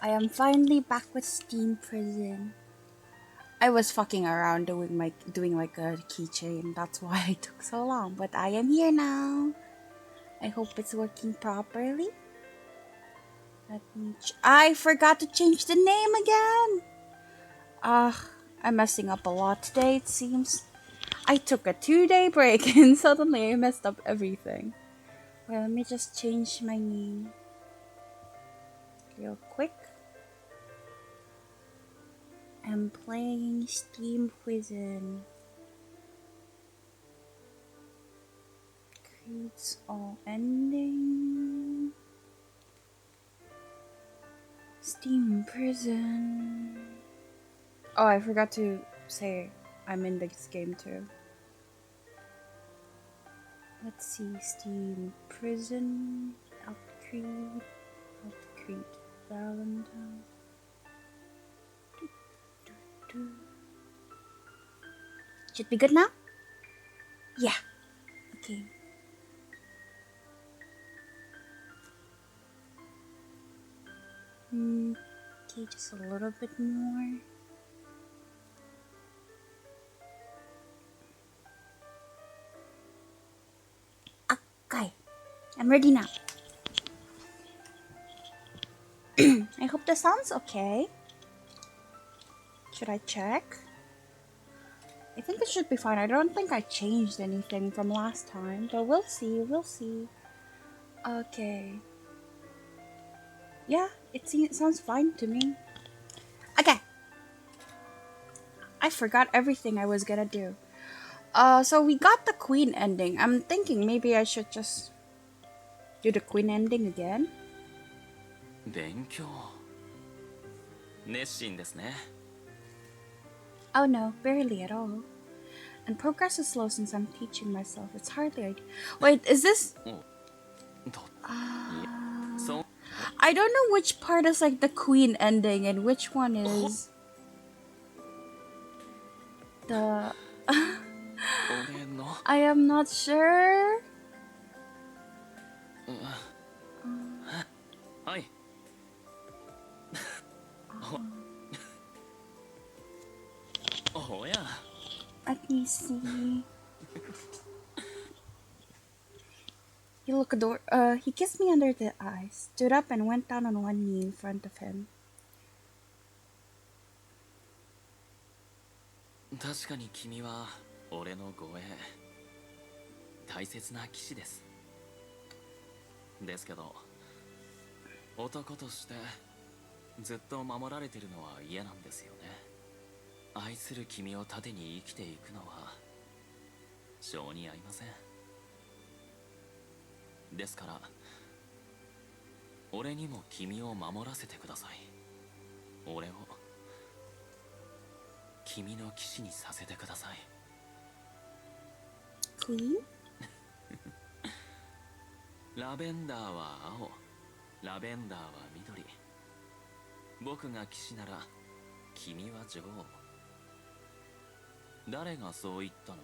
I am finally back with Steam Prison. I was fucking around doing like a keychain. That's why it took so long. But I am here now. I hope it's working properly. I forgot to change the name again. I'm messing up a lot today, it seems. I took a 2-day break and suddenly I messed up everything. Well, let me just change my name real quick. I'm playing Steam Prison. Creeds all ending. Steam Prison. Oh, I forgot to say I'm in this game too. Let's see, Steam Prison, Eltcreed, Valentine. Should be good now? Yeah. Okay. Okay, just a little bit more. Okay, I'm ready now. I hope the sound's okay. Should I check? I think it should be fine. I don't think I changed anything from last time, but we'll see. Okay. Yeah, it sounds fine to me. Okay. I forgot everything I was gonna do. So we got the queen ending. I'm thinking maybe I should just do the queen ending again. 勉強熱心ですね Oh no, barely at all. And progress is slow since I'm teaching myself. It's hardly. Wait, is this? I don't know which part is like the queen ending and which one is the. I am not sure. はい Oh yeah. Let me see. He kissed me under the eyes, stood up and went down on one knee in front of him. 確かに君は俺の護衛大切な騎士ですですけど男としてずっと守られてるのは嫌なんですよね愛する君を盾に生きていくのは性に合いませんですから俺にも君を守らせてください俺を君の騎士にさせてください Queen? ラベンダーは青ラベンダーは緑僕が騎士なら君は女王誰がそう言ったの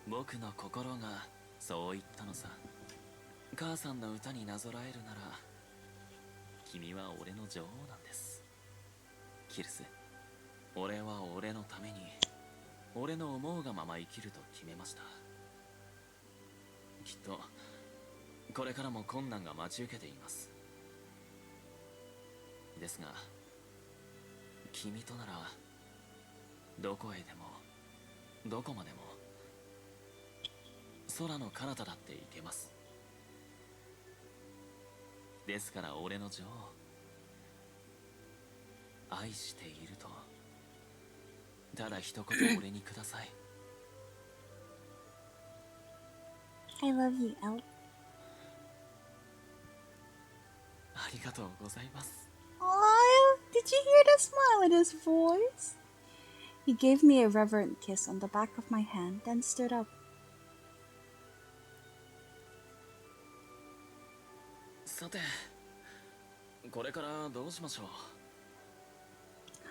僕の心がそう言ったのさ母さんの歌になぞらえるなら君は俺の女王なんですキルス俺は俺のために俺の思うがまま生きると決めましたきっとこれからも困難が待ち受けていますですが君とならどこへでもどこまでも空の彼方だって行けますですから俺の女王愛しているとただ一言俺にください I love you, El. ありがとうございます Oh, did you hear the smile in his voice? He gave me a reverent kiss on the back of my hand, then stood up. さてこれからどうしましょう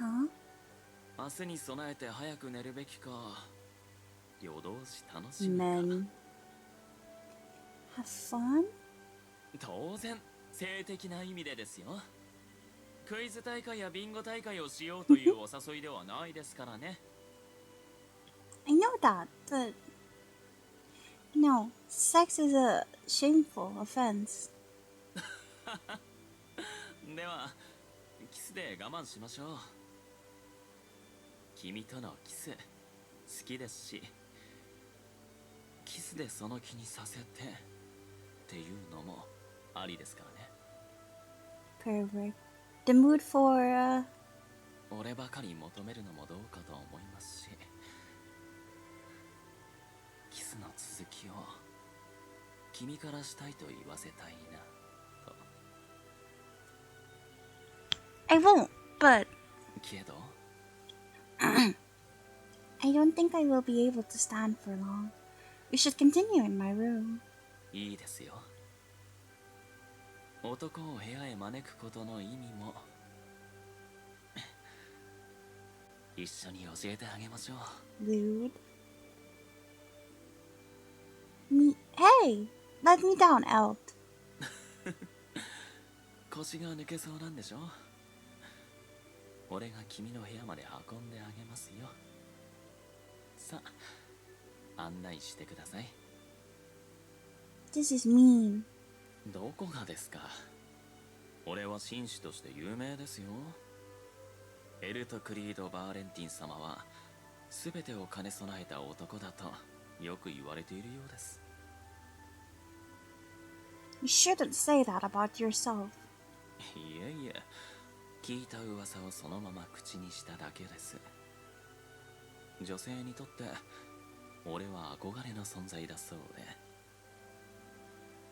Huh? 明日に備えて早く寝るべきか夜通し楽しむか Men. Have fun? 当然性的な意味でですよクイズ大会やビンゴ大会をしようというお誘いではないですからね。I know that, but no, sex is a shameful offense. ではキスで我慢しましょう。君とのキス好きですし、キスでその気にさせてっていうのもありですからね。 Perfect. The mood for 俺ばかり求めるのもどうかと思いますし、キスの続きを君からしたいと言わせたいなと。 I won't, but けど I don't think I will be able to stand for long. We should continue in my room. いいですよ。男を部屋へ招くことの意味も一緒に教えてあげましょう。 Rude. Hey, let me down, Elt. 腰が抜けそうなんでしょ。俺が君の部屋まで運んであげますよ。さあ、案内してください。 This is mean. どこがですか。俺は紳士として有名ですよ。エルトクリード・バーレンティン様は全てを兼ね備えた男だとよく言われているようです。 You shouldn't say that about yourself. いえいえ、聞いた噂をそのまま口にしただけです。女性にとって俺は憧れの存在だそう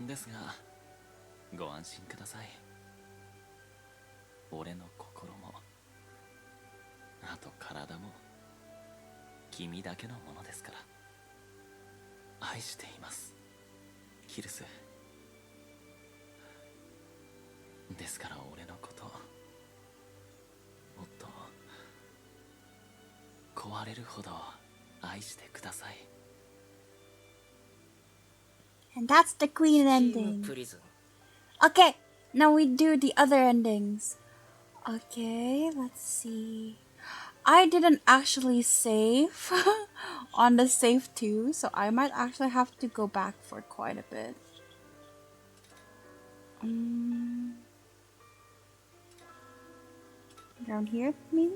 で。ですがご安心ください。俺の心もあと体も君だけのものですから。愛しています、キルス。ですから俺のこともっと壊れるほど愛してください。 And that's the Queen ending. Okay, now we do the other endings. Okay, let's see. I didn't actually save on the save too, so I might actually have to go back for quite a bit. Down here, maybe?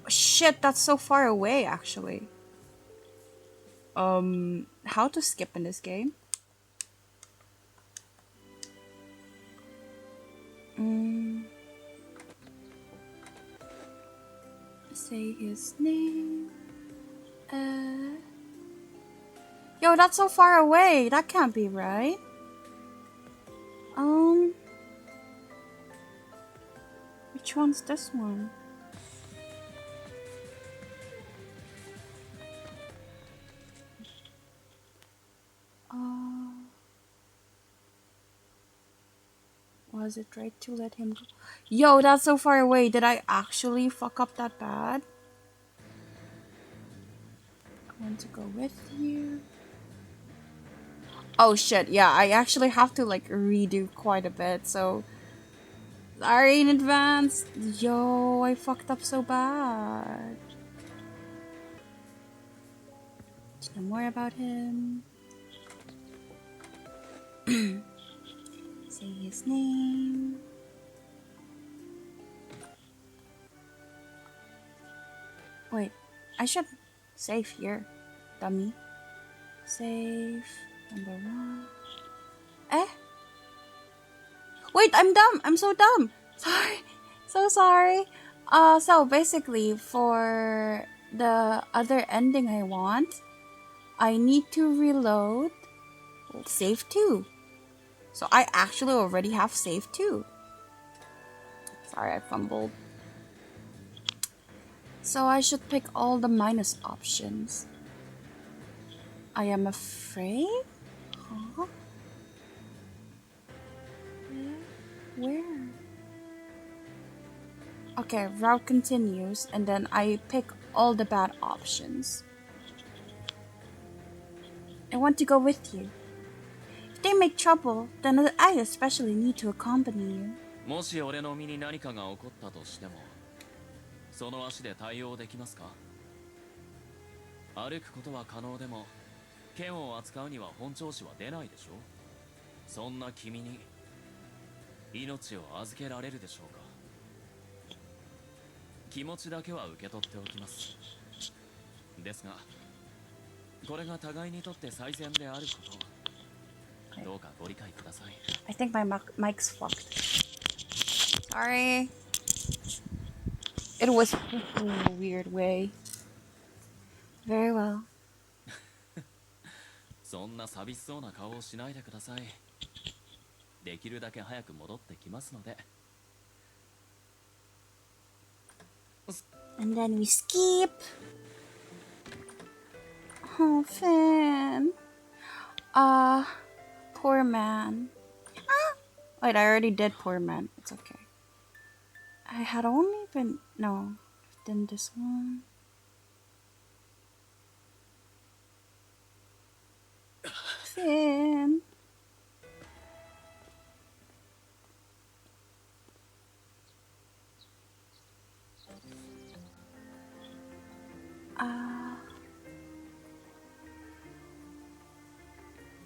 Oh, shit, that's so far away, actually. How to skip in this game? Say his name. Yo, that's so far away. That can't be right. Which one's this one? Was it right to let him go? Yo, that's so far away. Did I actually fuck up that bad? I want to go with you. Oh shit, yeah, I actually have to like redo quite a bit, so sorry in advance. Yo, I fucked up so bad. Let's know more about him. Say his name. Wait, I should save here, dummy. Save number 1. Eh? Wait, I'm dumb. I'm so dumb. Sorry. So sorry. So basically for the other ending I want, I need to reload save 2. So I actually already have save 2. Sorry, I fumbled. So I should pick all the minus options. I am afraid? Huh? Where? Okay, route continues, and then I pick all the bad options. I want to go with you. If they make trouble, then I especially need to accompany you. もし俺の身に何かが起こったとしても、その足で対応できますか？歩くことは可能でも、剣を扱うには本調子は出ないでしょ。そんな君に命を預けられるでしょうか？気持ちだけは受け取っておきます。ですが、これが互いにとって最善であること、どうかご理解ください。I think my mic's fucked. Sorry. It was in a weird way. Very well. そんな寂しそうな顔をしないでください。できるだけ早く戻ってきますので。And then we skip. Oh, Finn. Poor man. Wait, I already did poor man. It's okay. I had only been... No. Then this one. Finn.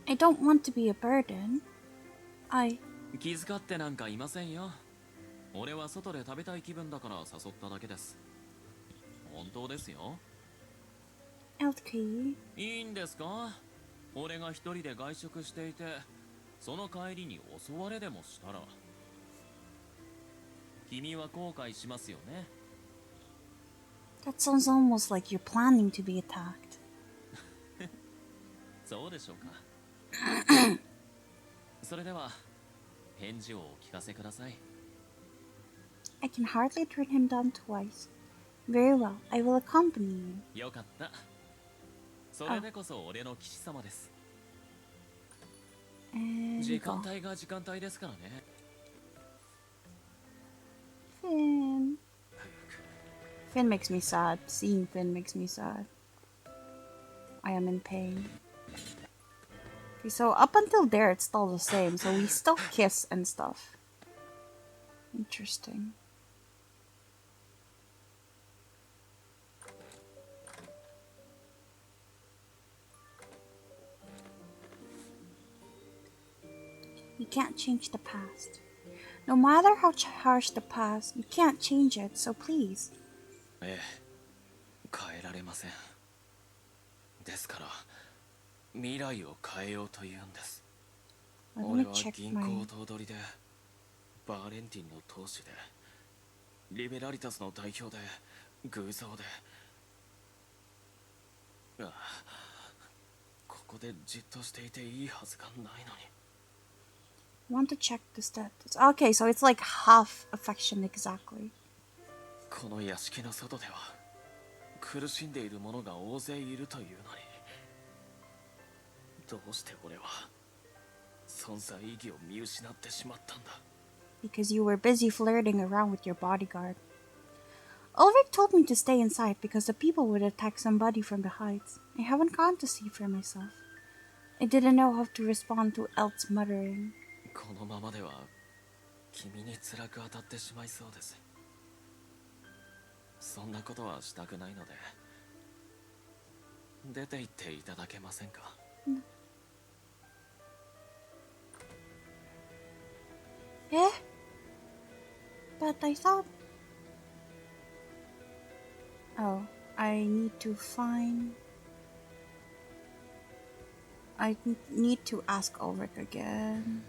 I don't want to be a burden. 気遣ってなんかいませんよ。俺は外で食べたい気分だから誘っただけです。本当ですよ。Eltcreed. いいんですか？俺が一人で外食していて、その帰りに襲われでもしたら、君は後悔しますよね。That sounds almost like you're planning to be attacked. そうでしょうか。それでは返事をお聞かせください。I can hardly turn him down twice. Very well, I will accompany you. よかった。それでこそ俺の騎士様です。時間帯が時間帯ですからね。Finn. Finn makes me sad. Seeing Finn makes me sad. I am in pain. Okay, so up until there it's still the same. So we still kiss and stuff. Interesting. You can't change the past. No matter how harsh the past, you can't change it, so please. ええ、変えられません。ですから、未来を変えようというんです。俺は銀行頭取で、バーレンティンの当主で、リベラリタスの代表で、偶像で。ああ、ここでじっとしていていいはずがないのに。Want to check the status. Okay, so it's like half affection exactly. この屋敷の外では苦しんでいる者が大勢いるというのに、どうして俺は存在意義を見失ってしまったんだ。 Because you were busy flirting around with your bodyguard. Ulrich told me to stay inside because the people would attack somebody from the heights. I haven't gone to see for myself. I didn't know how to respond to Elt's muttering. このままでは君に辛く当たってしまいそうです。そんなことはしたくないので出て行っていただけませんか？Eh? But I thought... Oh, I need to find... I need to ask Ulrich again.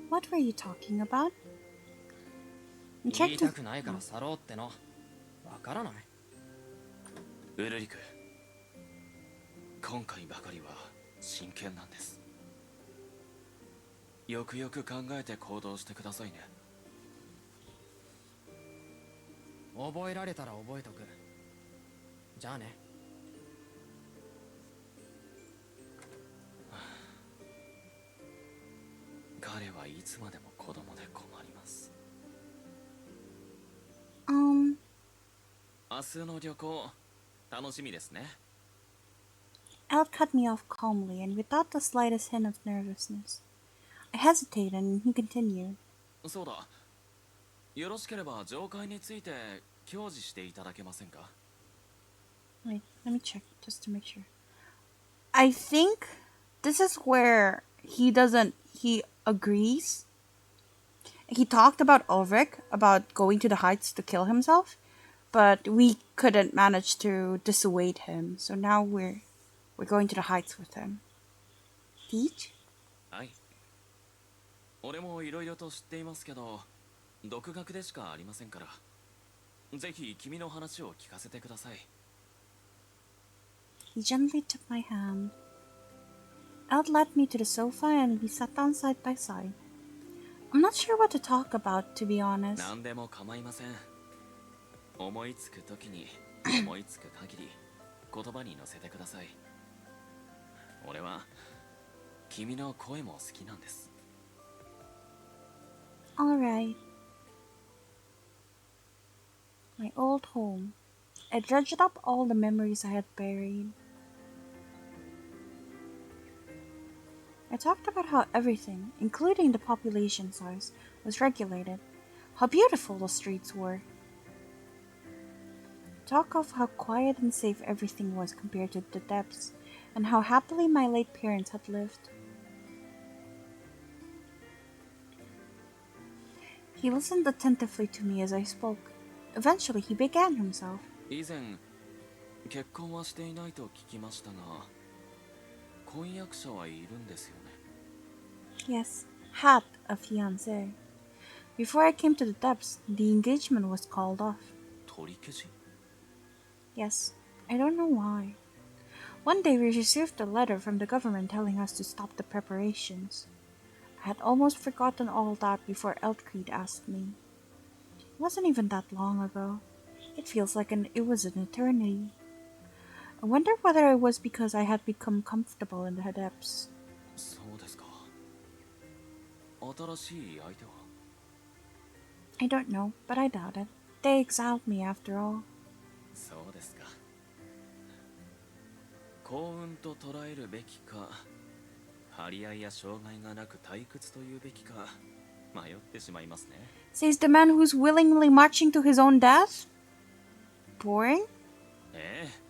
What were you talking about? 言いたくないから去ろうってのわからない。ウルリク、今回ばかりは真剣なんです。よくよく考えて行動してくださいね。覚えられたら覚えとく。じゃあね。彼はいつまでも子供で困ります。明日の旅行楽しみですね。 Elt cut me off calmly and without the slightest hint of nervousness. I hesitated and he continued. そうだ。よろしければ上階について教示していただけませんか？ Wait, let me check just to make sure. I think this is where he agrees. He talked about Ulrich, about going to the heights to kill himself, but we couldn't manage to dissuade him. So now we're going to the heights with him. Teach? はい。俺もいろいろと知っていますけど、独学でしかありませんから。ぜひ君の話を聞かせてください。 He gently took my hand. Elt led me to the sofa and we sat down side by side. I'm not sure what to talk about, to be honest. 何でも構いません。思いつくときに思いつく限り言葉に乗せてください。俺は君の声も好きなんです。 Alright. My old home. I dredged up all the memories I had buried. I talked about how everything, including the population size, was regulated, how beautiful the streets were. Talk of how quiet and safe everything was compared to the depths, and how happily my late parents had lived. He listened attentively to me as I spoke. Eventually, he began himself. 以前結婚はしていないと聞きましたが、婚約者はいるんですよね。 Yes, had a fiancé. Before I came to the depths, the engagement was called off. 取り消し？ Yes, I don't know why. One day we received a letter from the government telling us to stop the preparations. I had almost forgotten all that before Eltcreed asked me. It wasn't even that long ago. It feels like it was an eternity. I wonder whether it was because I had become comfortable in the depths. そうですか。新しい相手は？ I don't know, but I doubt it. They exiled me after all. そうですか。幸運と捉えるべきか、張り合いや障害がなく退屈というべきか、迷ってしまいますね。 Says the man who's willingly marching to his own death? Boring? ええ。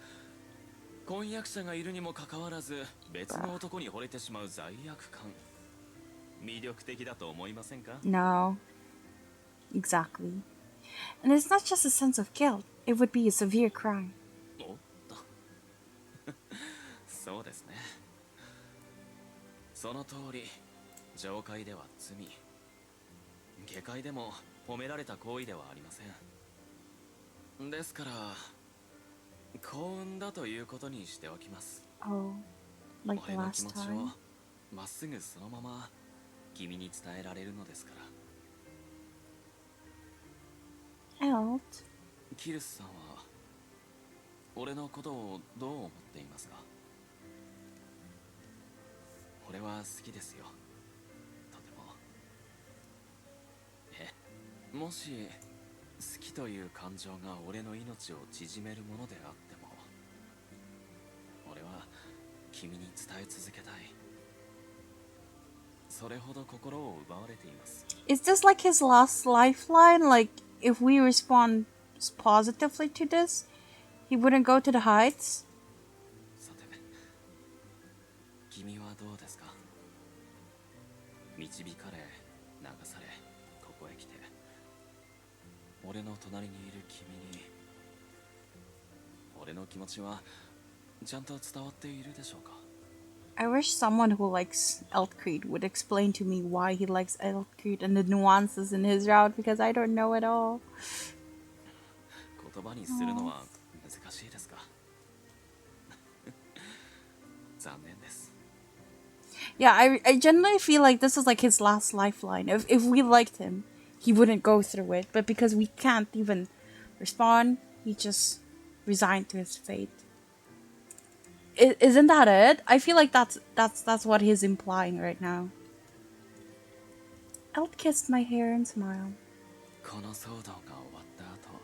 婚約者がいるにもかかわらず、別の男に惚れてしまう罪悪感。魅力的だと思いませんか？ No. Exactly. And it's not just a sense of guilt, it would be a severe crime. おっと。そうですね。その通り、上階では罪。下界でも褒められた行為ではありません。ですから、幸運だということにしておきます。 Oh, like the 俺の気 last 持ちを time? まっすぐそのまま君に伝えられるのですから。 Elt? キルスさんは俺のことをどう思っていますか？俺は好きですよ、とても。もし好きという感情が俺の命を縮めるものであっても、俺は君に伝え続けたい。それほど心を奪われています。 Is this like his last lifeline? Like, if we respond positively to this, he wouldn't go to the heights? さて、君はどうですか？導かれ、流され、ここへ来て、俺の隣にいる君に、俺の気持ちはちゃんと伝わっているでしょうか？ I wish someone who likes Eltcreed would explain to me why he likes Eltcreed and the nuances in his route, because I don't know at all. 言葉にするのは難しいですか？残念です。 Yeah, I genuinely feel like this is like his last lifeline. If we liked him, he wouldn't go through it. But because we can't even respond, he just resigned to his fate. Isn't that it? I feel like that's what he's implying right now. Elt kissed my hair and smiled. この騒動が終わった後、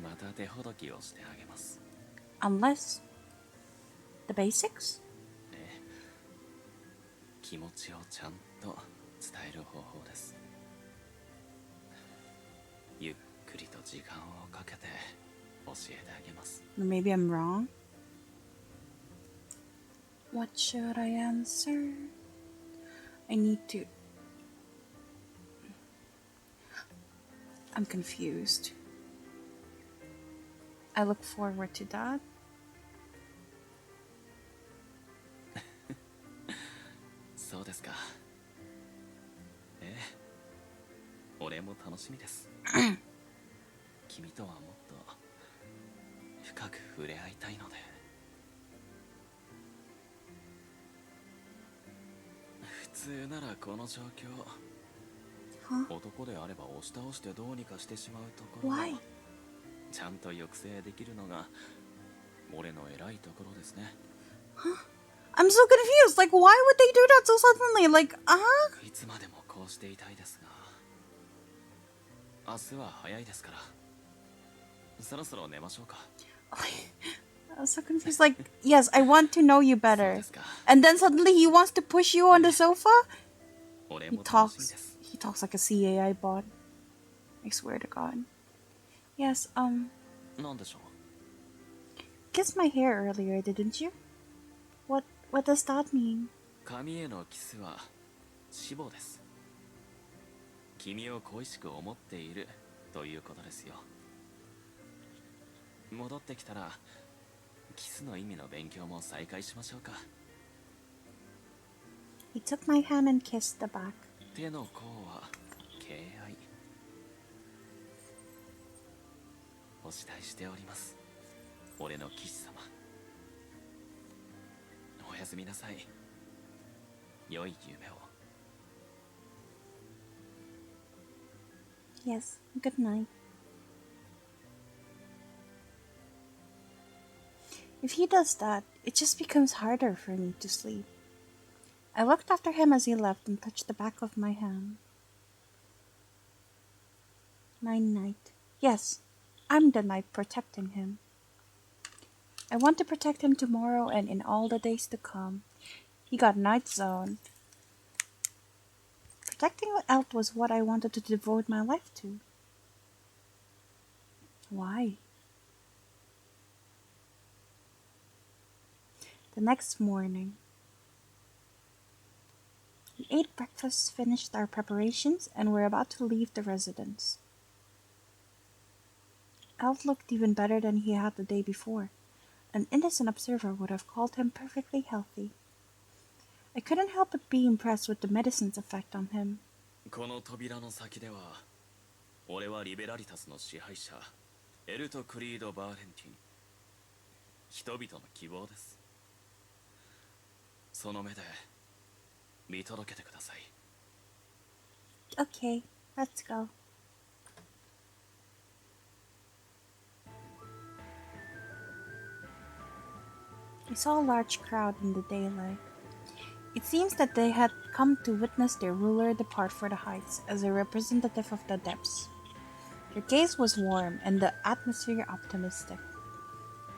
また手ほどきをしてあげます。 Unless the basics? 気持ちをちゃんと伝える方法です。ゆっくりと時間をかけて教えてあげます。 Maybe I'm wrong. What should I answer? I need to. I'm confused. I look forward to that. そうですか。俺も楽しみです。君とはもっと深く触れ合いたいので。普通ならこの状況、男であれば押し倒してどうにかしてしまうところを Why? ちゃんと抑制できるのが俺の偉いところですね。 I'm so confused. Like, why would they do that so suddenly? Like, いつまでもこうしていたいですが、明日は早いですから、そろそろ寝ましょうか。 I'm so confused. Like, yes, I want to know you そう better. ですか。 And then suddenly he wants to push you on the sofa? 俺 He も楽しみで talks. す。 He talks like a CAI bot. I swear to God. Yes, なんでしょう。 kissed my hair earlier, didn't you? What does that mean? 髪へのキスは死亡です。君を恋しく思っているということですよ。戻ってきたらキスの意味の勉強も再開しましょうか。 He took my hand and kissed the back. 手の甲は敬愛。お慕いしております、俺の騎士様。おやすみなさい。良い夢を。 Yes, good night. If he does that, it just becomes harder for me to sleep. I looked after him as he left and touched the back of my hand. My knight. Yes, I'm the knight protecting him. I want to protect him tomorrow and in all the days to come. He got Night Zone. Protecting Elt was what I wanted to devote my life to. Why? The next morning, we ate breakfast, finished our preparations, and were about to leave the residence. Elt looked even better than he had the day before. An innocent observer would have called him perfectly healthy. I couldn't help but be impressed with the medicine's effect on him. この扉の先では、俺はリベラリタスの支配者、エルトクリード・バーレンティン。人々の希望です。その目で見届けてください。 Okay, let's go. I saw a large crowd in the daylight. It seems that they had come to witness their ruler depart for the heights as a representative of the depths. Their gaze was warm and the atmosphere optimistic.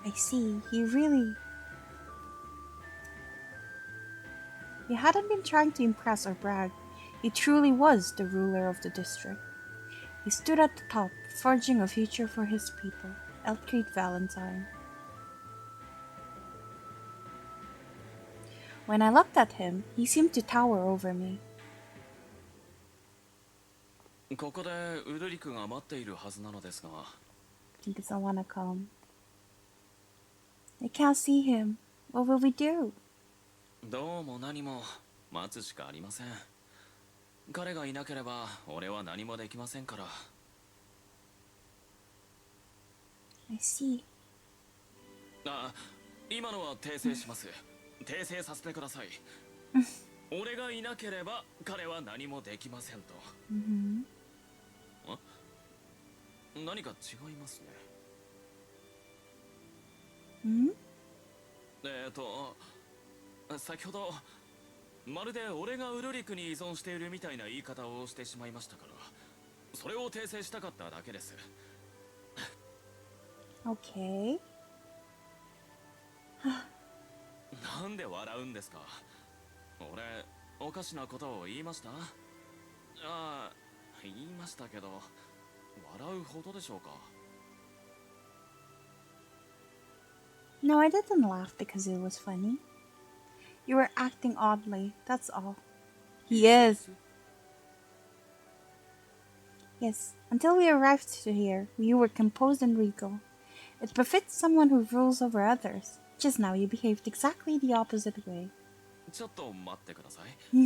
I see, he hadn't been trying to impress or brag. He truly was the ruler of the district. He stood at the top, forging a future for his people. Eltcreed Valentine. When I looked at him, he seemed to tower over me. ここでウルリクが待っているはずなのですが。 He doesn't want to come. I can't see him. What will we do? どうも何も待つしかありません。彼がいなければ俺は何もできませんから。 I see. あ、今のは訂正します。訂正させてください。俺がいなければ彼は何もできませんと。何か違いますね。先ほどまるで俺がウルリクに依存しているみたいな言い方をしてしまいましたから、それを訂正したかっただけです。Okay. なんで笑うんですか。俺おかしなことを言いました。ああ、言いましたけど笑うほどでしょうか。 No, I didn't laugh because it was funny. You were acting oddly, that's all. He is. Yes, until we arrived here, you were composed and regal. It befits someone who rules over others. Just now you behaved exactly the opposite way. ちょっと待ってください。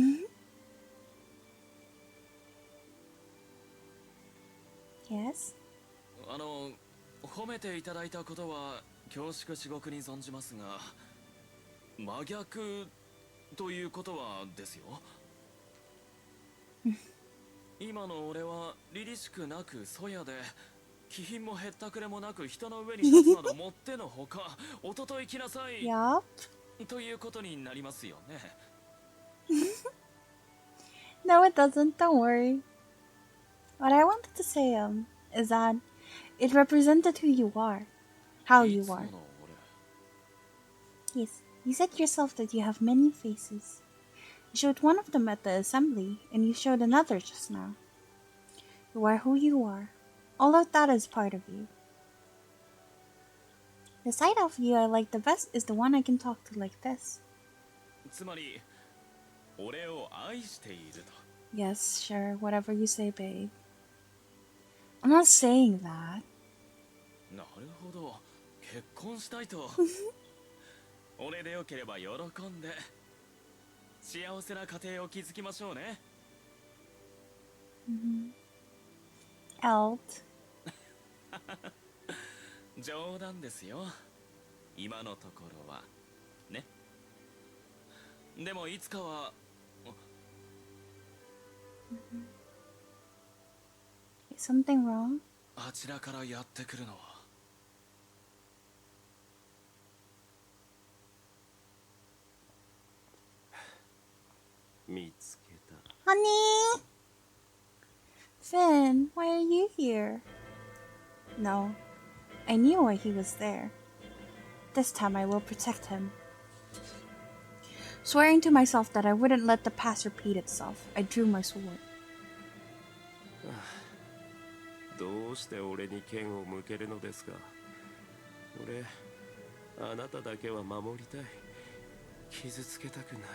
Yes? 褒めていただいたことは恐縮至極に存じますが、真逆ということはですよ。今の俺は凛々しくなくそやで、気品もへったくれもなく人の上に立つなどもってのほか、おととい来なさい Yup. ということになりますよね。 No, it doesn't, don't worry. What I wanted to say, is that it represented who you are. How い you つも are. の Yes, you said yourself that you have many faces. You showed one of them at the assembly, and you showed another just now. You are who you are. All of that is part of you. The side of you I like the best is the one I can talk to like this. つまり俺を愛していると。 Yes, sure, whatever you say, babe. I'm not saying that. なるほど、結婚したいと。俺でよければ喜んで幸せな家庭を築きましょうね。 Elt. 冗談ですよ、今のところはね。でもいつかは Is something wrong? あちらからやってくるのは見つけた。 Honey! Finn, why are you here? No, I knew why he was there. This time I will protect him. Swearing to myself that I wouldn't let the past repeat itself, I drew my sword. どうして俺に剣を向けるのですか。俺、あなただけは守りたい。傷つけたくないのに。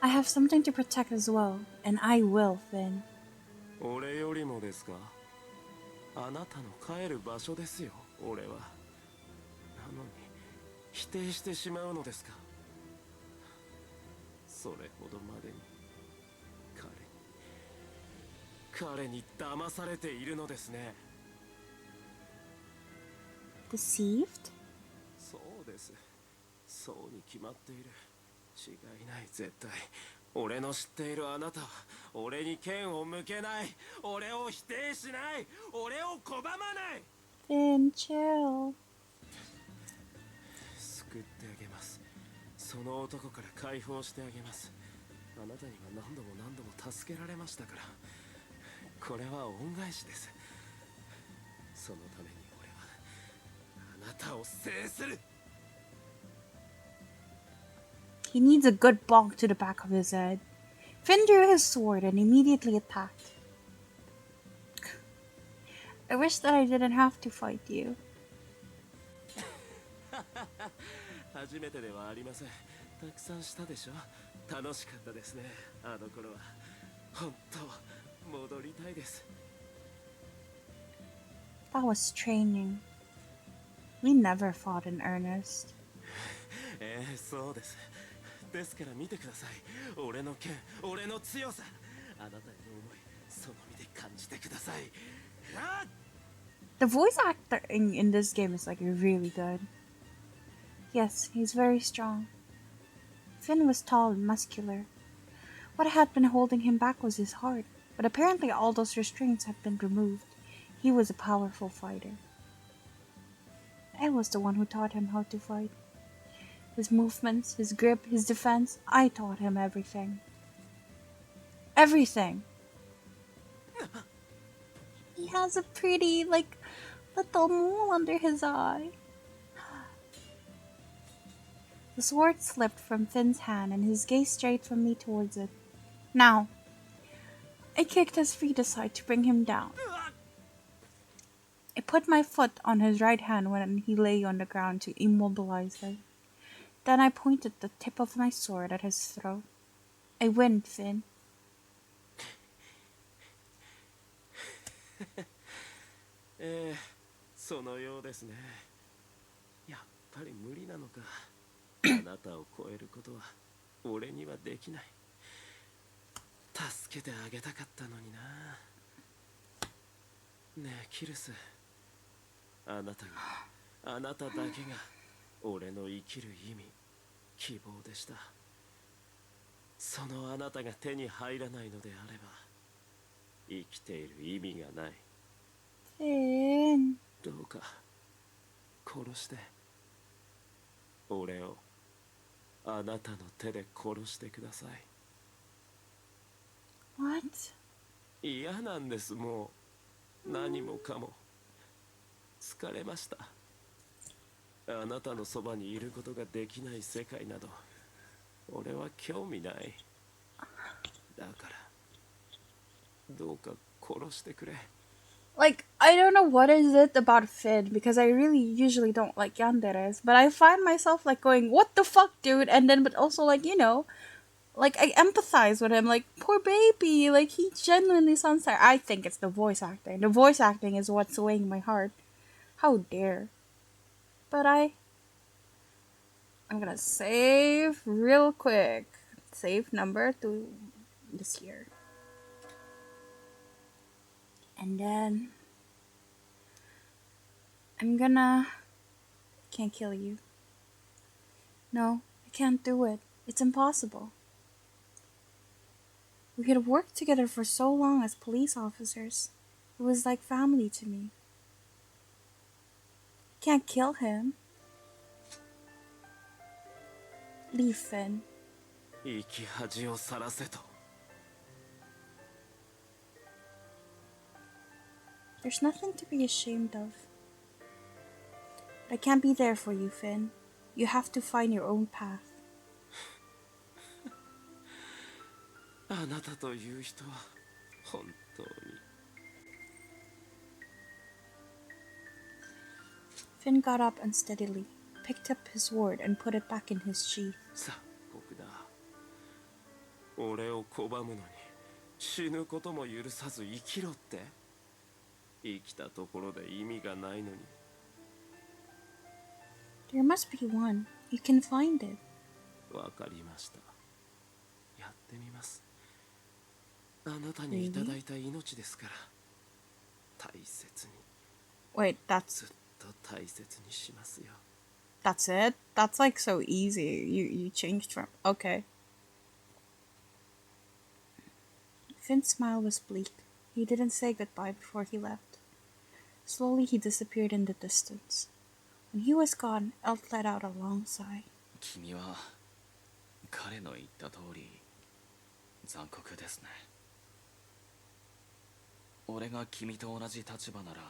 I have something to protect as well, and I will, Finn. 俺よりもですか。あなたの帰る場所ですよ、俺は。なのに否定してしまうのですか。それほどまでに彼に騙されているのですね。 Deceived? そうです。そうに決まっている。違いない、絶対。俺の知っているあなたは俺に剣を向けない。俺を否定しない。俺を拒まない。 Finn, chill. 救ってあげます。その男から解放してあげます。あなたには何度も何度も助けられましたから。これは恩返しです。そのために俺はあなたを制する。 He needs a good bonk to the back of his head. Finn drew his sword and immediately attacked. I wish that I didn't have to fight you. 初めてではありません。たくさんしたでしょ。楽しかったですね、あの頃は。本当戻りたいです。 That was training. We never fought in earnest. そうです。ですから見てください。俺の剣、俺の強さ。あなたへの思い、その身で感じてください。 The voice acting in this game is like really good. Yes, he's very strong. Finn was tall and muscular. What had been holding him back was his heart, but apparently all those restraints had been removed. He was a powerful fighter. I was the one who taught him how to fight. His movements, his grip, his defense, I taught him everything. Everything! He has a pretty, little mole under his eye. The sword slipped from Finn's hand and his gaze strayed from me towards it. Now, I kicked his feet aside to bring him down. I put my foot on his right hand when he lay on the ground to immobilize him. Then I pointed the tip of my sword at his throat. I win, Finn. そのようですね。やっぱり無理なのか。あなたを超えることは俺にはできない。助けてあげたかったのにな。ねえキルス、あなただけが俺の生きる意味、希望でした。そのあなたが手に入らないのであれば生きている意味がない。Finn. どうか殺して俺をあなたの手で殺してください。 What? 嫌なんです。もう何もかも疲れました。あなたのそばにいることができない世界など俺は興味ない。だからどうか殺してくれ。 Like, I don't know what is it about Finn, because I really usually don't like yanderes, but I find myself like going, what the fuck, dude? And then, but also like, you know, like I empathize with him, like, poor baby, like he genuinely sounds tired. I think it's the voice acting. The voice acting is what's swaying my heart. How dare. But I'm gonna save real quick. Save number to this year. And then can't kill you. No, I can't do it. It's impossible. We had worked together for so long as police officers. It was like family to me. Can't kill him. Leave Finn. 生き恥をさらせと。 There's nothing to be ashamed of. But I can't be there for you, Finn. You have to find your own path. あなたという人は本当に。 Finn got up unsteadily, picked up his sword and put it back in his sheath. さあ僕だ。俺を拒むのに死ぬことも許さず生きろって。生きたところで意味がないのに。 There must be one. You can find it. わかりました。やってみます。あなたにいただいた命ですから。大切に。 Wait, ずっと大切にしますよ。 that's it? That's like so easy. You changed from... Okay. Finn's smile was bleak. He didn't say goodbye before he left. Slowly he disappeared in the distance. When he was gone, Elk let out a long sigh. 君は彼の言った通り残酷ですね。俺が君と同じ立場なら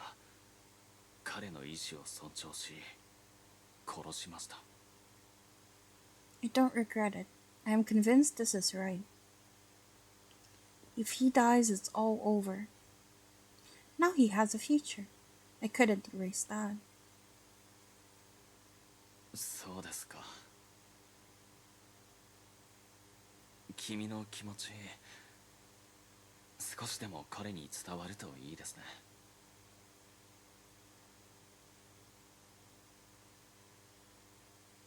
彼の意志を尊重し殺しました。 I don't regret it. I am convinced this is right. If he dies, it's all over. Now he has a future. I couldn't erase that. そうですか。君の気持ち少しでも彼に伝わるといいですね。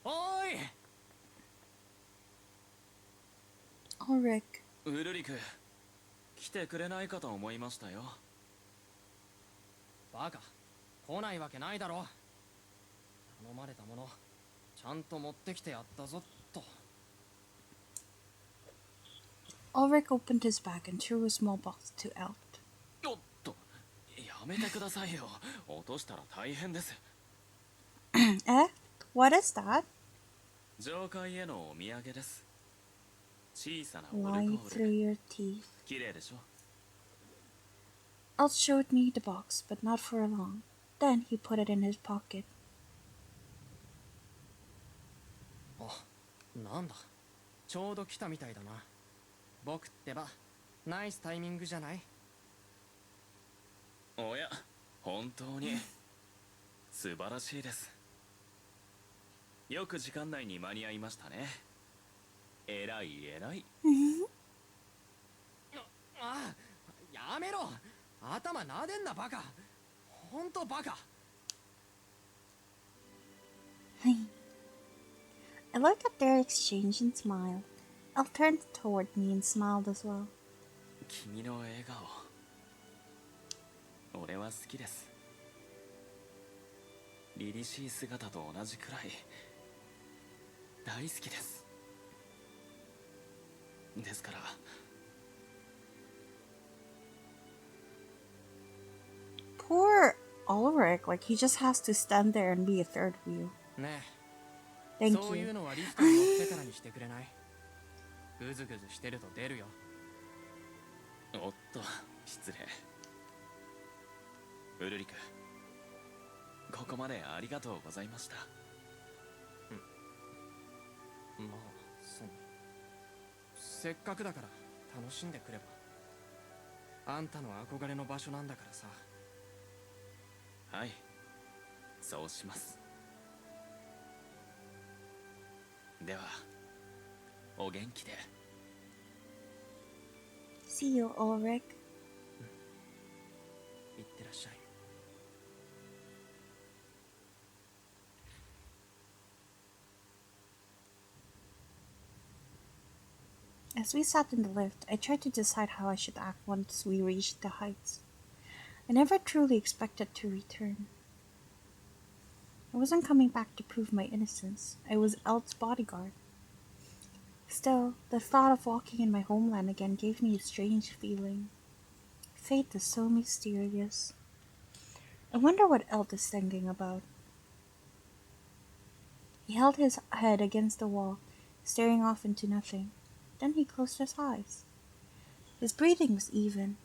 おーい Ulrich. ウルリク来てくれないかと思いましたよ。バカ、来ないわけないだろ。頼まれたものちゃんと持ってきてやったぞっと。 Ulrich opened his bag and threw a small box to Elk. おっと、やめてくださいよ。落としたら大変です。Eh? What is that? 上階へのお土産です。小さなオルゴ Lie ー through ル。 your teeth. 綺麗でしょ。 Elk showed me the box, but not for long. Then he put it in his pocket. あ、なんだ。ちょうど来たみたいだな。僕ってば、ナイスタイミングじゃない？おや、本当に素晴らしいです。よく時間内に間に合いましたね。えらいえらい。ああ、やめろ。頭なでんなバカ。ほんとバカ。I looked at their exchange and smiled. Elle turned toward me and smiled as well. 君の笑顔、俺は好きです。凛々しい姿と同じくらい大好きです。ですから、Poor Ulrich, like he just has to stand there and be a third wheel. ねえ、 Thank そういう you. のはリフトに乗ってからにしてくれない？グズグズしてると出るよ。おっと、失礼。ウルリク、ここまでありがとうございました。まあ、そう。せっかくだから楽しんでくれば。あんたの憧れの場所なんだからさ。はい、そうします。では、お元気で。See you, Ulrich. いってらっしゃい。As we sat in the lift, I tried to decide how I should act once we reached the heights. I never truly expected to return. I wasn't coming back to prove my innocence. I was Elt's bodyguard. Still, the thought of walking in my homeland again gave me a strange feeling. Fate is so mysterious. I wonder what Elt is thinking about. He held his head against the wall, staring off into nothing. Then he closed his eyes. His breathing was even.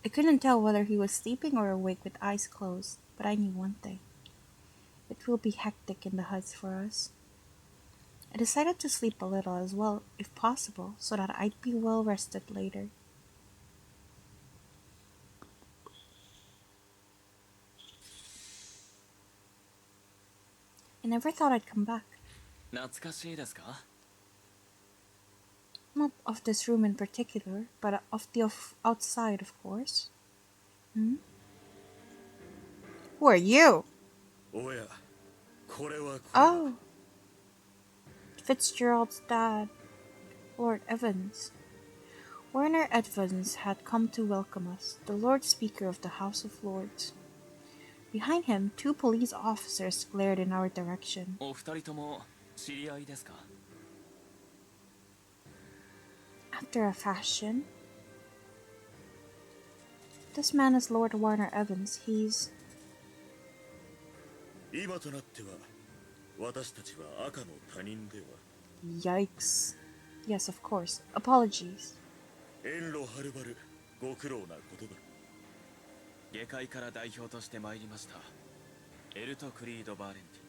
I couldn't tell whether he was sleeping or awake with eyes closed, but I knew one thing. It will be hectic in the heights for us. I decided to sleep a little as well, if possible, so that I'd be well rested later. I never thought I'd come back. 懐かしいですか？ Not of this room in particular, but of the outside, of course. Hmm? Who are you? おや、これは Oh, Fitzgerald's dad, Lord Evans. Werner Evans had come to welcome us, the Lord Speaker of the House of Lords. Behind him, 2 police officers glared in our direction. お二人とも知り合いですか？ After a fashion. This man is Lord Werner Evans. He's... 今となっては私たちは赤の他人では Yikes. Yes, of course. Apologies. 遠路はるばるご苦労なことだ。下界から代表として参りましたエルトクリード・バーレンテ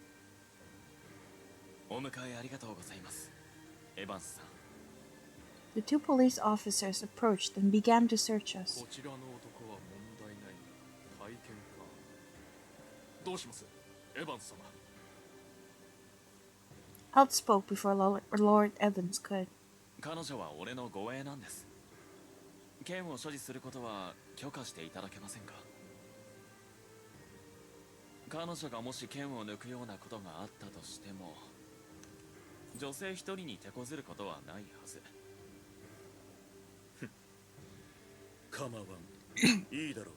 ィン。お迎えありがとうございます、エヴァンスさん。 The 2 police officers approached and began to search us. こちらの男は問題ないが体験か。どうします、エヴァンス様。 Elt spoke before Lord Evans could. 彼女は俺の護衛なんです。剣を所持することは許可していただけませんか？彼女がもし剣を抜くようなことがあったとしても、女性一人に手こずることはないはず。構わん。いいだろう。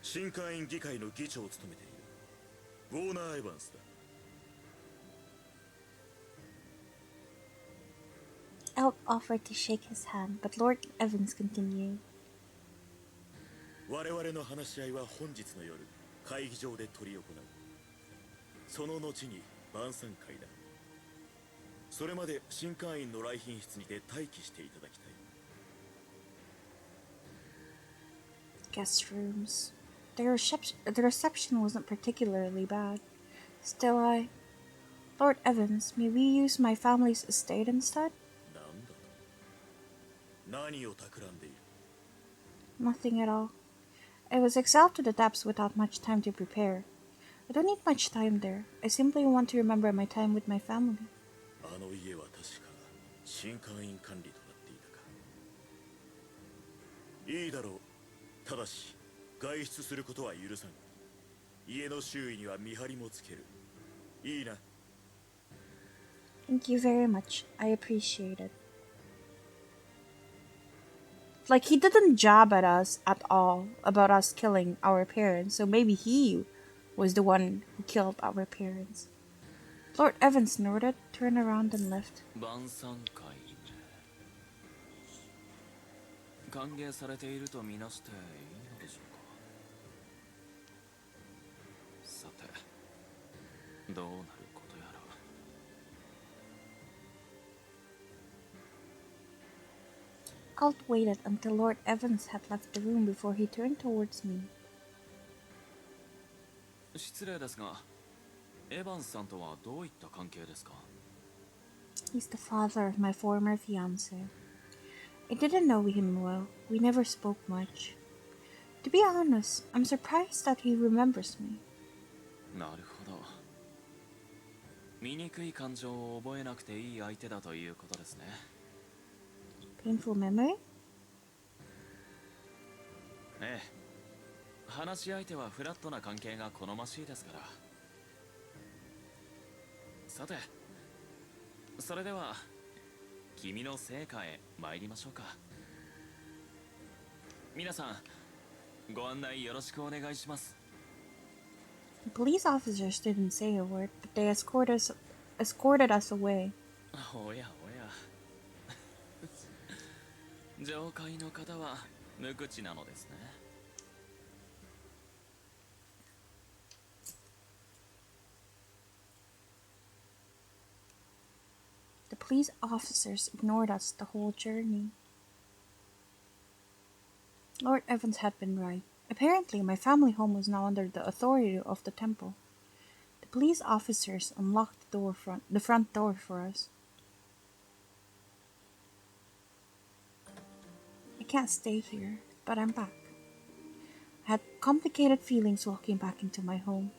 新会員議会の議長を務めているウォーナー・エヴァンスだ。Elt offered to shake his hand, but Lord Evans continued. 我々の話し合いは本日の夜会議場で執り行う。その後に晩餐会だ。それまで新会員の来賓室にて待機していただきたい。 Guest rooms. The reception wasn't particularly bad. Still, Lord Evans, may we use my family's estate instead? なんだと？何を企んでいる？ Nothing at all. I was exiled to the depths without much time to prepare. I don't need much time there. I simply want to remember my time with my family. あの家は確か新会員管理となっていたか。いいだろう。ただし外出することは許さん。家の周囲には見張りもつける。いいな。 Thank you very much. I appreciate it. Like, he didn't jab at us at all about us killing our parents, so maybe he was the one who killed our parents. Lord Evans snorted, turned around and left. 晩餐会ね。歓迎されているとみなしていいのでしょうか。さて、どうなることやら。Alt waited until Lord Evans had left the room before he turned towards me. 失礼ですが、エヴァンスさんとはどういった関係ですか？ He's the father of my former fiancé. I didn't know him well. We never spoke much. To be honest, I'm surprised that he remembers me. なるほど。醜い感情を覚えなくていい相手だということですね。Painful memory? ええ。話し相手はフラットな関係が好ましいですから。さて、それでは君の成果へ参りましょうか。皆さん、ご案内よろしくお願いします。 The police officers didn't say a word, but they escorted us away. おやおや。上階の方は無口なのですね。The police officers ignored us the whole journey. Lord Evans had been right. Apparently, my family home was now under the authority of the temple. The police officers unlocked the front door for us. I can't stay here, but I'm back. I had complicated feelings walking back into my home,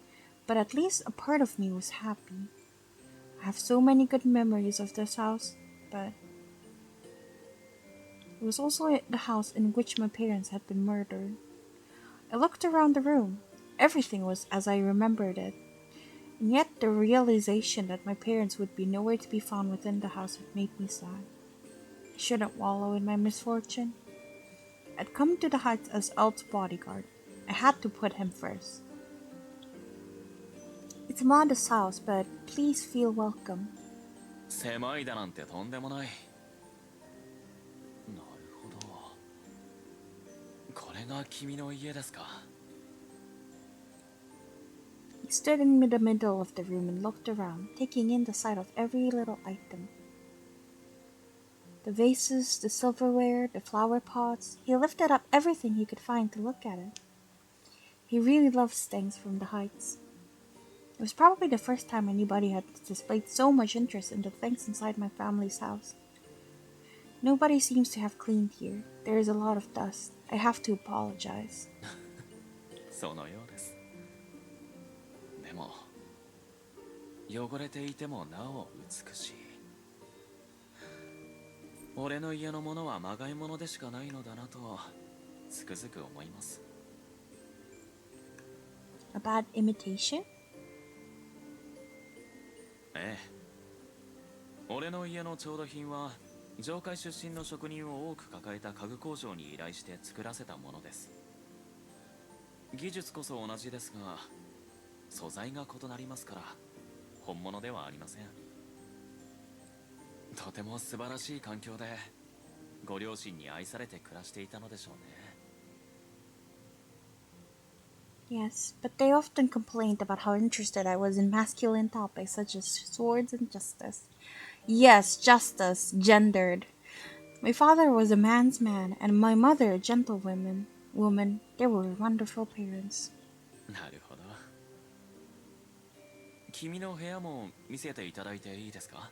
but at least a part of me was happy. I have so many good memories of this house, but it was also the house in which my parents had been murdered. I looked around the room. Everything was as I remembered it. And yet the realization that my parents would be nowhere to be found within the house had made me sad. I shouldn't wallow in my misfortune. I'd come to the heights as Elt's bodyguard. I had to put him first. It's a modest house, but please feel welcome. 狭いだなんてとんでもない。なるほど。これが君の家ですか。He stood in the middle of the room and looked around, taking in the sight of every little item. The vases, the silverware, the flower pots. He lifted up everything he could find to look at it. He really loves things from the heights. It was probably the first time anybody had displayed so much interest in the things inside my family's house. Nobody seems to have cleaned here. There is a lot of dust. I have to apologize. そのようです。でも、汚れていてもなお美しい。俺の家のものはまがいものでしかないのだなとつくづく思います。A bad imitation? ええ。俺の家の調度品は上海出身の職人を多く抱えた家具工場に依頼して作らせたものです。技術こそ同じですが、素材が異なりますから本物ではありません。とても素晴らしい環境でご両親に愛されて暮らしていたのでしょうね。Yes, but they often complained about how interested I was in masculine topics such as swords and justice. Yes, justice, gendered. My father was a man's man, and my mother a gentlewoman. woman. They were wonderful parents. なるほど。君の部屋も見せていただいていいですか？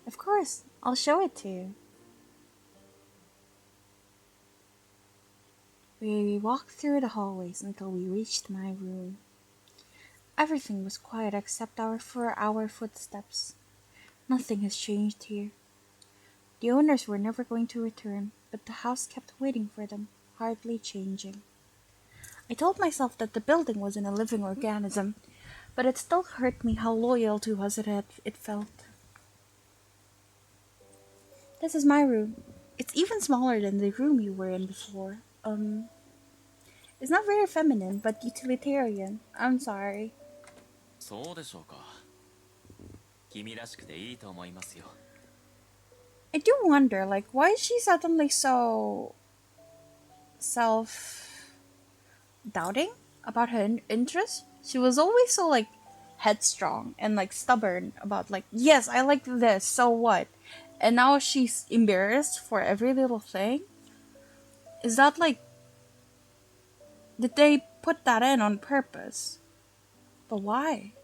Of course, I'll show it to you. We walked through the hallways until we reached my room. Everything was quiet except for our footsteps. Nothing has changed here. The owners were never going to return, but the house kept waiting for them, hardly changing. I told myself that the building wasn't a living organism, but it still hurt me how loyal to us it felt. This is my room. It's even smaller than the room you were in before. It's not very feminine, but utilitarian. I'm sorry. そうでしょうか。君らしくていいと思いますよ。I do wonder, like, why is she suddenly so self-doubting about her interest? She was always so, like, headstrong and, like, stubborn about, like, yes, I like this, so what? And now she's embarrassed for every little thing? Is that, like, did they put that in on purpose? But why?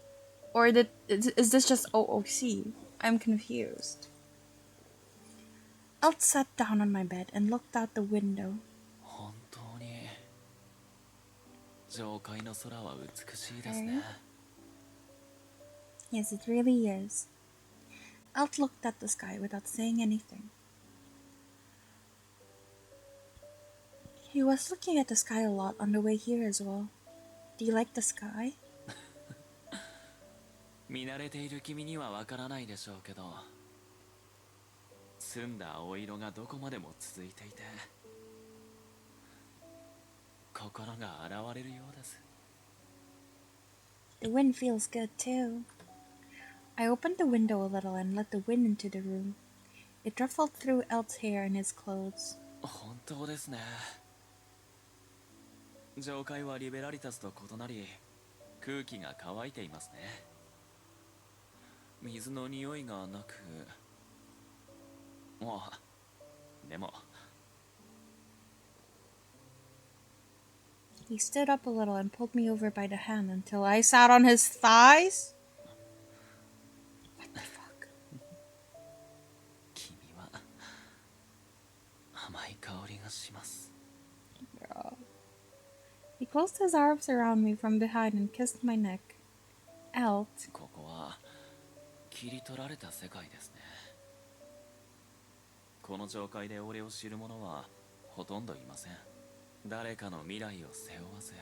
Or is this just OOC? I'm confused. Elt sat down on my bed and looked out the window. 本当に上海の空は美しいですね。Yes, it really is. Elt looked at the sky without saying anything. He was looking at the sky a lot on the way here as well. Do you like the sky? 見慣れている君にはわからないでしょうけど、澄んだ青色がどこまでも続いていて、心が洗われるようです。The wind feels good too. I opened the window a little and let the wind into the room. It ruffled through Elt's hair and his clothes. 本当ですね。上海はリベラリタスと異なり、空気が乾いていますね。水の匂いがなく、でも。He stood up a little and pulled me over by the hand until I sat on his thighs. What the fuck? 君は甘い香りがします。Bro. He closed his arms around me from behind and kissed my neck. Elt. ここは切り取られた世界ですね。この上界で俺を知る者はほとんどいません。誰かの未来を背負わせ、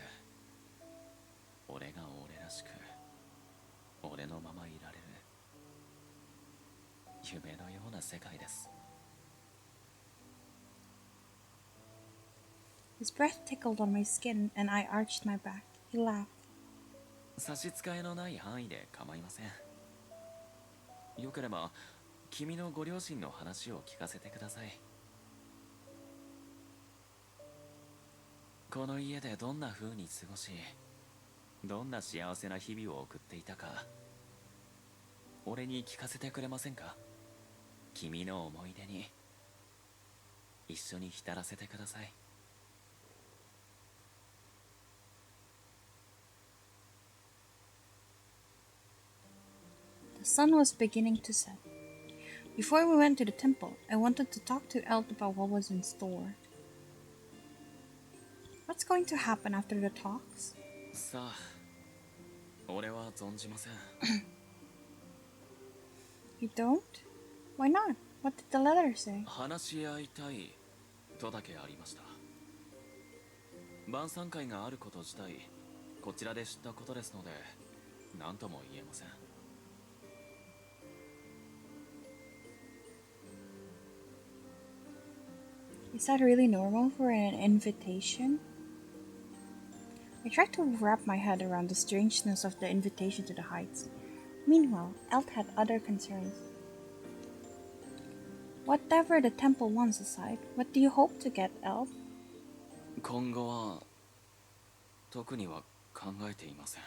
俺が俺らしく、俺のままいられる夢のような世界です。His breath tickled on my skin and I arched my back. He laughed. 差し支えのない範囲で構いません。よければ君のご両親の話を聞かせてください。この家でどんな風に過ごし、どんな幸せな日々を送っていたか、俺に聞かせてくれませんか？君の思い出に一緒に浸らせてください。The sun was beginning to set. Before we went to the temple, I wanted to talk to Elt about what was in store. What's going to happen after the talks? さあ、俺は存じません。You don't? Why not? What did the letter say? 話し合いたいとだけありました。晩餐会があること自体、こちらで知ったことですので、何とも言えません。Is that really normal for an invitation? I tried to wrap my head around the strangeness of the invitation to the Heights. Meanwhile, Elt had other concerns. Whatever the temple wants aside, what do you hope to get, Elt? 今後は特には考えていません。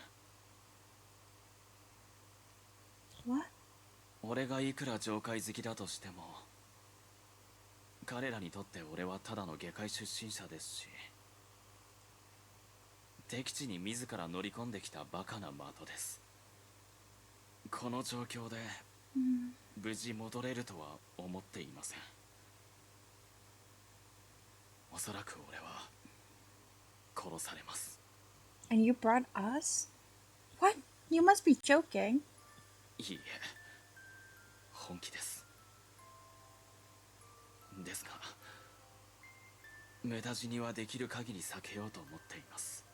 What? 俺がいくら上界好きだとしても、彼らにとって俺はただの下界出身者ですし、敵地に自ら乗り込んできたバカな的です。この状況で無事戻れるとは思っていません。おそらく俺は殺されます。 And you brought us? What? You must be joking. いいえ、本気です。ですが無駄死にはできる限り避けようと思っています。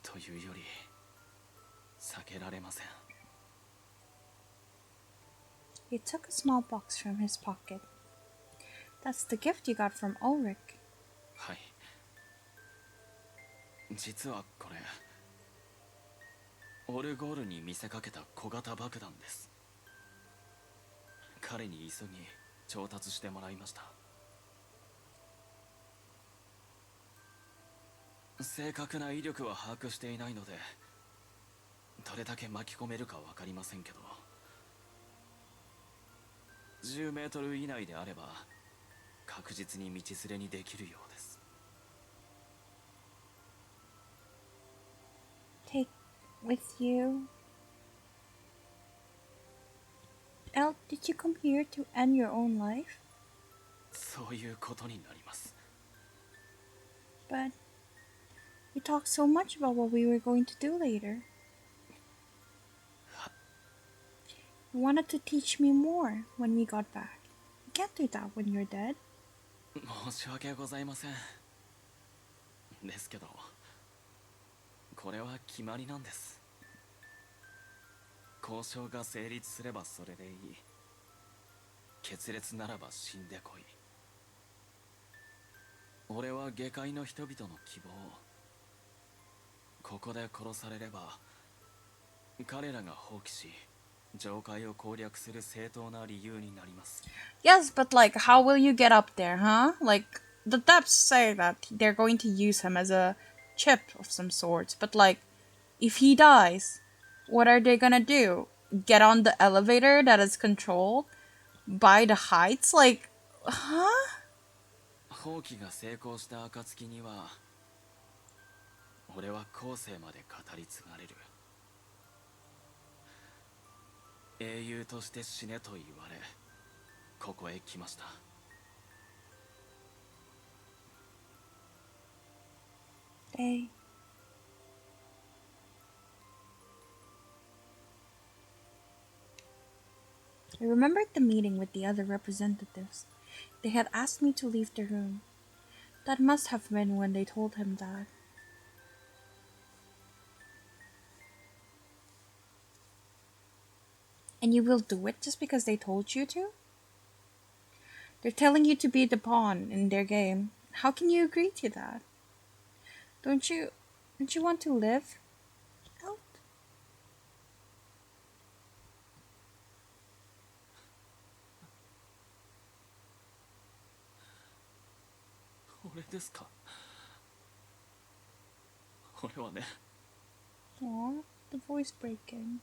というより避けられません。 He took a small box from his pocket. That's the gift you got from Ulrich. はい、実はこれオルゴールに見せかけた小型爆弾です。彼に急ぎ調達してもらいました。正確な威力は把握していないのでどれだけ巻き込めるか分かりませんけど、10メートル以内であれば確実に道連れにできるようです。 Take with you. El, did you come here to end your own life? そういうことになります。 But you talked so much about what we were going to do later. You wanted to teach me more when we got back. You can't do that when you're dead. 申し訳ございません。ですけどこれは決まりなんです。交渉が成立すればそれでいい。決裂ならば死んでこい。俺は下界の人々の希望。ここで殺されれば彼らが放棄し上界を攻略する正当な理由になります。 Yes, but like, how will you get up there, huh? Like, the depths say that they're going to use him as a chip of some sort. But like, if he dies, what are they gonna do? Get on the elevator that is controlled by the heights? Like, huh? 放棄が成功した暁には俺は後世まで語り継がれる。英雄として死ねと言われここへ来ました。 They... I remembered the meeting with the other representatives. They had asked me to leave the room. That must have been when they told him that. And you will do it just because they told you to? They're telling you to be the pawn in their game. How can you agree to that? Don't you want to live? Out? 俺ですか。俺はね。 Aw, the voice breaking.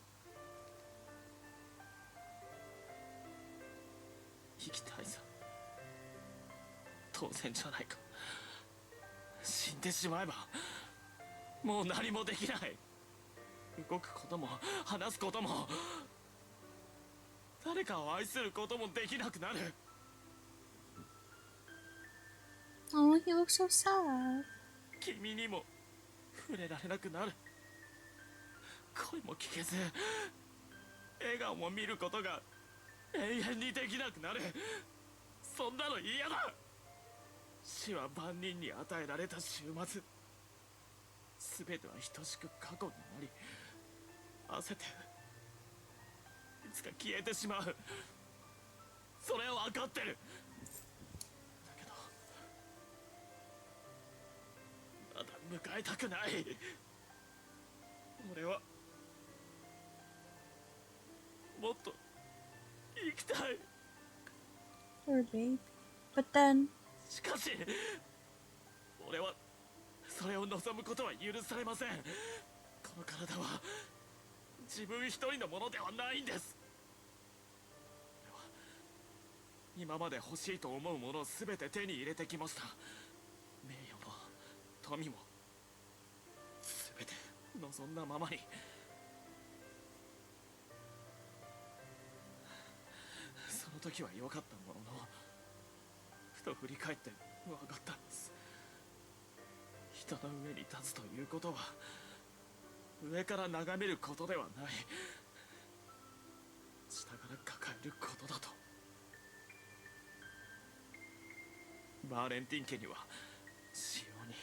生きたいさ。当然じゃないか。死んでしまえばもう何もできない。動くことも話すことも誰かを愛することもできなくなる。 Oh, he looks so sad. 君にも触れられなくなる。声も聞けず笑顔も見ることが永遠にできなくなる。そんなの嫌だ。死は万人に与えられた終末。全ては等しく過去になり焦っていつか消えてしまう。それを分かってる。だけどまだ迎えたくない。俺はもっと生きたい。 Poor baby. But then... しかし俺はそれを望むことは許されません。この体は自分一人のものではないんです。俺は今まで欲しいと思うものを全て手に入れてきました。名誉も富も全て望んだままに。その時は良かったものの、ふと振り返って分かったんです。人の上に立つということは上から眺めることではない、下から抱えることだと。バーレンティン家には使用に、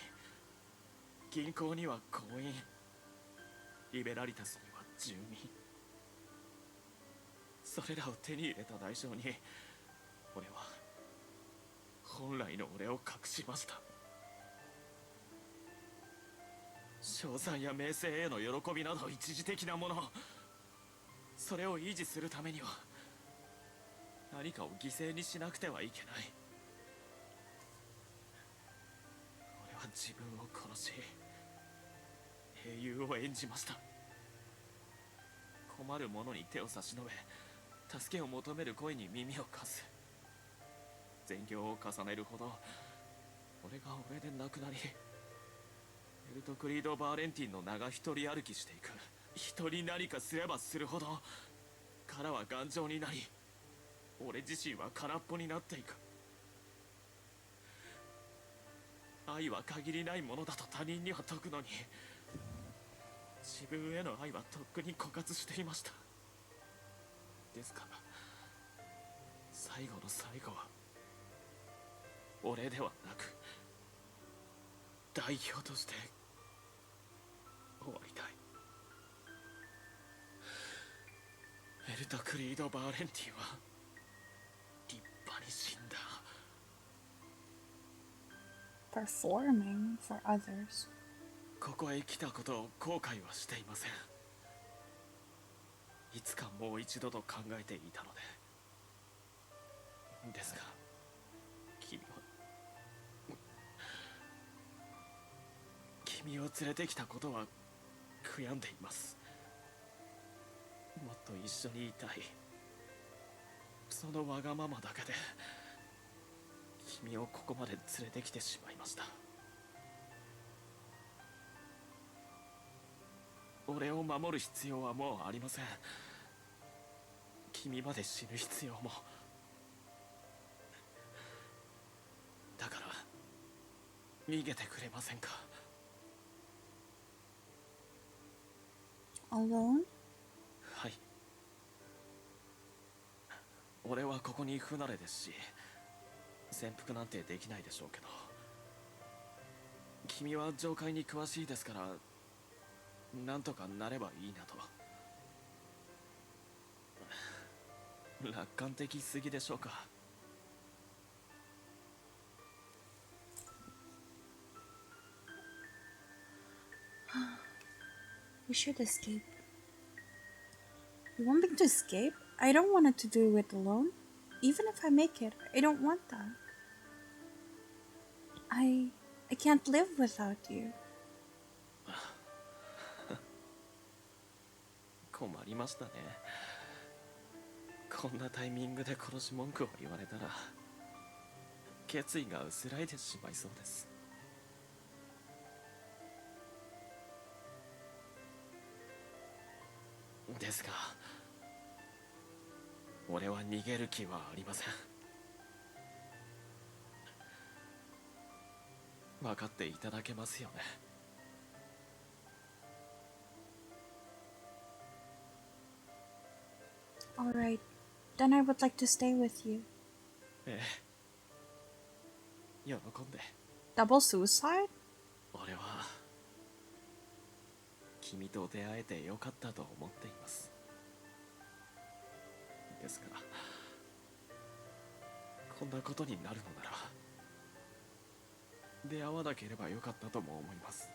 銀行には行員、リベラリタスには住民。それらを手に入れた代償に俺は本来の俺を隠しました。称賛や名声への喜びなど一時的なもの、それを維持するためには何かを犠牲にしなくてはいけない。俺は自分を殺し英雄を演じました。困る者に手を差し伸べ、助けを求める声に耳を貸す。善行を重ねるほど俺が俺でなくなり、エルトクリード・バーレンティンの名が一人歩きしていく。人に何かすればするほど殻は頑丈になり、俺自身は空っぽになっていく。愛は限りないものだと他人には説くのに、自分への愛はとっくに枯渇していました。ですから最後の最後は俺ではなく代表として終わりたい。エルトクリード・バーレンティンは立派に死んだ。Performing for others. ここへ来たことを後悔はしていません。いつかもう一度と考えていたので。ですが君を連れてきたことは悔やんでいます。もっと一緒にいたい、そのわがままだけで君をここまで連れてきてしまいました。俺を守る必要はもうありません。君まで死ぬ必要も。だから逃げてくれませんか。Alone? はい。俺はここに不慣れですし、潜伏なんてできないでしょうけど、君は上階に詳しいですから、なんとかなればいいなと。楽観的すぎでしょうか。We should escape. You want me to escape? I don't want it to do it alone. Even if I make it, I don't want that. I can't live without you. 困りましたね。こんなタイミングで殺し文句を言われたら決意が薄らいでしまいそうです。ですが俺は逃げる気はありません。分かっていただけますよね。Alright, then I would like to stay with you. ええ、喜んで。 Double suicide? 俺は君と出会えてよかったと思っています。ですからこんなことになるのなら出会わなければよかったとも思います。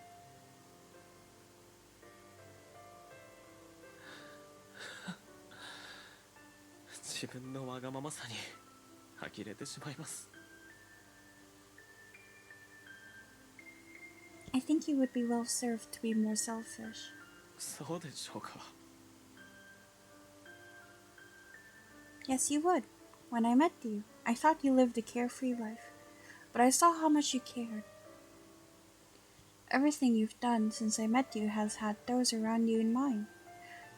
自分のわがままさに呆れてしまいます。I think you would be well served to be more selfish. そうでしょうか。 Yes, you would. When I met you, I thought you lived a carefree life, but I saw how much you cared. Everything you've done since I met you has had those around you in mind.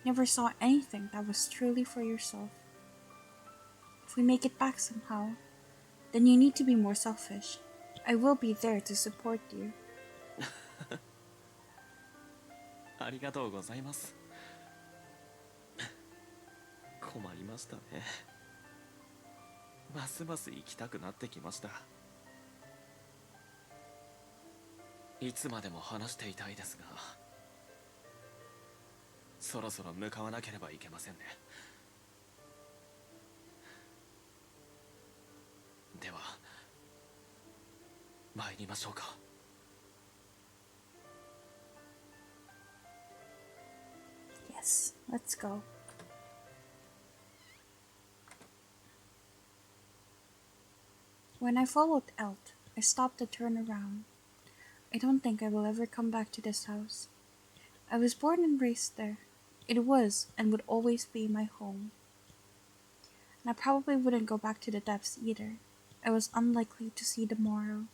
Never saw anything that was truly for yourself. If we make it back somehow, then you need to be more selfish. I will be there to support you. ありがとうございます。困りましたね。ますます行きたくなってきました。いつまでも話していたいですが、そろそろ向かわなければいけませんね。では、参りましょうか。Yes, let's go. When I followed Elt, I stopped to turn around. I don't think I will ever come back to this house. I was born and raised there. It was and would always be my home. And I probably wouldn't go back to the depths either. I was unlikely to see the morrow.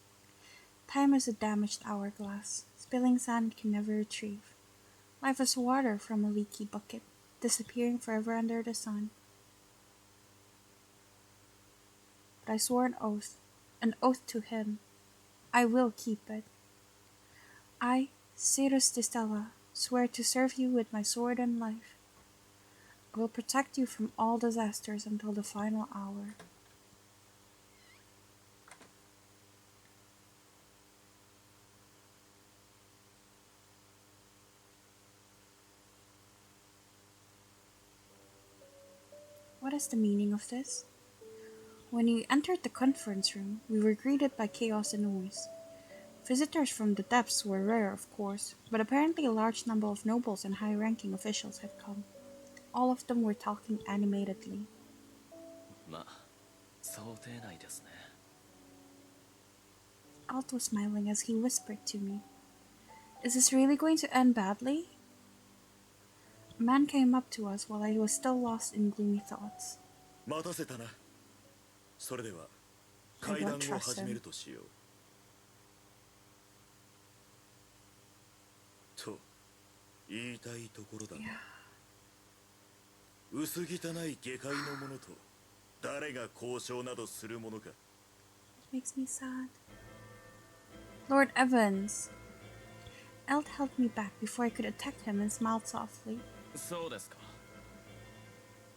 Time is a damaged hourglass. Spilling sand can never retrieve. Life is water from a leaky bucket, disappearing forever under the sun. But I swore an oath to him. I will keep it. I, Cyrus de Stella, swear to serve you with my sword and life. I will protect you from all disasters until the final hour. What is the meaning of this? When we entered the conference room, we were greeted by chaos and noise. Visitors from the depths were rare, of course, but apparently a large number of nobles and high-ranking officials had come. All of them were talking animatedly. まあ、想定内ですね。Alt was smiling as he whispered to me, "Is this really going to end badly?" A man came up to us while I was still lost in gloomy thoughts. 待たせたな。それでは I 会談 don't を trust 始め him. るとしよう。と言いたいところだ。Yeah. 薄汚い下界の者と誰が交渉などするものか。It makes me sad. Lord Evans. Elt held me back before I could attack him and smiled softly. そうですか。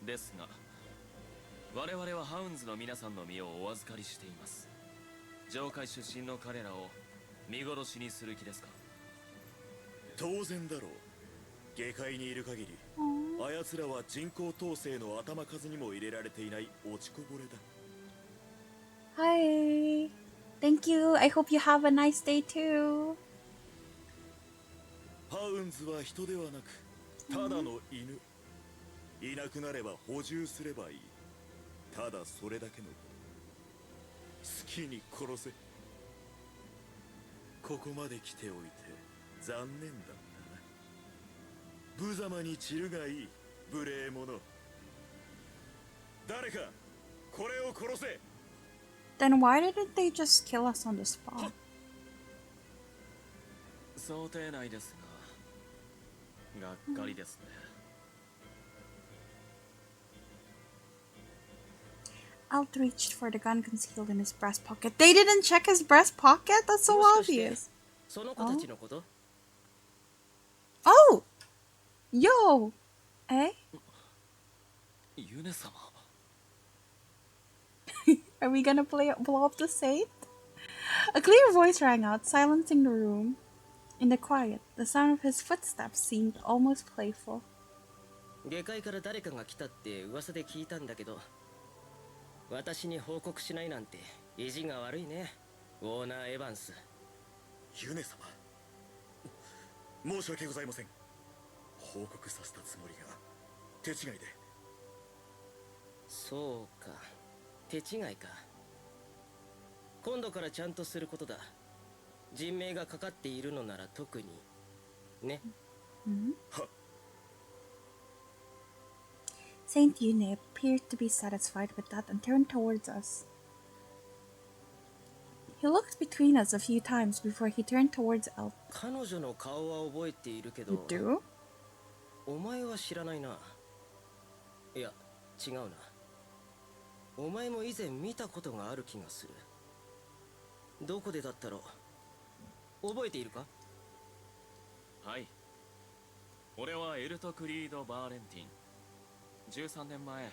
ですが、我々はハウンズの皆さんの身をお預かりしています。上界出身の彼らを見殺しにする気ですか？当然だろう。下界にいる限り、あやつらは人口統制の頭数にも入れられていない落ちこぼれだ。Hi. Thank you. I hope you have a nice day too. ハウンズは人ではなく、ただの犬。いなくなれば補充すればいい。ただそれだけのこと。好きに殺せ。ここまで来ておいて残念だったな。無様に散るがいい、無礼者。誰かこれを殺せ。 Then why didn't they just kill us on the spot? 想定内ですが、がっかりですね。Alt reached for the gun concealed in his breast pocket. They didn't check his breast pocket? That's so obvious. その子たちのこと？ Oh! Yo! Eh? ユネ様。Are we gonna blow up the safe? A clear voice rang out, silencing the room. In the quiet, the sound of his footsteps seemed almost playful. 下界から誰かが来たって噂で聞いたんだけど、私に報告しないなんて意地が悪いね、オーナー・エヴァンス。ユネ様、申し訳ございません。報告させたつもりが手違いで。そうか、手違いか。今度からちゃんとすることだ。人命がかかっているのなら特にね。は。 Saint Yune appeared to be satisfied with that and turned towards us. He looked between us a few times before he turned towards Elf. 彼女の顔は覚えているけ You ど do? お前は知らないな。いや違うな。お前も以前見たことがある気がする。どこでだったろう。覚えているか？はい。俺はエルトクリード・バーレンティン。13年前、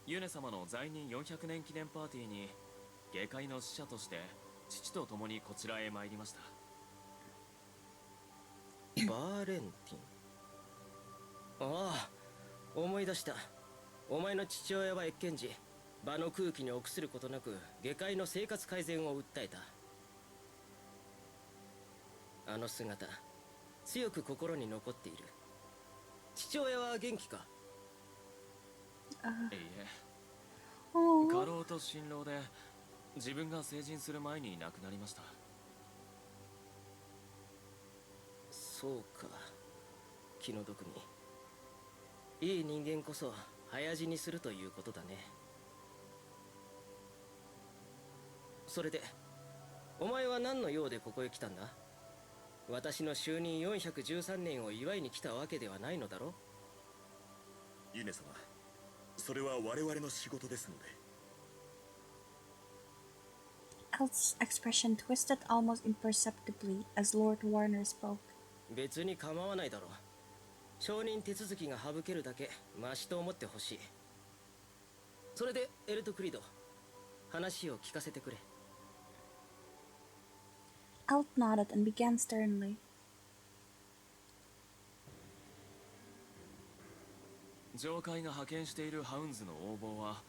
ユネ様の在任400年記念パーティーに下界の使者として父と共にこちらへ参りました。バーレンティン。ああ、思い出した。お前の父親は謁見時、場の空気に臆することなく下界の生活改善を訴えた。あの姿、強く心に残っている。父親は元気か？いいえ、 Oh. 過労と辛労で自分が成人する前に亡くなりました。そうか、気の毒に。いい人間こそ早死にするということだね。それでお前は何の用でここへ来たんだ？私の就任413年を祝いに来たわけではないのだろ？ユネ様、それは我々の仕事ですので。 Elf's expression twisted almost imperceptibly as Lord Warner spoke. 別に構わないだろう。承認手続きが省けるだけマシと思ってほしい。それでエルトクリード、話を聞かせてくれ。Elf nodded and began sternly. 上界が派遣しているハウンズの横暴は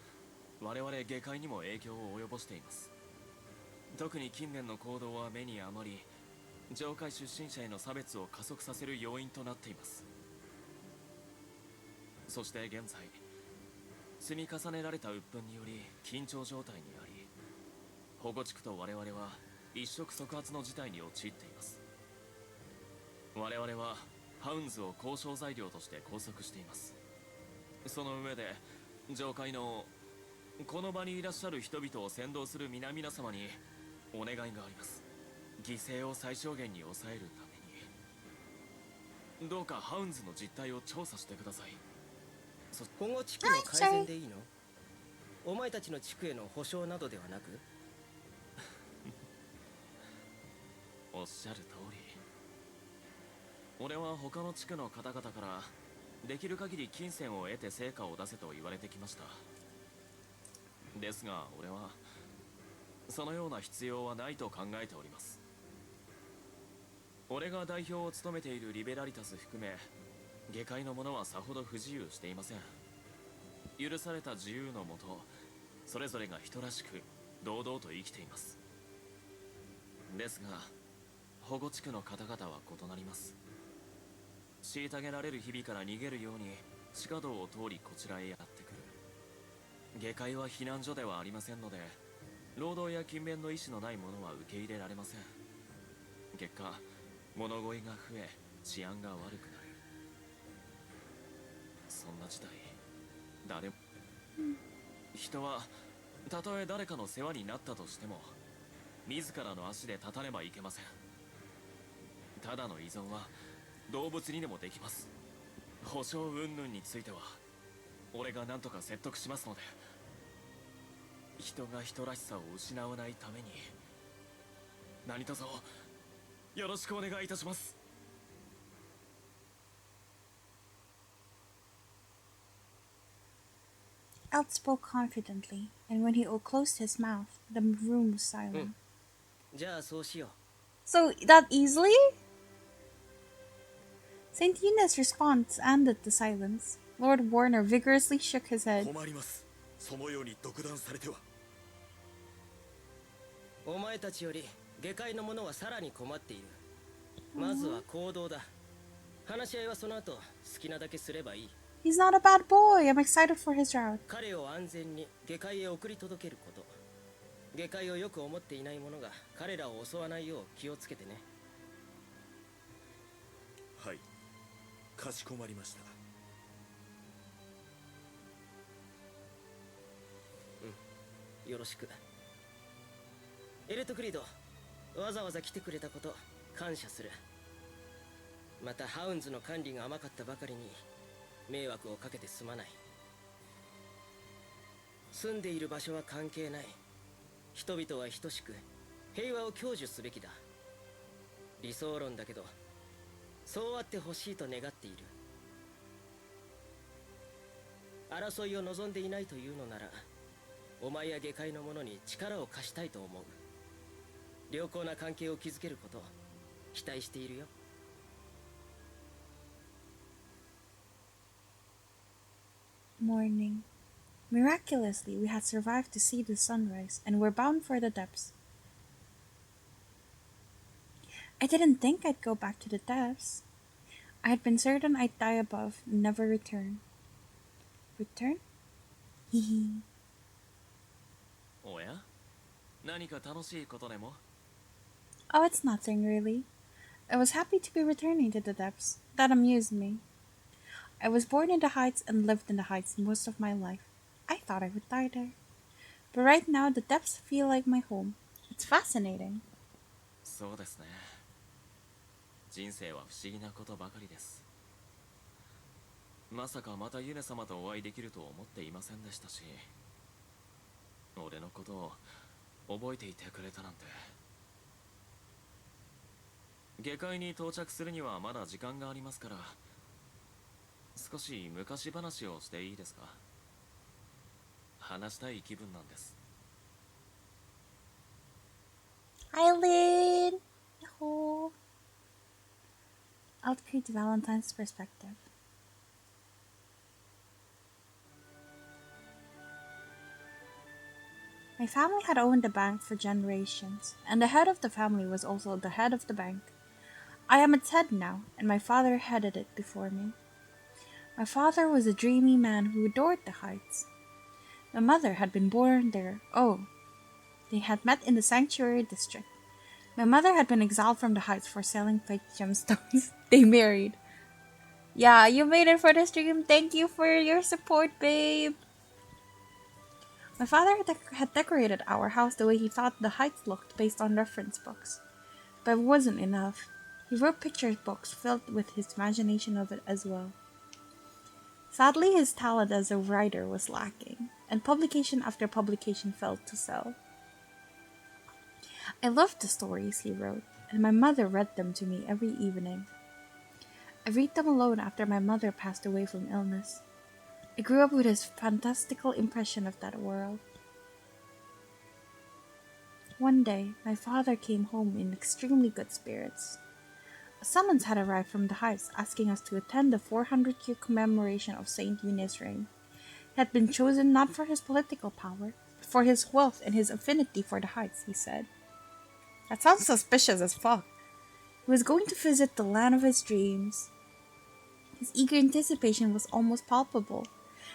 我々下界にも影響を及ぼしています。特に近年の行動は目に余り、上界出身者への差別を加速させる要因となっています。そして現在、積み重ねられた鬱憤により緊張状態にあり、保護地区と我々は一触即発の事態に陥っています。我々はハウンズを交渉材料として拘束しています。その上で上界のこの場にいらっしゃる人々を先導する皆々様にお願いがあります。犠牲を最小限に抑えるためにどうかハウンズの実態を調査してください。保護地区の改善でいいの？お前たちの地区への保証などではなく？おっしゃる通り、俺は他の地区の方々からできる限り金銭を得て成果を出せと言われてきました。ですが俺はそのような必要はないと考えております。俺が代表を務めているリベラリタス含め下界の者はさほど不自由していません。許された自由のもと、それぞれが人らしく堂々と生きています。ですが保護地区の方々は異なります。虐げられる日々から逃げるように地下道を通りこちらへやってくる。下界は避難所ではありませんので、労働や勤勉の意思のない者は受け入れられません。結果、物乞いが増え治安が悪くなる。そんな時代、誰も人はたとえ誰かの世話になったとしても自らの足で立たねばいけません。ただの依存は動物にでもできます。保証云々については俺が何とか説得しますので、人が人らしさを失わないために何卒よろしくお願いいたします。Elf spoke confidently, and when he closed his mouth, the room was silent. じゃあそうしよう。 So, that easily? Saint Eunice's response ended the silence. Lord Warner vigorously shook his head. 困ります。そのように独断されては。お前たちより下界の者はさらに困っている。まずは行動だ。話し合いはその後好きなだけすればいい。 He's not a bad boy. I'm excited for his route. 彼を安全に下界へ送り届けること。下界をよく思っていない者が彼らを襲わないよう気をつけてね。はい、かしこまりました。よろしく。エルトクリード、わざわざ来てくれたこと感謝する。またハウンズの管理が甘かったばかりに迷惑をかけてすまない。住んでいる場所は関係ない。人々は等しく平和を享受すべきだ。理想論だけど、そうあってほしいと願っている。争いを望んでいないというのなら、お前や下界の者に力を貸したいと思う。良好な関係を築けること期待しているよ。Morning. Miraculously, we had survived to see the sunrise and were bound for the depths. I didn't think I'd go back to the depths. I had been certain I'd die above and never return. Return? Hehe. おや、何か楽しいことでも？ Oh, it's nothing really. I was happy to be returning to the depths. That amused me. I was born in the heights and lived in the heights most of my life. I thought I would die there. But right now, the depths feel like my home. It's fascinating. そうですね。人生は不思議なことばかりです。まさかまたユネ様とお会いできると思っていませんでしたし、俺のことを覚えていてくれたなんて。下界に到着するにはまだ時間がありますから、少し昔話をしていいですか？話したい気分なんです。Eileen! Yahoo! Eltcreed Valentine's perspective. My family had owned the bank for generations, and the head of the family was also the head of the bank. I am its head now, and my father headed it before me. My father was a dreamy man who adored the heights. My mother had been born there. Oh, they had met in the sanctuary district. My mother had been exiled from the heights for selling fake gemstones. They married. Yeah, you made it for the stream. Thank you for your support, babe. My father had decorated our house the way he thought the heights looked based on reference books. But it wasn't enough. He wrote picture books filled with his imagination of it as well. Sadly, his talent as a writer was lacking, and publication after publication failed to sell. I loved the stories he wrote, and my mother read them to me every evening. I read them alone after my mother passed away from illness. I grew up with his fantastical impression of that world. One day, my father came home in extremely good spirits. A summons had arrived from the heights asking us to attend the 400-year commemoration of Saint Yuna's reign. He had been chosen not for his political power, but for his wealth and his affinity for the heights, he said. That sounds suspicious as fuck. He was going to visit the land of his dreams. His eager anticipation was almost palpable,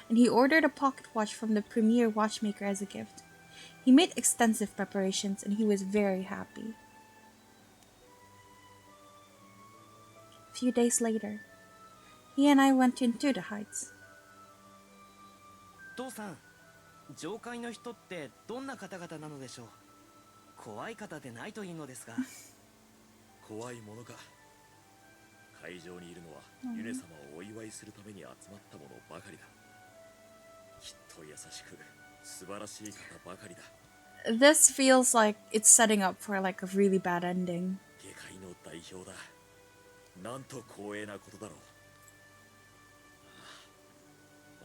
and he ordered a pocket watch from the premier watchmaker as a gift. He made extensive preparations, and he was very happy. A few days later, he and I went into the heights. 父さん、上界の人ってどんな方々なのでしょう。怖い方でないといいのですが。怖いものか。会場にいるのはユネ様をお祝いするために集まったものばかりだ。きっと優しく素晴らしい方ばかりだ。This feels like it's setting up for like a really bad ending. 下界の代表だ。なんと光栄なことだろう。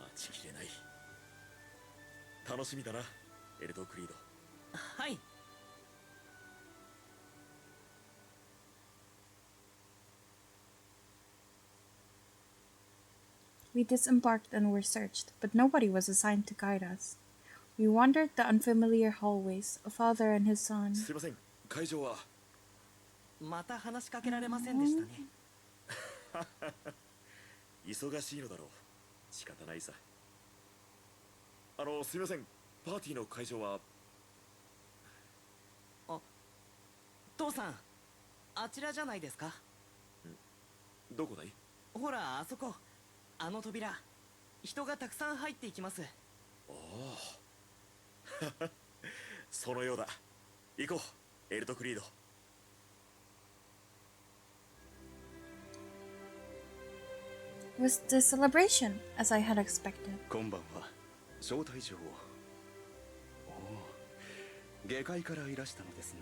待ちきれない。楽しみだな、エルトクリード。はい。We disembarked and were searched, but nobody was assigned to guide us. We wandered the unfamiliar hallways, a father and his son. すいません、会場は。また話しかけられませんでしたね。忙しいのだろう。仕方ないさ。すいません、パーティーの会場は。あ、父さん、あちらじゃないですか。どこだい？ほら、あそこ。あの扉。人がたくさん入っていきます。おお。そのようだ。行こうエルトクリード。 It was the celebration, as I had expected. こんばんは。招待状を。おお、下界からいらしたのですね。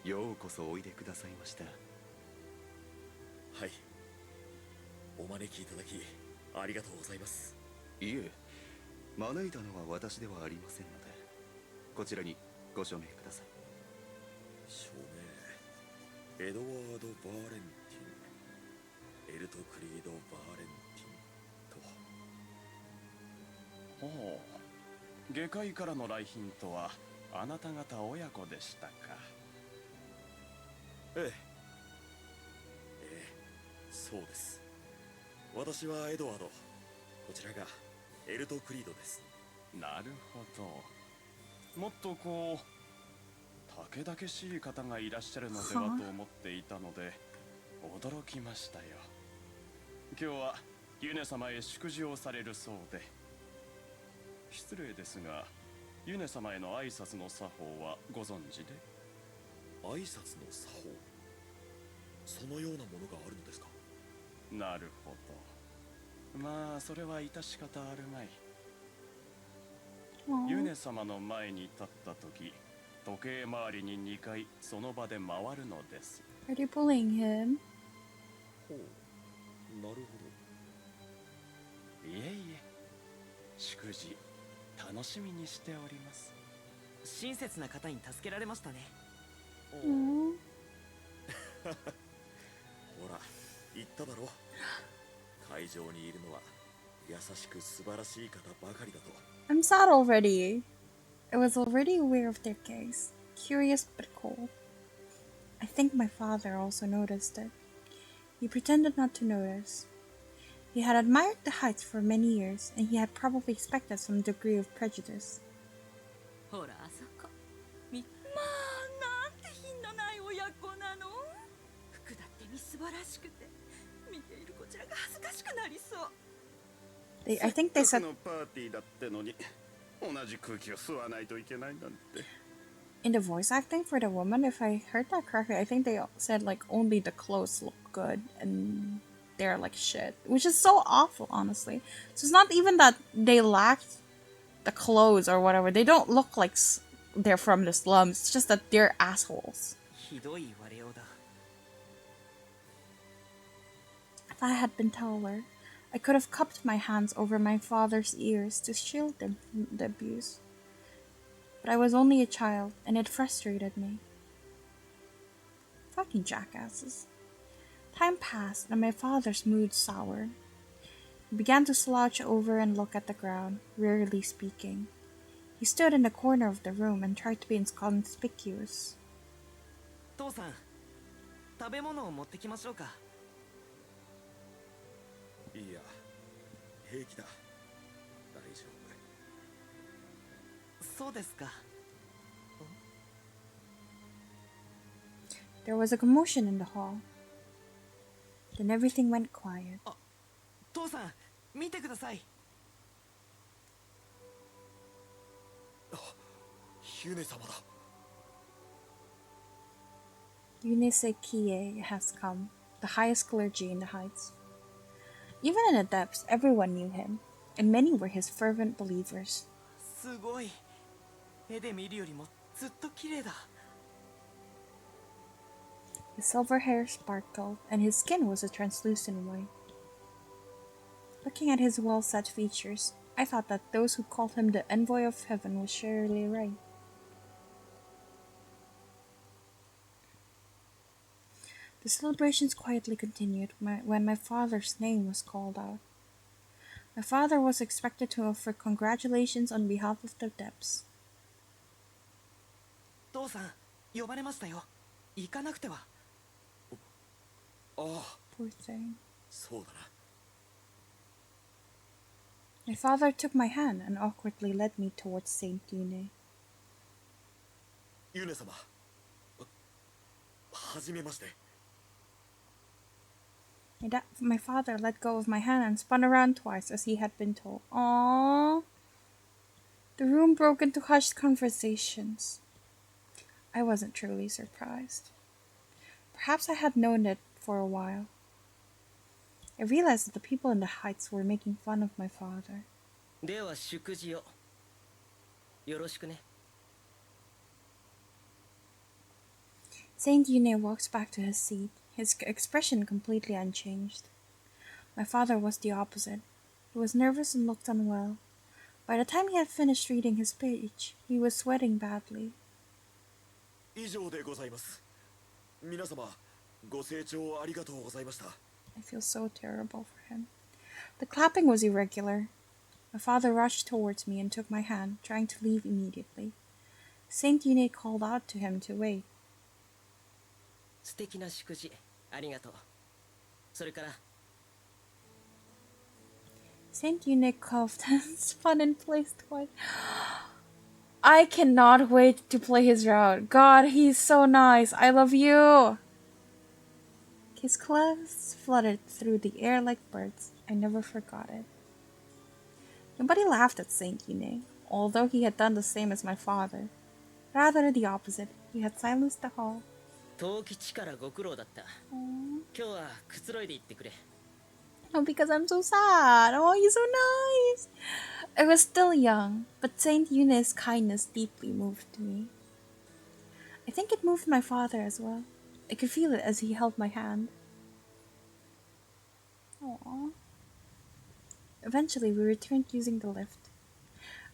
ようこそおいでくださいました。はい、お招きいただきありがとうございます。いえ、招いたのは私ではありませんので、こちらにご署名ください。署名エドワード・バーレンティン、エルトクリード・バーレンティンと。ほう、下界からの来賓とはあなた方親子でしたか。ええ、そうです。私はエドワード、こちらがエルトクリードです。なるほど。もっとこうたけだけしい方がいらっしゃるのではと思っていたので驚きましたよ。今日はユネ様へ祝辞をされるそうで。失礼ですが、ユネ様への挨拶の作法はご存知で？挨拶の作法、そのようなものがあるのですか？なるほど。まあそれは致し方あるまい。ユネ様の前に立った時、時計回りに2回その場で回るのです。 Are they bullying him? ほう、なるほいえいえ、祝辞楽しみにしております。親切な方に助けられましたね。ど。Aww. ほら言っただろ、会場にいるのは優しく素晴らしい方ばかりだと。 I'm sad already. I was already aware of their case. Curious but cold. I think my father also noticed it. He pretended not to notice. He had admired the heights for many years, and he had probably expected some degree of prejudice. ほらあそこ。まあなんて品のない親子なの。服だってみすばらしくて、見ているこちらが恥ずかしくなりそう。I think they せっ said かくのパーティーだってのに、同じ空気を吸わないといけないなんて。 in the voice acting for the woman, if I heard that correctly, I think they said like only the clothes look good and they're like shit, which is so awful, honestly. So it's not even that they lacked the clothes or whatever. They don't look like they're from the slums. It's just that they're assholes. ひどい言われようだ。 If I had been taller, I could have cupped my hands over my father's ears to shield them from the abuse. But I was only a child, and it frustrated me. Fucking jackasses. Time passed, and my father's mood soured. He began to slouch over and look at the ground, rarely speaking. He stood in the corner of the room and tried to be inconspicuous. 父さん、食べ物を持ってきましょうか。いいや、平気だ、大丈夫。そうですか。 There was a commotion in the hall. Then everything went quiet. 父さん、見てください。ヒュネ様だ。 Unisekiye has come, the highest clergy in the heights. Even in the depths, everyone knew him, and many were his fervent believers. すごい。絵で見るよりもずっと綺麗だ。 His silver hair sparkled, and his skin was a translucent white. Looking at his well-set features, I thought that those who called him the envoy of heaven was surely right. The celebrations quietly continued when my father's name was called out. My father was expected to offer congratulations on behalf of the depths. 父さん、呼ばれましたよ。行かなくては。ああ、 Poor thing. そうだな。 My father took my hand and awkwardly led me towards Saint Yune. ユネ様、はじめまして。 My father let go of my hand and spun around twice as he had been told. Aww. The room broke into hushed conversations. I wasn't truly surprised. Perhaps I had known it for a while. I realized that the people in the heights were making fun of my father. では祝辞をよろしくね。 Saint Yune walks back to his seat, his expression completely unchanged. My father was the opposite. He was nervous and looked unwell. By the time he had finished reading his speech, he was sweating badly. 以上でございます。皆様、ご清聴ありがとうございました。 I feel so terrible for him. The clapping was irregular. My father rushed towards me and took my hand, trying to leave immediately. Saint Yune called out to him to wait. 素敵な祝辞ありがとう。それから Saint Yune coughed and spun in place twice. I cannot wait to play his route. God, he's so nice. I love you. His clothes fluttered through the air like birds. I never forgot it. Nobody laughed at Saint Yune, although he had done the same as my father. Rather the opposite. He had silenced the hall. 冬吉からご苦労だった。今日はくつろいで行ってくれ。 Oh, because I'm so sad. Oh, he's so nice. I was still young, but Saint Yune's kindness deeply moved me. I think it moved my father as well. I could feel it as he held my hand. Aww. Eventually, we returned using the lift.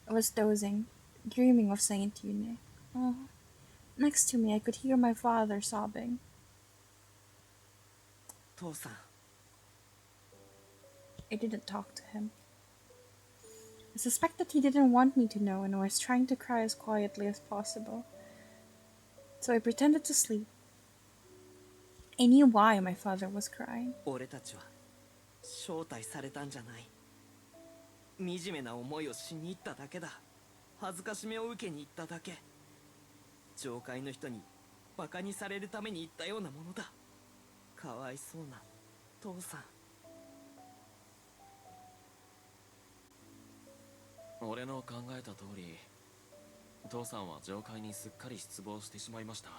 I was dozing, dreaming of Saint Yune. Oh, next to me, I could hear my father sobbing. 父さん I didn't talk to him. I suspected he didn't want me to know and was trying to cry as quietly as possible. So I pretended to sleep. I knew why my father was crying. 俺たちは招待されたんじゃない。惨めな思いをしに行っただけだ。恥ずかしめを受けに行っただけ。上階の人にバカにされるために行ったようなものだ。かわいそうな父さん。俺の考えた通り、父さんは上階にすっかり失望してしまいました。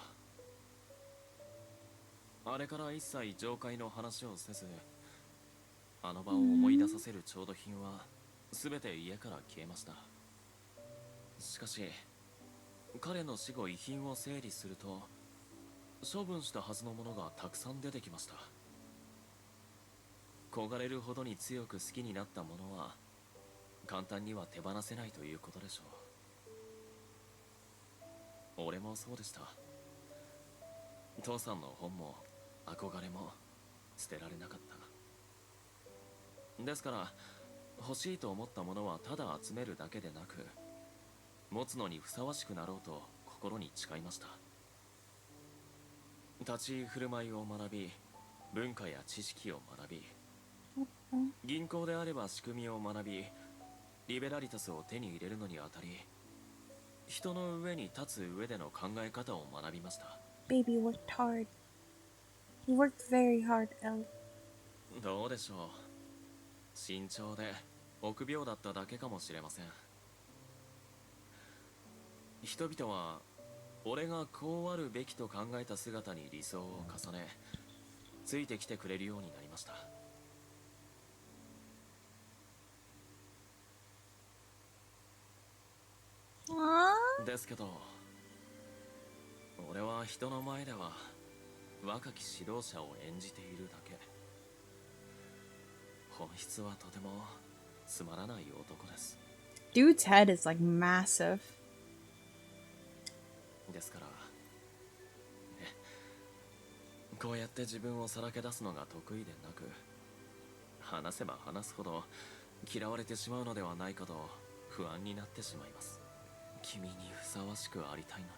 あれから一切上階の話をせず、あの場を思い出させる調度品は全て家から消えました。しかし彼の死後遺品を整理すると、処分したはずのものがたくさん出てきました。焦がれるほどに強く好きになったものは簡単には手放せないということでしょう。俺もそうでした。父さんの本も憧れも捨てられなかった。ですから欲しいと思ったものはただ集めるだけでなく、持つのにふさわしくなろうと心に誓いました。立ち居振る舞いを学び、文化や知識を学び、銀行であれば仕組みを学び、リベラリタスを手に入れるのにあたり、人の上に立つ上での考え方を学びました。Baby worked hard. He worked very hard, El. どうでしょう。慎重で臆病だっただけかもしれません。人々は俺がこうあるべきと考えた姿に理想を重ね、ついてきてくれるようになりました。ですけど、俺は人の前では若き指導者を演じているだけ。本質はとてもつまらない男です。 Dude's head is like massive. ですから、こうやって自分をさらけ出すのが得意でなく、話せば話すほど嫌われてしまうのではないかと不安になってしまいます。君にふさわしくありたいのに、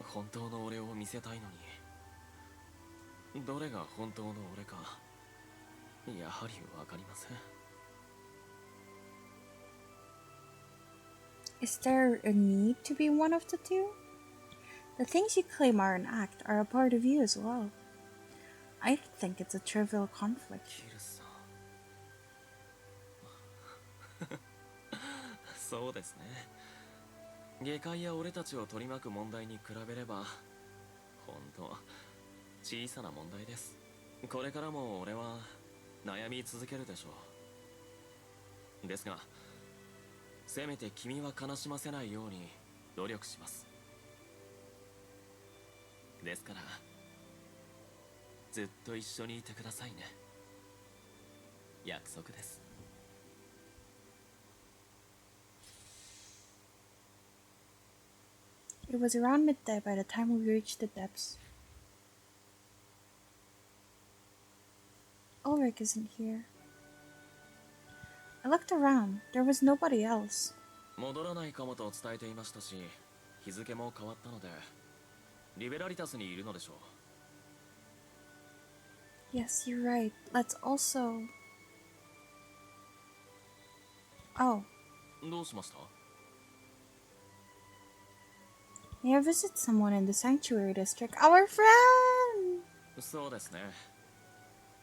本当の俺を見せたいのに、どれが本当の俺かやはりわかりません。 Is there a need to be one of the two? The things you claim are an act are a part of you as well. I think it's a trivial conflict. キルさんそうですね。下界や俺たちを取り巻く問題に比べれば本当小さな問題です。これからも俺は悩み続けるでしょう。ですがせめて君は悲しませないように努力します。ですからずっと一緒にいてくださいね。約束です。It was around midday by the time we reached the depths. Ulrich isn't here. I looked around. There was nobody else. 戻らないかもと伝えていましたし、日付も変わったので、リベラリタスにいるのでしょう。 Yes, you're right. Let's also... Oh. どうしました? May I visit someone in the sanctuary district? Our friend! そうですね。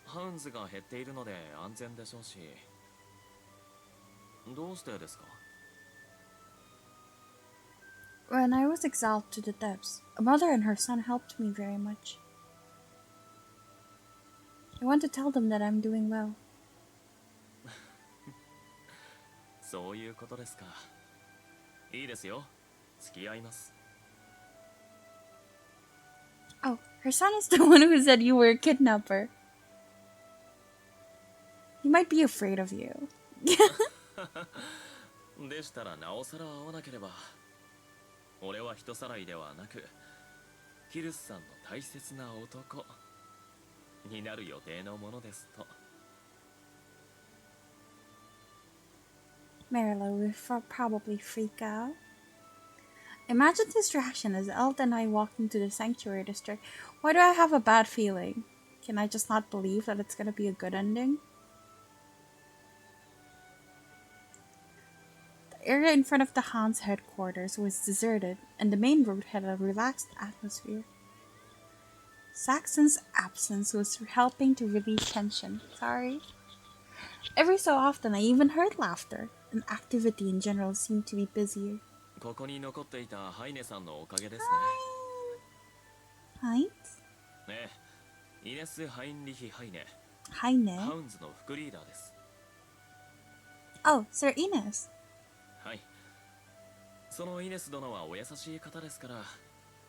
ハウンズが減っているので安全でしょうし。どうしてですか? When I was exiled to the depths, a mother and her son helped me very much. I want to tell them that I'm doing well. そういうことですか。いいですよ。付き合います。 Oh, her son is the one who said you were a kidnapper. He might be afraid of you. でしたらなおさら会わなければ。俺は人さらいではなく、キルスさんの大切な男になる予定のものですと。 Marilla will probably freak out. Imagine his reaction as Eld and I walked into the sanctuary district. Why do I have a bad feeling? Can I just not believe that it's gonna be a good ending? The area in front of the Han's headquarters was deserted, and the main road had a relaxed atmosphere. Saxon's absence was helping to relieve tension. Sorry. Every so often I even heard laughter, and activity in general seemed to be busier. ここに残っていたハイネさんのおかげですね。はい。ねえ、イネス・ハインリヒ・ハイネ。ハイネ。ハウンズの副リーダーです。Oh, Sir Ines. はい。そのイネス殿はお優しい方ですから、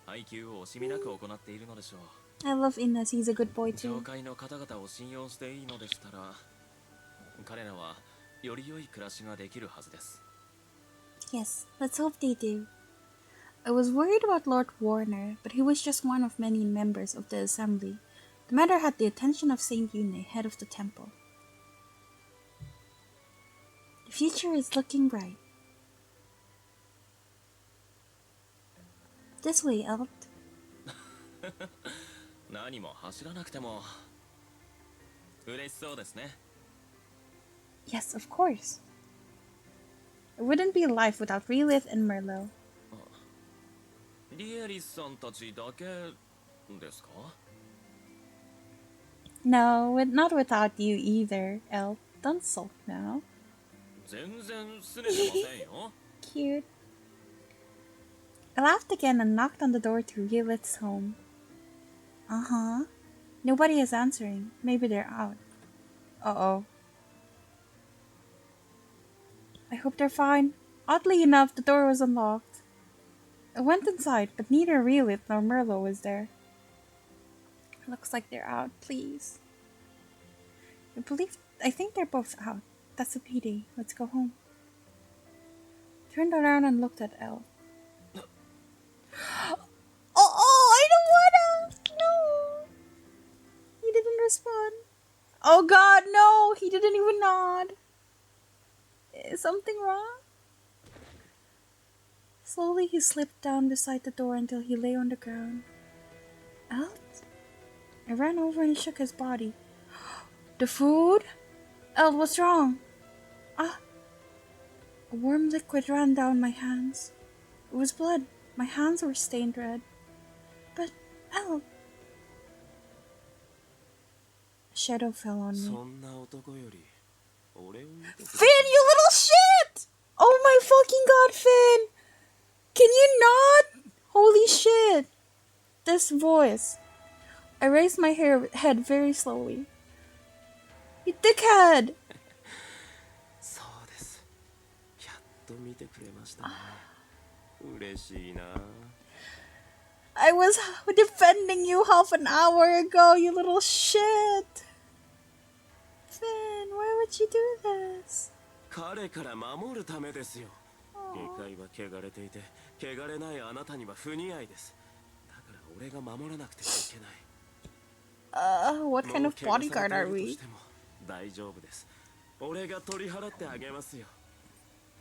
配給を惜しみなく行っているのでしょう。I love Ines. He's a good boy too. 教会の方々を信用していいのでしたら、彼らはより良い暮らしができるはずです。 Yes, let's hope they do. I was worried about Lord Warner, but he was just one of many members of the assembly. The matter had the attention of Saint Yune, head of the temple. The future is looking bright. This way, Eld. 何も走らなくても嬉しそうですね。 Yes, of course. It wouldn't be life without Relith and Merlot. リエリスさんたちだけですか? No, not without you either, Eld. Don't sulk now. 全然拗ねてませんよ。 Cute. I laughed again and knocked on the door to Relith's home. Uh-huh. Nobody is answering. Maybe they're out. Uh-oh. I hope they're fine. Oddly enough, the door was unlocked. I went inside, but neither Relith nor Merlot was there. Looks like they're out, please. I think they're both out. That's a pity. Let's go home. Turned around and looked at Elle. I don't wanna! No! He didn't respond. Oh god, no! He didn't even nod. Is something wrong? Slowly he slipped down beside the door until he lay on the ground. Eld? I ran over and shook his body. The food? Eld, what's wrong? Ah! A warm liquid ran down my hands. It was blood. My hands were stained red. But, Eld... A shadow fell on me. Finn, you little shit! Oh my fucking god, Finn! Can you not? Holy shit. This voice. I raised my head very slowly. You dickhead! そうです。やっと見てくれましたね。嬉しいな。I was defending you half an hour ago, you little shit! Finn, why would you do this? 彼から守るためですよ。下界は汚れていて、汚れないあなたには不似合いです。だから俺が守らなくてはいけない。What kind of bodyguard are we? 大丈夫です。俺が取り払ってあげますよ。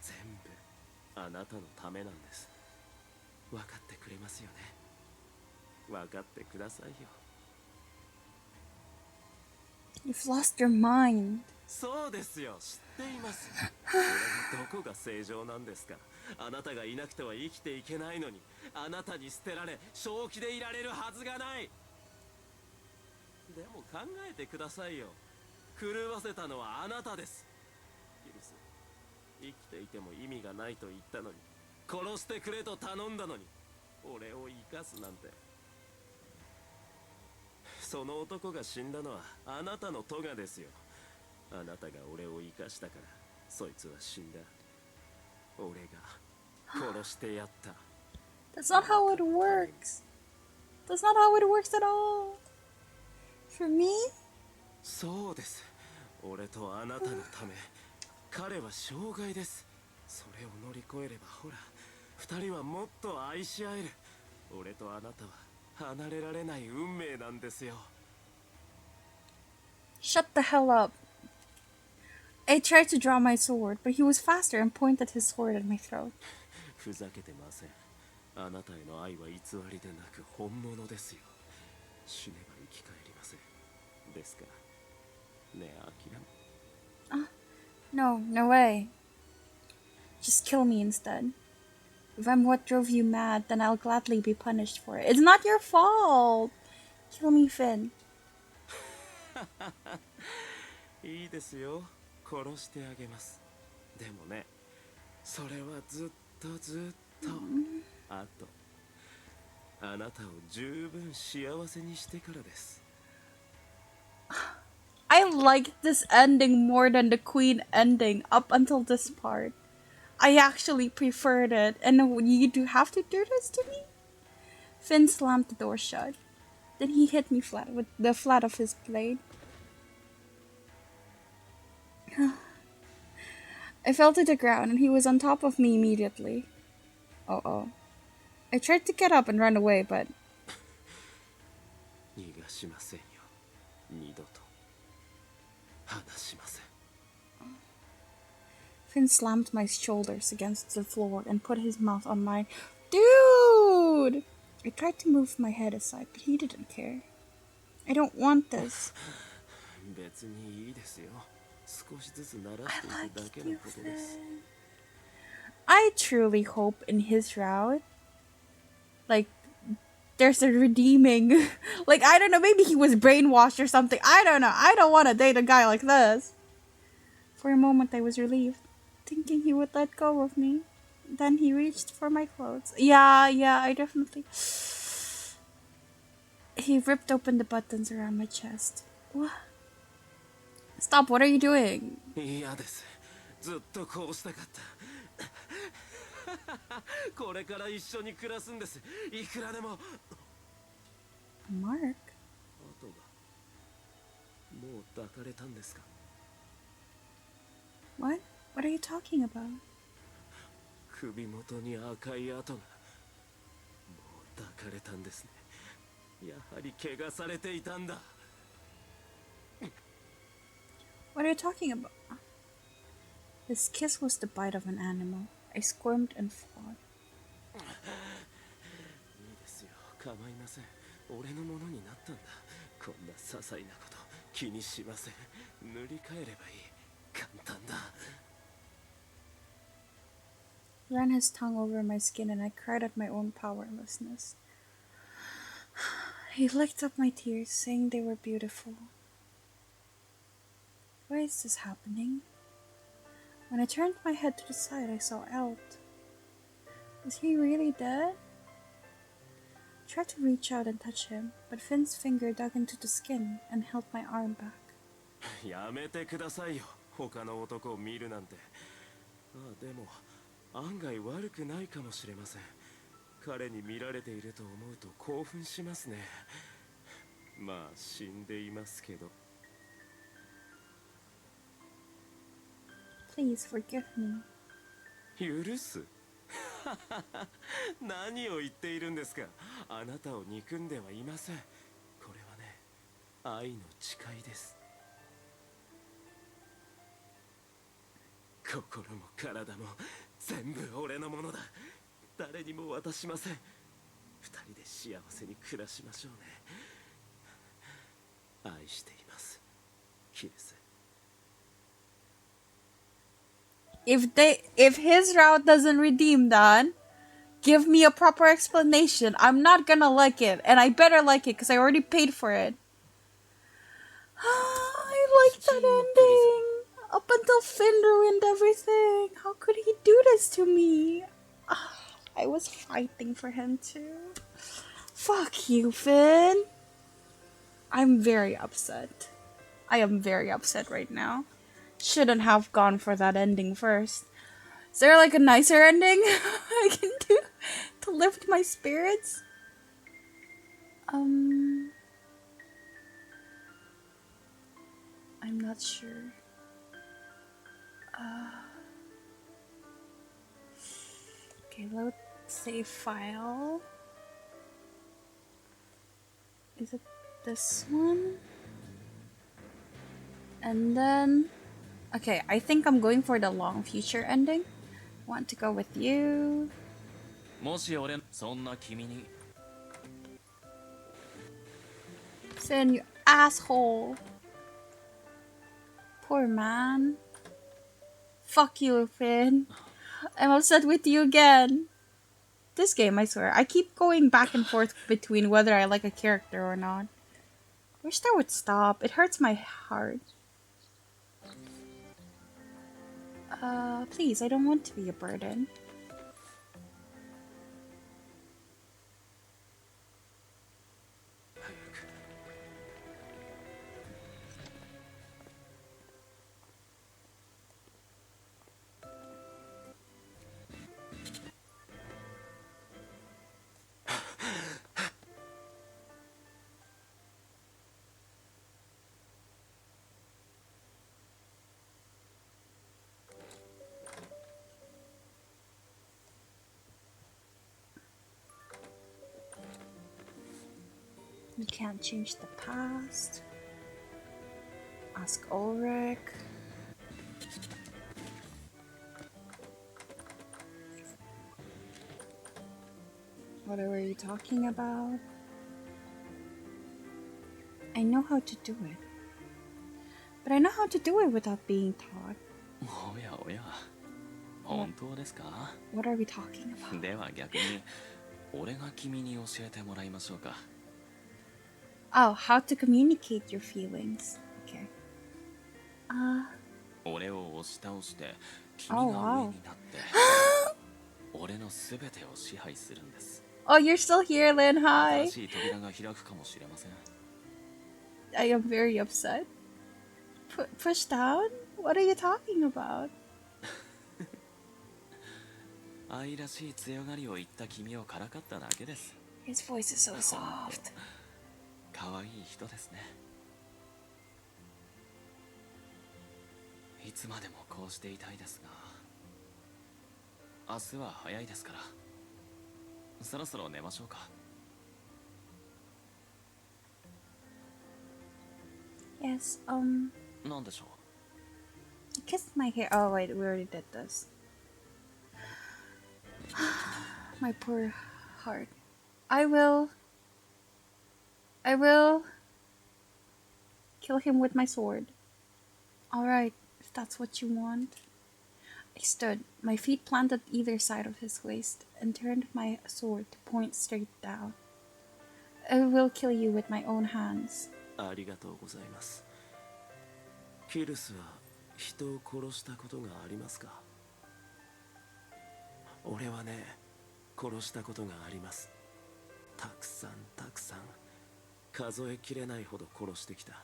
全部あなたのためなんです。分かってくれますよね。分かってくださいよ。You've lost your mind. そうですよ、知っています。俺のどこが正常なんですか。あなたがいなくては生きていけないのに、あなたに捨てられ正気でいられるはずがない。でも考えてくださいよ。狂わせたのはあなたです。ギルス、生きていても意味がないと言ったのに、殺してくれと頼んだのに、俺を生かすなんて。その男が死んだのはあなたのトガですよ。あなたが俺を生かしたからそいつは死んだ。俺が殺してやった。 That's not how it works. That's not how it works at all. For me? そうです。俺とあなたのため。彼は障害です。それを乗り越えればほら、二人はもっと愛し合える。俺とあなたは離れられない運命なんですよ。 Shut the hell up. I tried to draw my sword, but he was faster and pointed his sword at my throat. ふざけてません。あなたへの愛は偽りでなく本物ですよ。死ねば生き返りません。ですからねえ、諦め。No, no way. Just kill me instead. If I'm what drove you mad, then I'll gladly be punished for it. It's not your fault. Kill me, Finn. いいですよ。殺してあげます。でもね、それはずっとあなたを十分幸せにしてからです。 I liked this ending more than the Queen ending up until this part. I actually preferred it. And you do have to do this to me? Finn slammed the door shut. Then he hit me flat with the flat of his blade. I fell to the ground and he was on top of me immediately. Uh-oh. I tried to get up and run away, but... 逃がしませんよ。二度と離しません。 Finn slammed my shoulders against the floor and put his mouth on mine. Dude! I tried to move my head aside, but he didn't care. I don't want this. 別にいいですよ。少しずつ慣らしていくだけのことです。 I truly hope in his route, like, there's a redeeming, like, I don't know, maybe he was brainwashed or something. I don't know. I don't want to date a guy like this. For a moment, I was relieved, thinking he would let go of me. Then he reached for my clothes. Yeah, I definitely... He ripped open the buttons around my chest. What? Stop, what are you doing? 嫌です。ずっとこうしたかった。これから一緒に暮らすんです。いくらでも。 Mark? あとがもう抱かれたんですか？ What? What are you talking about? 首元に赤い跡が。もう抱かれたんですね。やはり怪我されていたんだ。 What are you talking about? His kiss was the bite of an animal. I squirmed and fought. いいですよ。構いません。俺のものになったんだ。こんな些細なこと気にしません。塗り替えればいい。簡単だ。 He ran his tongue over my skin and I cried at my own powerlessness. He licked up my tears, saying they were beautiful. Why is this happening? When I turned my head to the side, I saw Elt. Is he really dead? I tried to reach out and touch him, but Finn's finger dug into the skin and held my arm back. やめてくださいよ、他の男を見るなんて。でも案外悪くないかもしれません。彼に見られていると思うと興奮しますね。まあ死んでいますけど。Please forgive me. 許す？何を言っているんですか。あなたを憎んではいません。これはね、愛の誓いです。心も体も全部俺のものだ。誰にも渡しません。二人で幸せに暮らしましょうね。愛しています、キルス。If his route doesn't redeem that, give me a proper explanation. I'm not gonna like it, and I better like it because I already paid for it. I like that ending. Up until Finn ruined everything. How could he do this to me? I was fighting for him too. Fuck you, Finn. I'm very upset. I am very upset right now. Shouldn't have gone for that ending first. Is there like a nicer ending I can do to lift my spirits? I'm not sure. Okay, let's save file. Is it this one? And then, okay, I think I'm going for the long future ending. Want to go with you. もし俺そんな君に Finn, you asshole. Poor man. Fuck you, Finn. I'm upset with you again. This game, I swear, I keep going back and forth between whether I like a character or not. Wish that would stop. It hurts my heart. Please, I don't want to be a burden. You can't change the past. Ask Ulrich. What were you talking about? I know how to do it. But I know how to do it without being taught. おやおや本当ですか What are we talking about? では逆に俺が君に教えてもらいましょうか Oh, how to communicate your feelings. Okay. 俺を押し倒して君が上になって、俺のすべてを支配するんです Oh, you're still here, Lynn. Hi. 新しい扉が開くかもしれません I am very upset. Pushed down? What are you talking about? 愛らしい強がりを言った君をからかっただけです His voice is so soft. 可愛い人ですねいつまでもこうしていたいですが明日は早いですからそろそろ寝ましょうか Yes, なんでしょう you kissed my hair. Oh, wait, we already did this. My poor heart. I will kill him with my sword. Alright, if that's what you want. I stood, my feet planted either side of his waist, and turned my sword to point straight down. I will kill you with my own hands. ありがとうございます。キルスは人を殺したことがありますか？俺はね、殺したことがあります。たくさんたくさん、数えきれないほど殺してきた。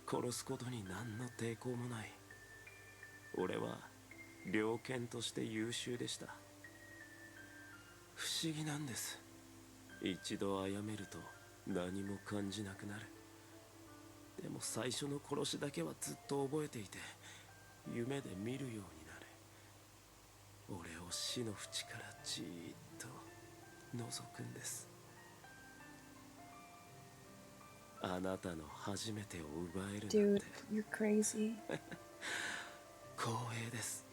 殺すことに何の抵抗もない。俺は猟犬として優秀でした。不思議なんです。一度殺めると何も感じなくなる。でも最初の殺しだけはずっと覚えていて、夢で見るようになる。俺を死の淵からじーっと覗くんです。あなたの初めてを奪えるなんて。 Dude, you're crazy. 光栄です。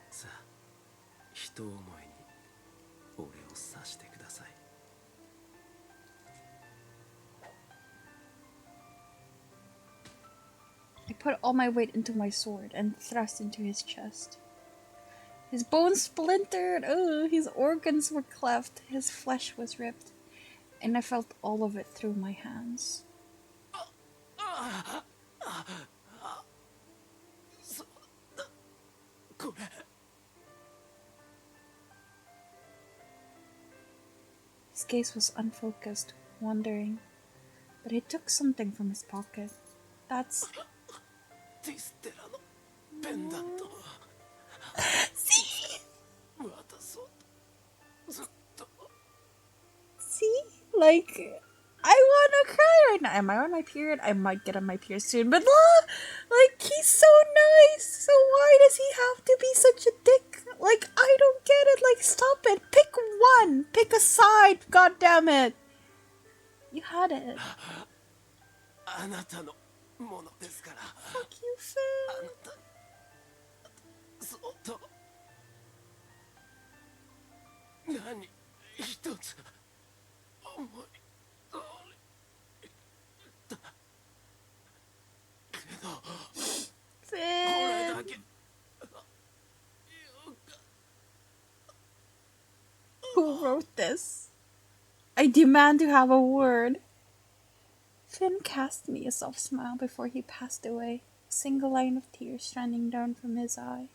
さあ、人思いに俺を刺してください。I put all my weight into my sword and thrust into his chest. His bones splintered, his organs were cleft, his flesh was ripped, and I felt all of it through my hands. His gaze was unfocused, wandering, but he took something from his pocket. That's... ティステラのペンダント。 See? 渡そうとずっと。 See? Like, I wanna cry right now. Am I on my period? I might get on my period soon, but like, he's so nice. So why does he have to be such a dick? Like, I don't get it. Like, stop it. Pick one. Pick a side. God damn it. You had it. あなたのものですから。 Fuck you, あ Finn. なたそっと何一つ思い通りだけど、これ Finn. だけ Who wrote this? I demand to have a word. Finn cast me a soft smile before he passed away, a single line of tears streaming down from his eye.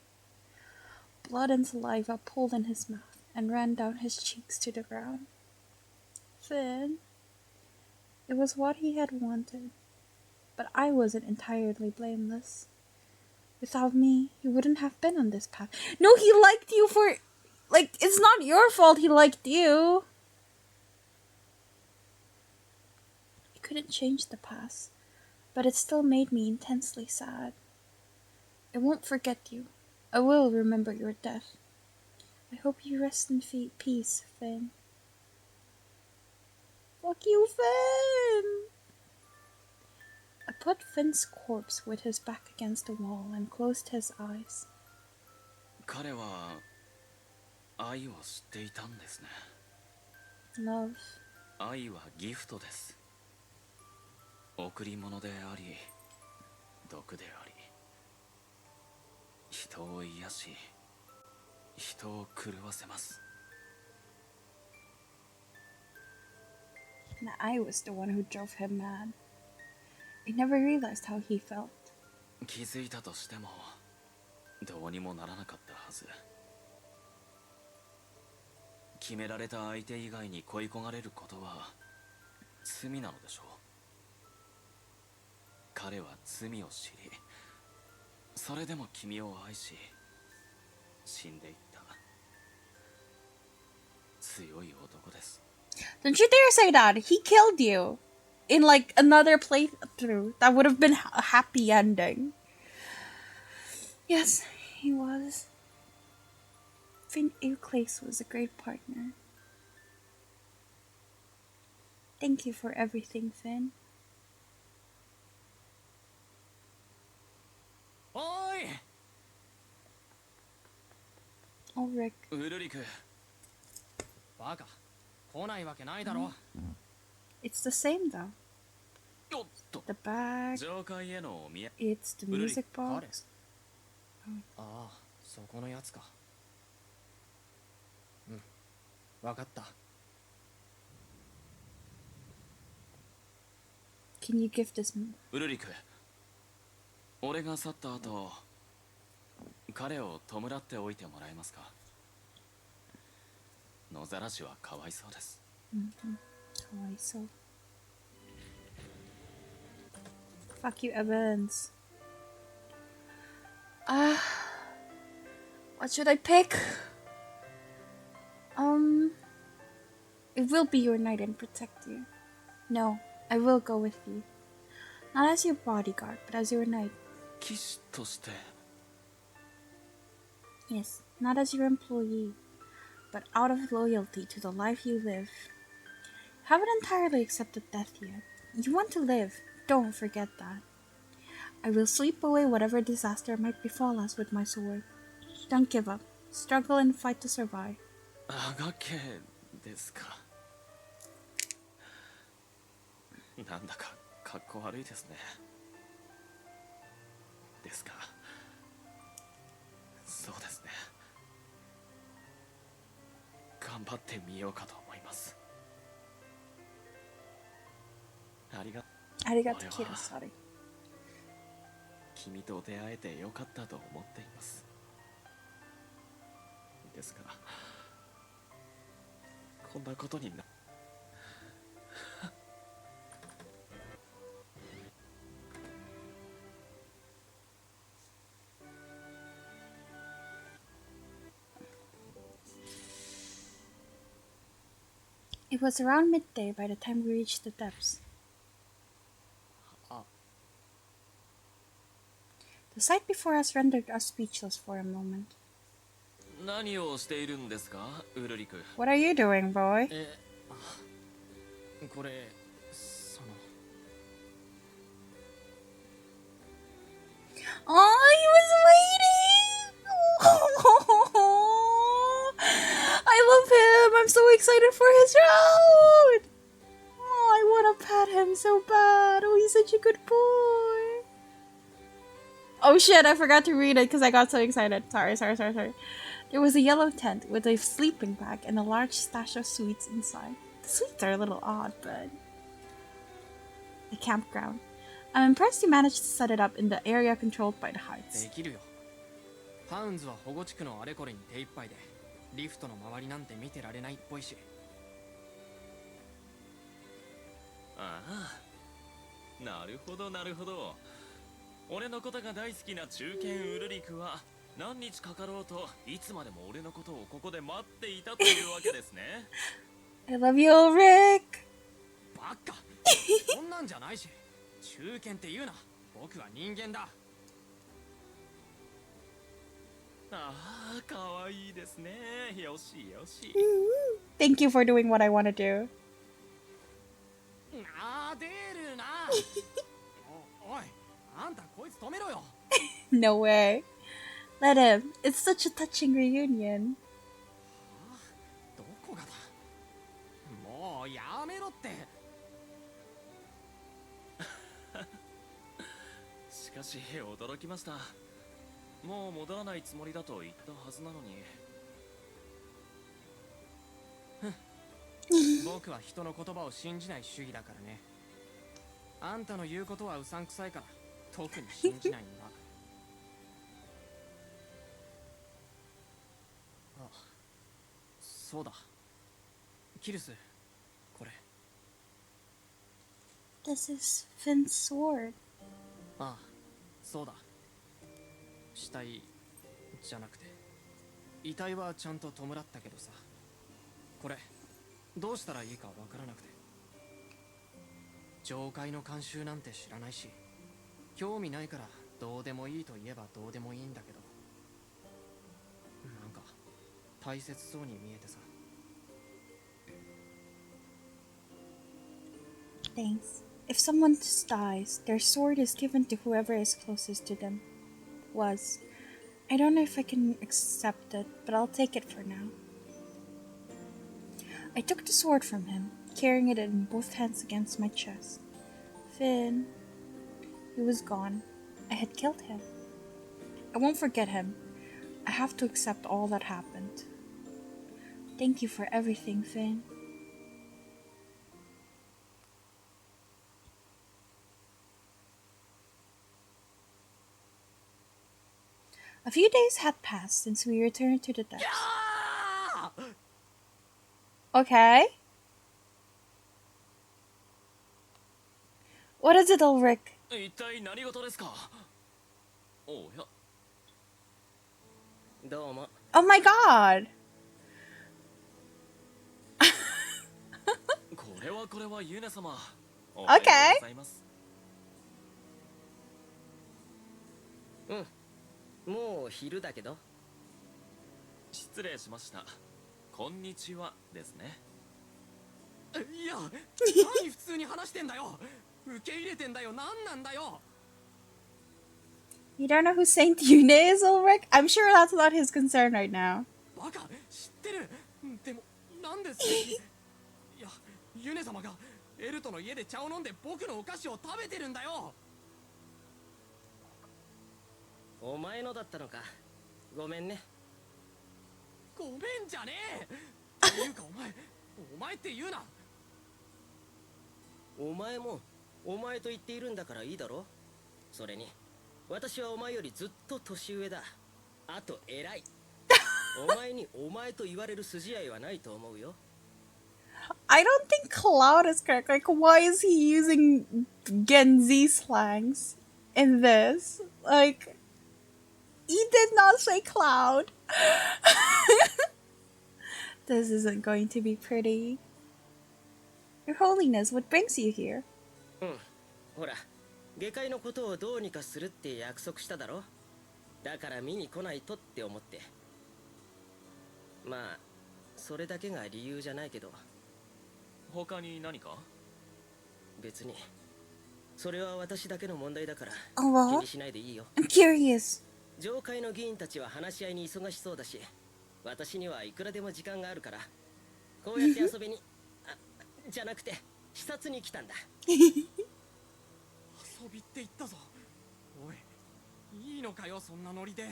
Blood and saliva pooled in his mouth and ran down his cheeks to the ground. Finn. It was what he had wanted, but I wasn't entirely blameless. Without me, he wouldn't have been on this path. No, he liked you for... Like, it's not your fault he liked you. I couldn't change the past, but it still made me intensely sad. I won't forget you. I will remember your death. I hope you rest in peace, Finn. Fuck you, Finn! I put Finn's corpse with his back against the wall and closed his eyes. 彼は愛を知っていたんですね。 Love. 愛はギフトです。贈り物であり、毒であり、人を癒し、人を狂わせます。 And I was the one who drove him mad. I never realized how he felt. 気づいたとしてもどうにもならなかったはず。決められた相手以外に恋焦がれることは罪なのでしょう。彼は罪を知り、それでも君を愛し死んでいった。強い男です。 Don't you dare say that! He killed you! In like another playthrough. That would have been a happy ending. Yes, he was. Finn Eltcreed was a great partner. Thank you for everything, Finn. おい Oh, Rick. ウルリク、バカ来ないわけないだろ。 It's the same though. おっと The bag. 上階へのお土産。 It's the music box. ああ、そこのやつか。うん、わかった。 Can you give this? ウルリク、俺が去った後、彼を弔っておいてもらえますか。野ざらしはかわいそうです。かわいそう。Fuck you, Evans. What should I pick? It will be your knight and protect you. No, I will go with you. Not as your bodyguard, but as your knight. 騎士として。 Yes, not as your employee, but out of loyalty to the life you live. Haven't entirely accepted death yet. You want to live, don't forget that. I will sweep away whatever disaster might befall us with my sword. Don't give up. Struggle and fight to survive. あがけですか。なんだかかっこ悪いですね。ですか。そうですね。頑張ってみようかと思います。ありがとう、キルス。君と出会えてよかったと思っています。ですから、こんなことにな。It was around midday by the time we reached the depths. The sight before us rendered us speechless for a moment. 何をしているんですか、ウルリク。 What are you doing, boy? これその Oh, he was waiting! I love him! I'm so excited for his round! Oh, I want to pet him so bad. Oh, he's such a good boy. Oh shit, I forgot to read it because I got so excited. Sorry. There was a yellow tent with a sleeping bag and a large stash of sweets inside. The sweets are a little odd, but... The campground. I'm impressed you managed to set it up in the area controlled by the heights. できるよ。ハウンズは保護地区のあれこれに手一杯で、リフトの周りなんて見てられないっぽいし。ああ、なるほどなるほど。俺のことが大好きな中堅ウルリクは何日かかろうといつまでも俺のことをここで待っていたというわけですね。I love you, Ulrich! バカ。そんなんじゃないし。中堅って言うな。僕は人間だ。ああ、かわいいですね。よしよし。Thank you for doing what I want to do. なでるな。おい、あんたこいつ止めろよ。No way. Let him. It's such a touching reunion. どこがだ。もうやめろって。しかし驚きました。もう戻らないつもりだと言ったはずなのに。僕は人の言葉を信じない主義だからね。あんたの言うことはうさんくさいから特に信じないんだ。あ、そうだ。キルス、これ。This is Finn's sword. ああ、そうだ。死体じゃなくて遺体はちゃんと弔ったけどさ、これどうしたらいいかわからなくて。上階の慣習なんて知らないし、興味ないからどうでもいいと言えばどうでもいいんだけど、なんか大切そうに見えてさ。Thanks. If someone dies, their sword is given to whoever is closest to them. Was. I don't know if I can accept it, but I'll take it for now. I took the sword from him, carrying it in both hands against my chest. Finn. He was gone. I had killed him. I won't forget him. I have to accept all that happened. Thank you for everything, Finn. A few days had passed since we returned to the depths. Okay. What is it, Ulrich? 一体何事ですか？おや、どうも。 Oh my god! これはユネ様。お Okay. はようございます。もう昼だけど。失礼しました。こんにちはですね。いや、何普通に話してんだよ。受け入れてんだよ。何なんだよ。 You don't know who Saint Yune is, Ulrich? I'm sure that's not his concern right now. バカ、知ってる。でもなんですいや、ユネ様がエルトの家で茶を飲んで僕のお菓子を食べてるんだよ。お前のだったのか。ごめんね。ごめんじゃねえ。っていうかお前って言うな。お前もお前と言っているんだからいいだろ。それに私はお前よりずっと年上だ。あと偉い。お前にお前と言われる筋合いはないと思うよ。 I don't think Cloud is correct. Like, why is he using Gen Z slangs in this? Like, he did not say Cloud. This isn't going to be pretty. Your Holiness, what brings you here? ほら、下界のことをどうにかするって約束しただろ。だから見に来ないとって思って。まあそれだけが理由じゃないけど。他に何か？別にそれは私だけの問題だから Oh, 気 well, にしないでいいよ。 I'm curious. 上界の議員たちは話し合いに忙しそうだし、私にはいくらでも時間があるから、こうやって遊びにじゃなくて視察に来たんだ。遊びって言ったぞ。おい、いいのかよそんなノリで。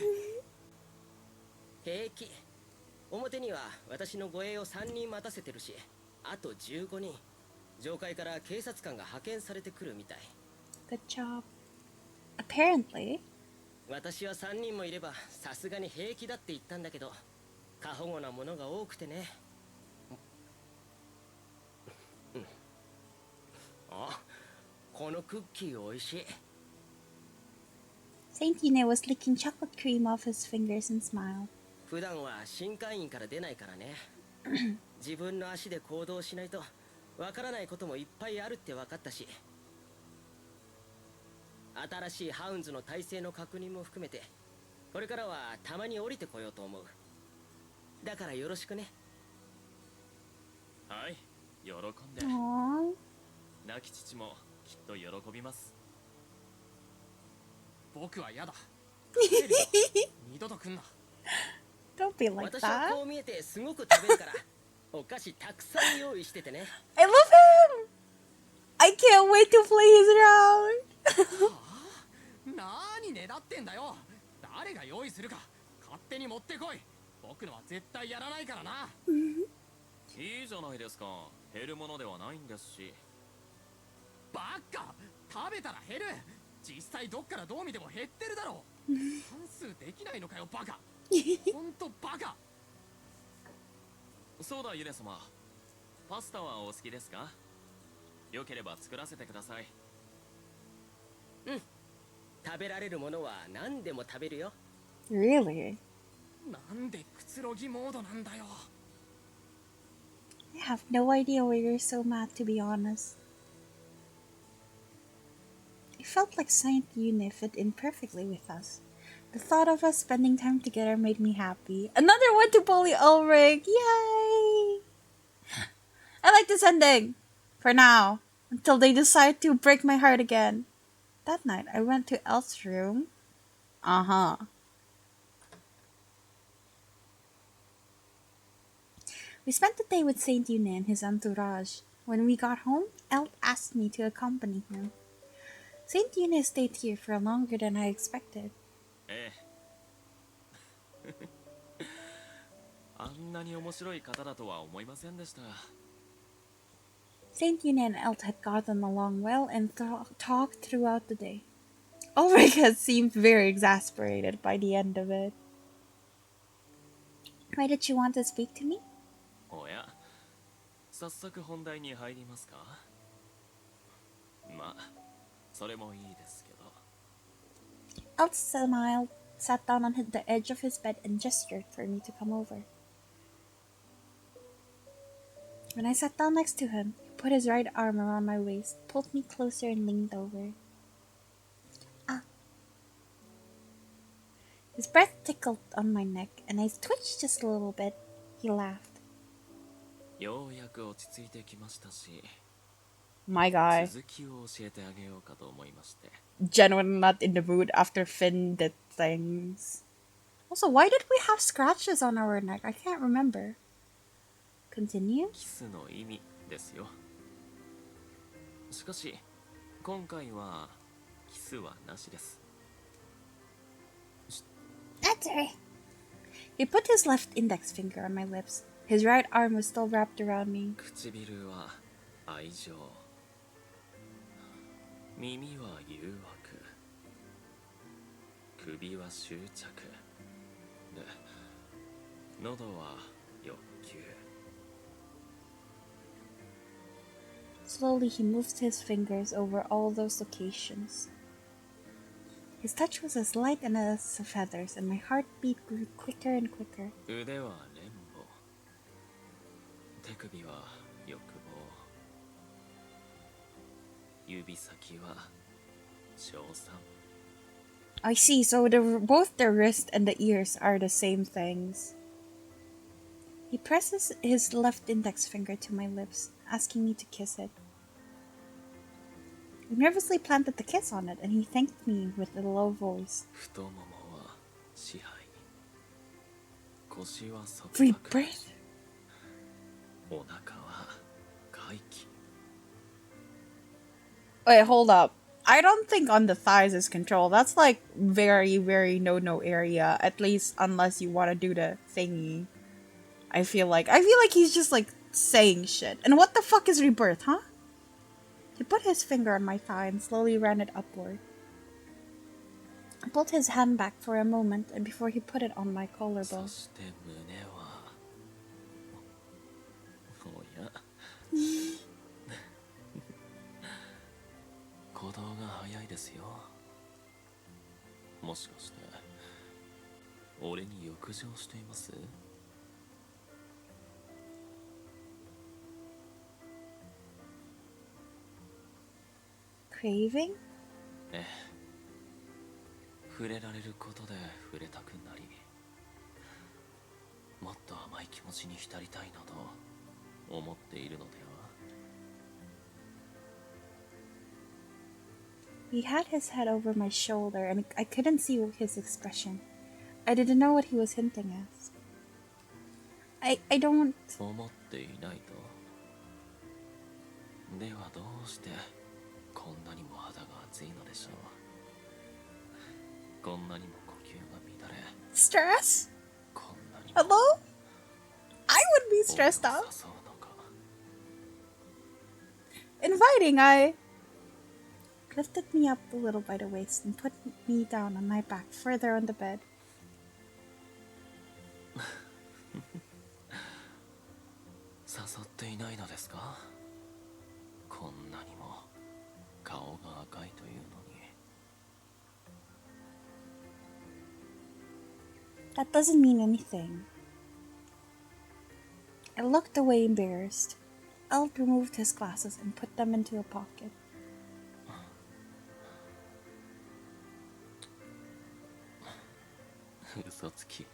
平気。表には私の護衛を3人待たせてるし、あと15人上界から警察官が派遣されてくるみたい。 Good job. Apparently. 私は3人もいればさすがに平気だって言ったんだけど、過保護なものが多くてね。あ、このクッキーおいしい。 Saint Yune was licking chocolate cream off his fingers and smiled. 普段は新会員から出ないからね。自分の足で行動しないとわからないこともいっぱいあるって分かったし、新しいハウンズの体制の確認も含めてこれからはたまに降りてこようと思う。だからよろしくね。はい、喜んで。 Aww. 亡き父もきっと喜びます。僕は嫌だ。帰るよ。二度と来んな。 Don't be like 私は that. こう見えてすごく食べるからお菓子たくさん用意しててね。 I love him! I can't wait to play his round. 何ねだってんだよ。誰が用意するか勝手に持ってこい。僕のは絶対やらないからな。いいじゃないですか。減るものではないんですし。バカ、食べたら減る。実際どっからどう見ても減ってるだろう。算数できないのかよバカ。ほんとバカ。そうだユネ様、パスタはお好きですか？よければ作らせてください。食べられるものは何でも食べるよ。 Really? なんでくつろぎモードなんだよ。 I have no idea why you're so mad, to be honest. I felt like Saint Yune fit in perfectly with us. The thought of us spending time together made me happy. Another one to bully Ulrich! Yay! I like this ending! For now. Until they decide to break my heart again. That night, I went to Elf's room. We spent the day with Saint Yune and his entourage. When we got home, Elf asked me to accompany him. Saint Yune stayed here for longer than I expected. ええ。あんなに面白い方だとは思いませんでした。 Saint Yune and Elt had gotten along well and talked throughout the day. Ulrich had seemed very exasperated by the end of it. Why did you want to speak to me? おや、早速本題に入りますか。まあそれもいいですけど。 Alt smiled, sat down on the edge of his bed, and gestured for me to come over. When I sat down next to him, he put his right arm around my waist, pulled me closer, and leaned over. Ah. His breath tickled on my neck, and I twitched just a little bit. He laughed. ようやく落ち着いてきましたし、 My guy. 続きを教えてあげようかと思いまして。 Genuinely not in the mood after Finn did things. Also, why did we have scratches on our neck? I can't remember. Continue? キスの意味ですよ。しかし今回はキスはなしです。 That's right. He put his left index finger on my lips. His right arm was still wrapped around me. 唇は愛情、耳は誘惑、首は執着で、喉は欲求。 Slowly, he moved his fingers over all those locations. His touch was as light and as feathers, and my heartbeat grew quicker and quicker. 腕は連母、手首は欲望、指先は称賛。 I see, so both the wrist and the ears are the same things. He presses his left index finger to my lips, asking me to kiss it. I nervously planted the kiss on it, and he thanked me with a low voice. 太ももは支配、腰は束 Free 縛、 breath? お腹は回帰。 Wait, hold up. I don't think on the thighs is control. That's like very, very no-no area. At least unless you want to do the thingy. I feel like he's just like saying shit. And what the fuck is rebirth, huh? He put his finger on my thigh and slowly ran it upward. I pulled his hand back for a moment, and before he put it on my そ collarbone. して胸は、おや鼓動が早いですよ。もしかして俺に欲情しています？ Craving? ええ、触れられることで触れたくなり、もっと甘い気持ちに浸りたいなど思っているのでは？ He had his head over my shoulder, and I couldn't see his expression. I didn't know what he was hinting at. I don't... 思っていないと？ではどうしてこんなにも肌が熱いのでしょう。こんなにも呼吸が乱れ、 Stress? こんなにも Hello? I would be stressed 俺を out. 誘うのか。 Inviting, I lifted me up a little by the waist and put me down on my back further on the bed. 誘っていないのですか？こんなにも顔が赤いというのに。 That doesn't mean anything. I looked away embarrassed. Alt removed his glasses and put them into a pocket. 嘘つき。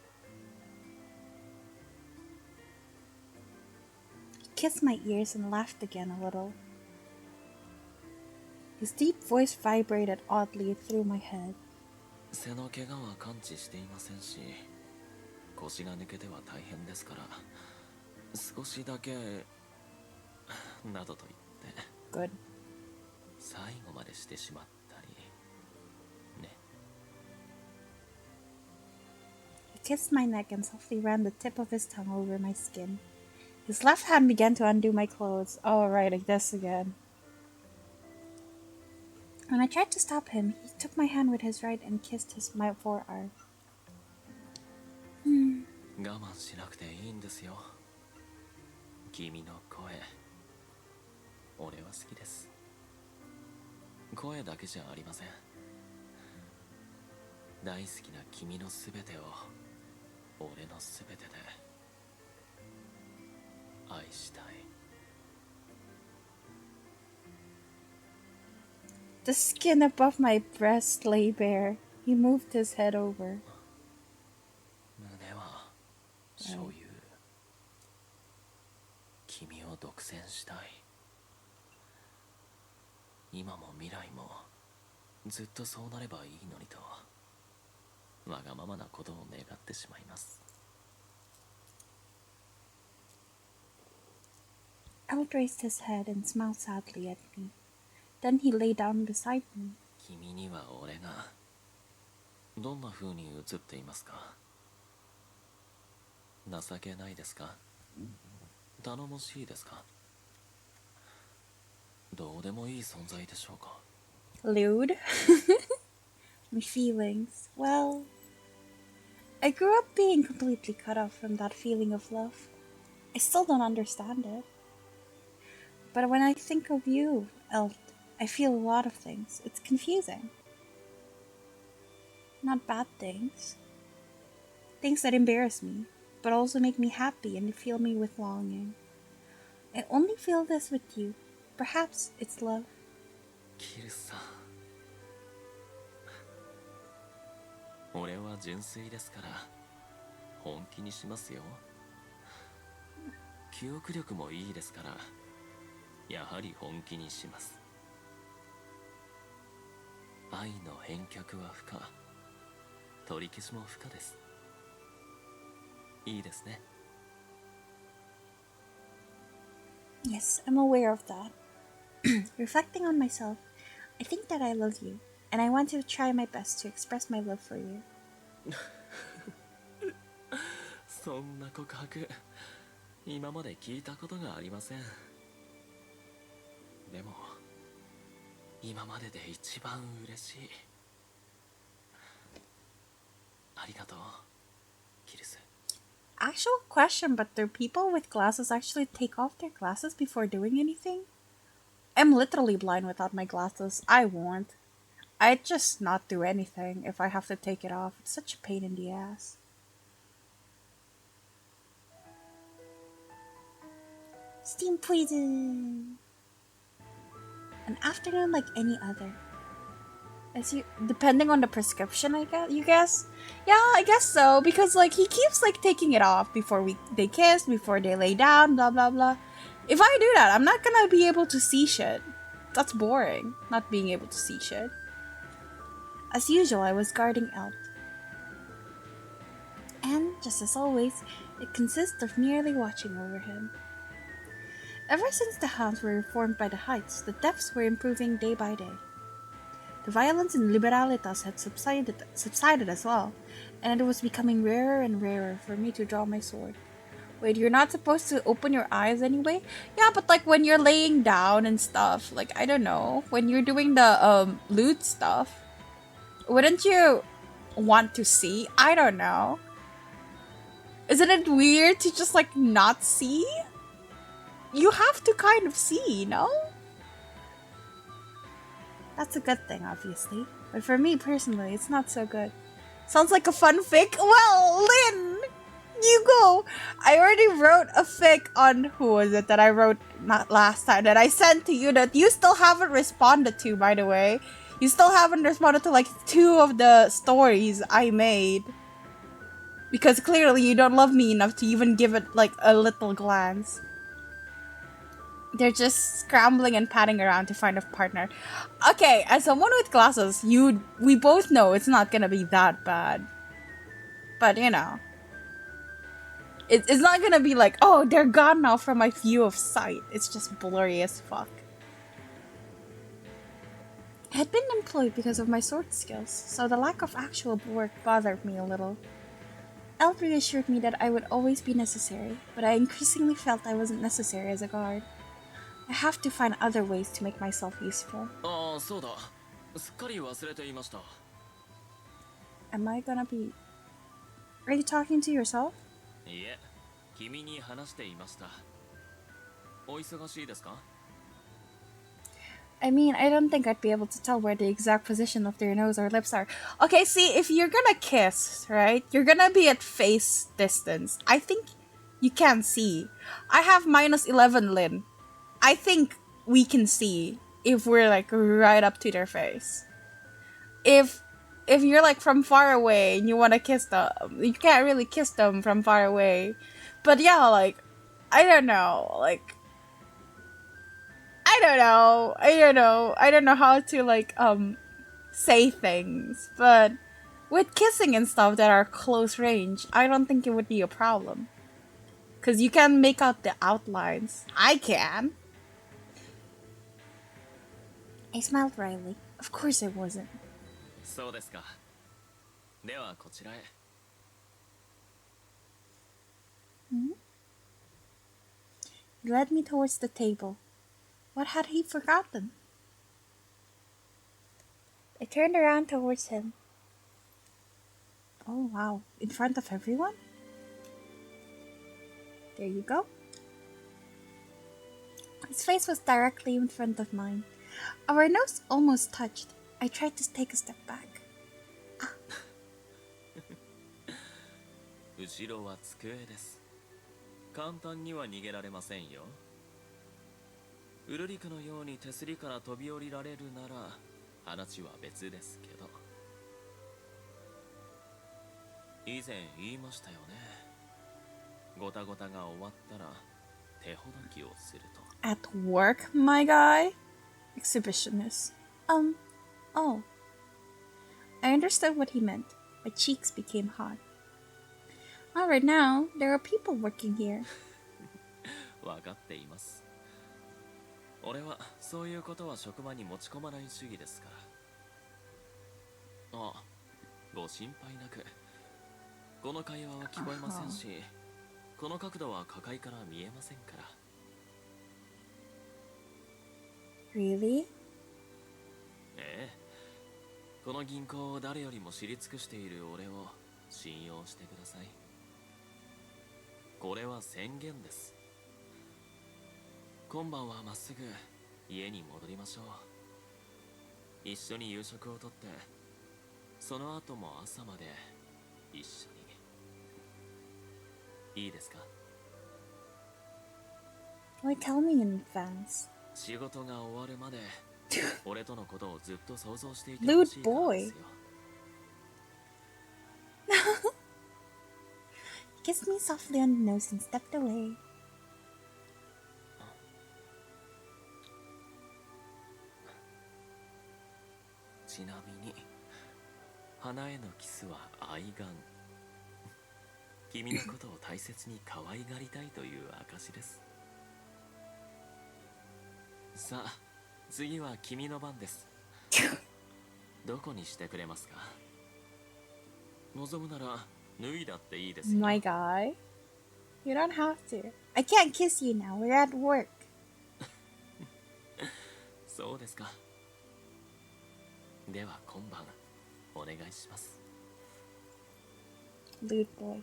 He kissed my ears and laughed again a little. His deep voice vibrated oddly through my head. 背の怪我は完治していませんし、腰が抜けては大変ですから、少しだけなどと言って Good. 最後までしてしまったりね。 He kissed my neck and softly ran the tip of his tongue over my skin. His left hand began to undo my clothes. Oh, right, like this again. When I tried to stop him, he took my hand with his right and kissed my forearm. 我慢しなくていいんですよ。君の声、俺は好きです。声だけじゃありません。大好きな君のすべてを俺のすべてで愛したい。 The skin above my breast lay bare. He moved his head over. 胸は所有。君を独占したい。今も未来もずっとそうなればいいのにとわがままなことを願ってしまいます。 Eld raised his head and smiled sadly at me. Then he lay down beside me. 君には俺がどんな風に映っていますか？情けないですか？頼もしいですか？どうでもいい存在でしょうか？ Lewd? My feelings. Well, I grew up being completely cut off from that feeling of love. I still don't understand it. But when I think of you, Eld, I feel a lot of things. It's confusing. Not bad things. Things that embarrass me, but also make me happy and fill me with longing. I only feel this with you. Perhaps it's love. キルさん、俺は純粋ですから本気にしますよ。記憶力もいいですからやはり本気にします。愛の返却は不可、取り消しも不可です。いいですね。 Yes, I'm aware of that. Reflecting on myself, I think that I love you, and I want to try my best to express my love for you. そんな告白今まで聞いたことがありません。でも今までで一番嬉しい。ありがとう、キルス。 Actual question, but do people with glasses actually take off their glasses before doing anything? I'm literally blind without my glasses. I won't. I'd just not do anything if I have to take it off. It's such a pain in the ass. Steam poison! An afternoon like any other. As you, depending on the prescription, I guess. You guess? Yeah, I guess so. Because like he keeps like taking it off before they kiss, before they lay down, blah blah blah. If I do that, I'm not gonna be able to see shit. That's boring, not being able to see shit. As usual, I was guarding Eld. And, just as always, it consists of merely watching over him. Ever since the hounds were reformed by the Heights, the depths were improving day by day. The violence and liberalitas had subsided as well, and it was becoming rarer and rarer for me to draw my sword. Wait, you're not supposed to open your eyes anyway? Yeah, but like when you're laying down and stuff, like I don't know, when you're doing the loot stuff, wouldn't you want to see? I don't know. Isn't it weird to just like not see? You have to kind of see, no? That's a good thing, obviously. But for me personally, it's not so good. Sounds like a fun fic? Well, Lynn! You go! I already wrote a fic on, who was it that I wrote not last time, that I sent to you that you still haven't responded to, by the way. You still haven't responded to like 2 of the stories I made. Because clearly you don't love me enough to even give it like a little glance. They're just scrambling and patting around to find a partner. Okay, as someone with glasses, we both know it's not gonna be that bad. But you know. It's not gonna be like, oh, they're gone now from my view of sight. It's just blurry as fuck. I had been employed because of my sword skills, so the lack of actual work bothered me a little. Eld reassured me that I would always be necessary, but I increasingly felt I wasn't necessary as a guard. I have to find other ways to make myself useful. Am I gonna be... Are you talking to yourself? お忙しいですか？ I mean, I don't think I'd be able to tell where the exact position of their nose or lips are. Okay, see, if you're gonna kiss, right, you're gonna be at face distance. I think you can see. I have -11 Lin. I think we can see if we're like right up to their face. If you're like from far away and you want to kiss them, you can't really kiss them from far away. But yeah, like, I don't know, like, I don't know how to like say things, but with kissing and stuff that are close range, I don't think it would be a problem. Cause you can make out the outlines. I can. I smiled wryly. Of course I wasn't. そうですか。ではこちらへ。He led me towards the table. What had he forgotten? I turned around towards him. Oh wow, in front of everyone? There you go. His face was directly in front of mine. Our nose almost touched. I tried to take a step back. 後ろは机です。簡単には逃げられませんよ。ウルリクのように手すりから飛び降りられるなら話は別ですけど。以前言いましたよね。ごたごたが終わったら手ほどきをすると。At work, my guy? Exhibitionist. Oh. I understood what he meant. My cheeks became hot. Alright, now, there are people working here. わかっています。俺はそういうことは職場に持ち込まない主義ですから。あ、ご心配なく。この会話は聞こえませんし、この角度は下階から見えませんから。Really? ええ。この銀行を誰よりも知り尽くしている俺を信用してください。これは宣言です。今晩はまっすぐ家に戻りましょう。一緒に夕食をとって、その後も朝まで一緒に。いいですか？ Why tell me in advance? 仕事が終わるまで俺とのことをずっと想像していてほしいからですよ。He kissed me softly on the nose and stepped away. ちなみに花へのキスは愛玩。君のことを大切に可愛がりたいという証です。さあ、次は君の番です。どこにしてくれますか？望むなら脱いだっていいですよ。My guy? You don't have to. I can't kiss you now. We're at work. そうですか。では今晩お願いします。Lewd boy.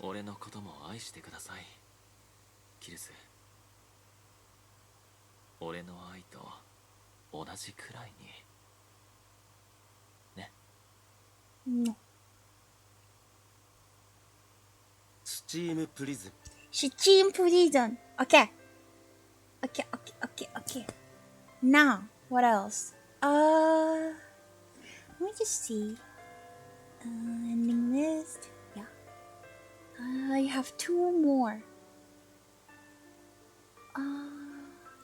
俺のことも愛してください、キルス。俺の愛と同じくらいにね。No. スチームプリズン。 Steam prison. Okay. Okay. Now, what else? Let me just see. Ending list. Yeah. I have 2 more.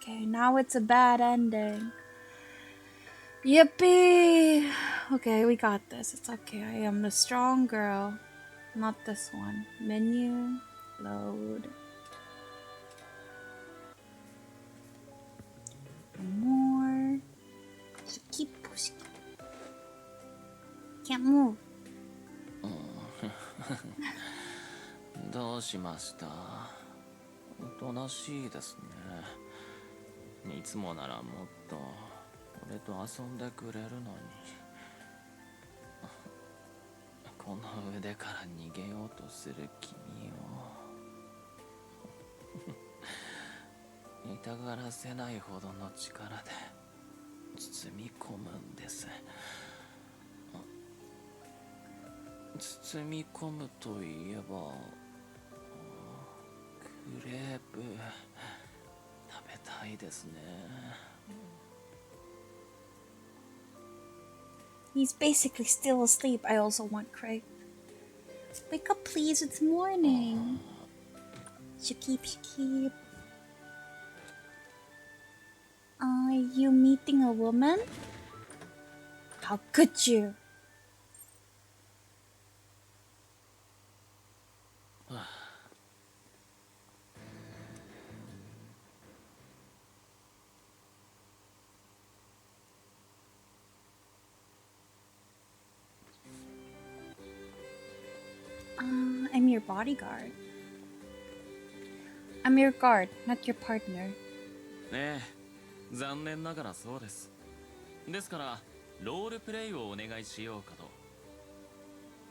Okay, now it's a bad ending. Yippee! Okay, we got this. It's okay. I am the strong girl. Not this one. Menu. Load. More. So keep pushing. Can't move. どうしました？おとなしいですね。いつもならもっと俺と遊んでくれるのに。この腕から逃げようとする君を痛がらせないほどの力で包み込むんです。包み込むといえばクレープ食べたいですね。He's basically still asleep. I also want crepe. Wake up, please. It's morning. Shakib, Shakib. Are you meeting a woman? How could you? I'm your bodyguard. I'm your guard, not your partner. ええ、残念ながらそうです。ですからロールプレイをお願いしようかと。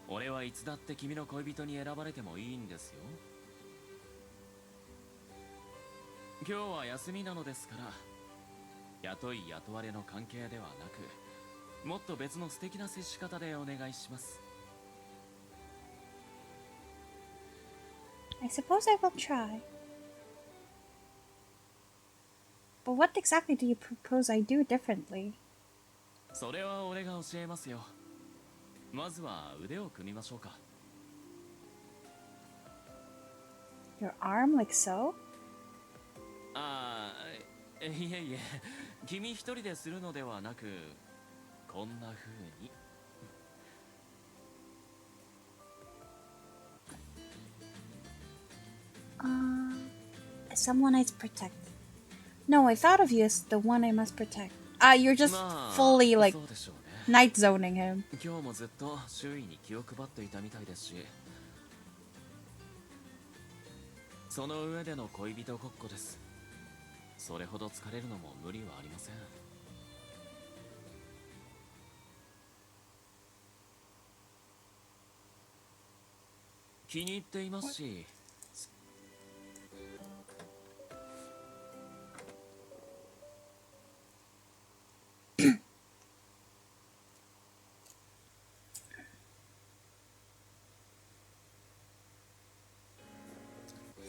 俺はいつだって君の恋人に選ばれてもいいんですよ。今日は休みなのですから、雇い雇われの関係ではなく、もっと別の素敵な接し方でお願いします。I suppose I will try. But what exactly do you propose I do differently? それは俺が教えますよ。まずは腕を組みましょうか。Your arm like so? ああ、いえいえ、君一人でするのではなく、こんな風に。Someone I protect. No, I thought of you as the one I must protect. You're just fully like そうでしょうね。 night zoning him. 今日もずっと周囲に気を配っていたみたいですし、その上での恋人ごっこです。それほど疲れるのも無理はありません。気に入っていますし、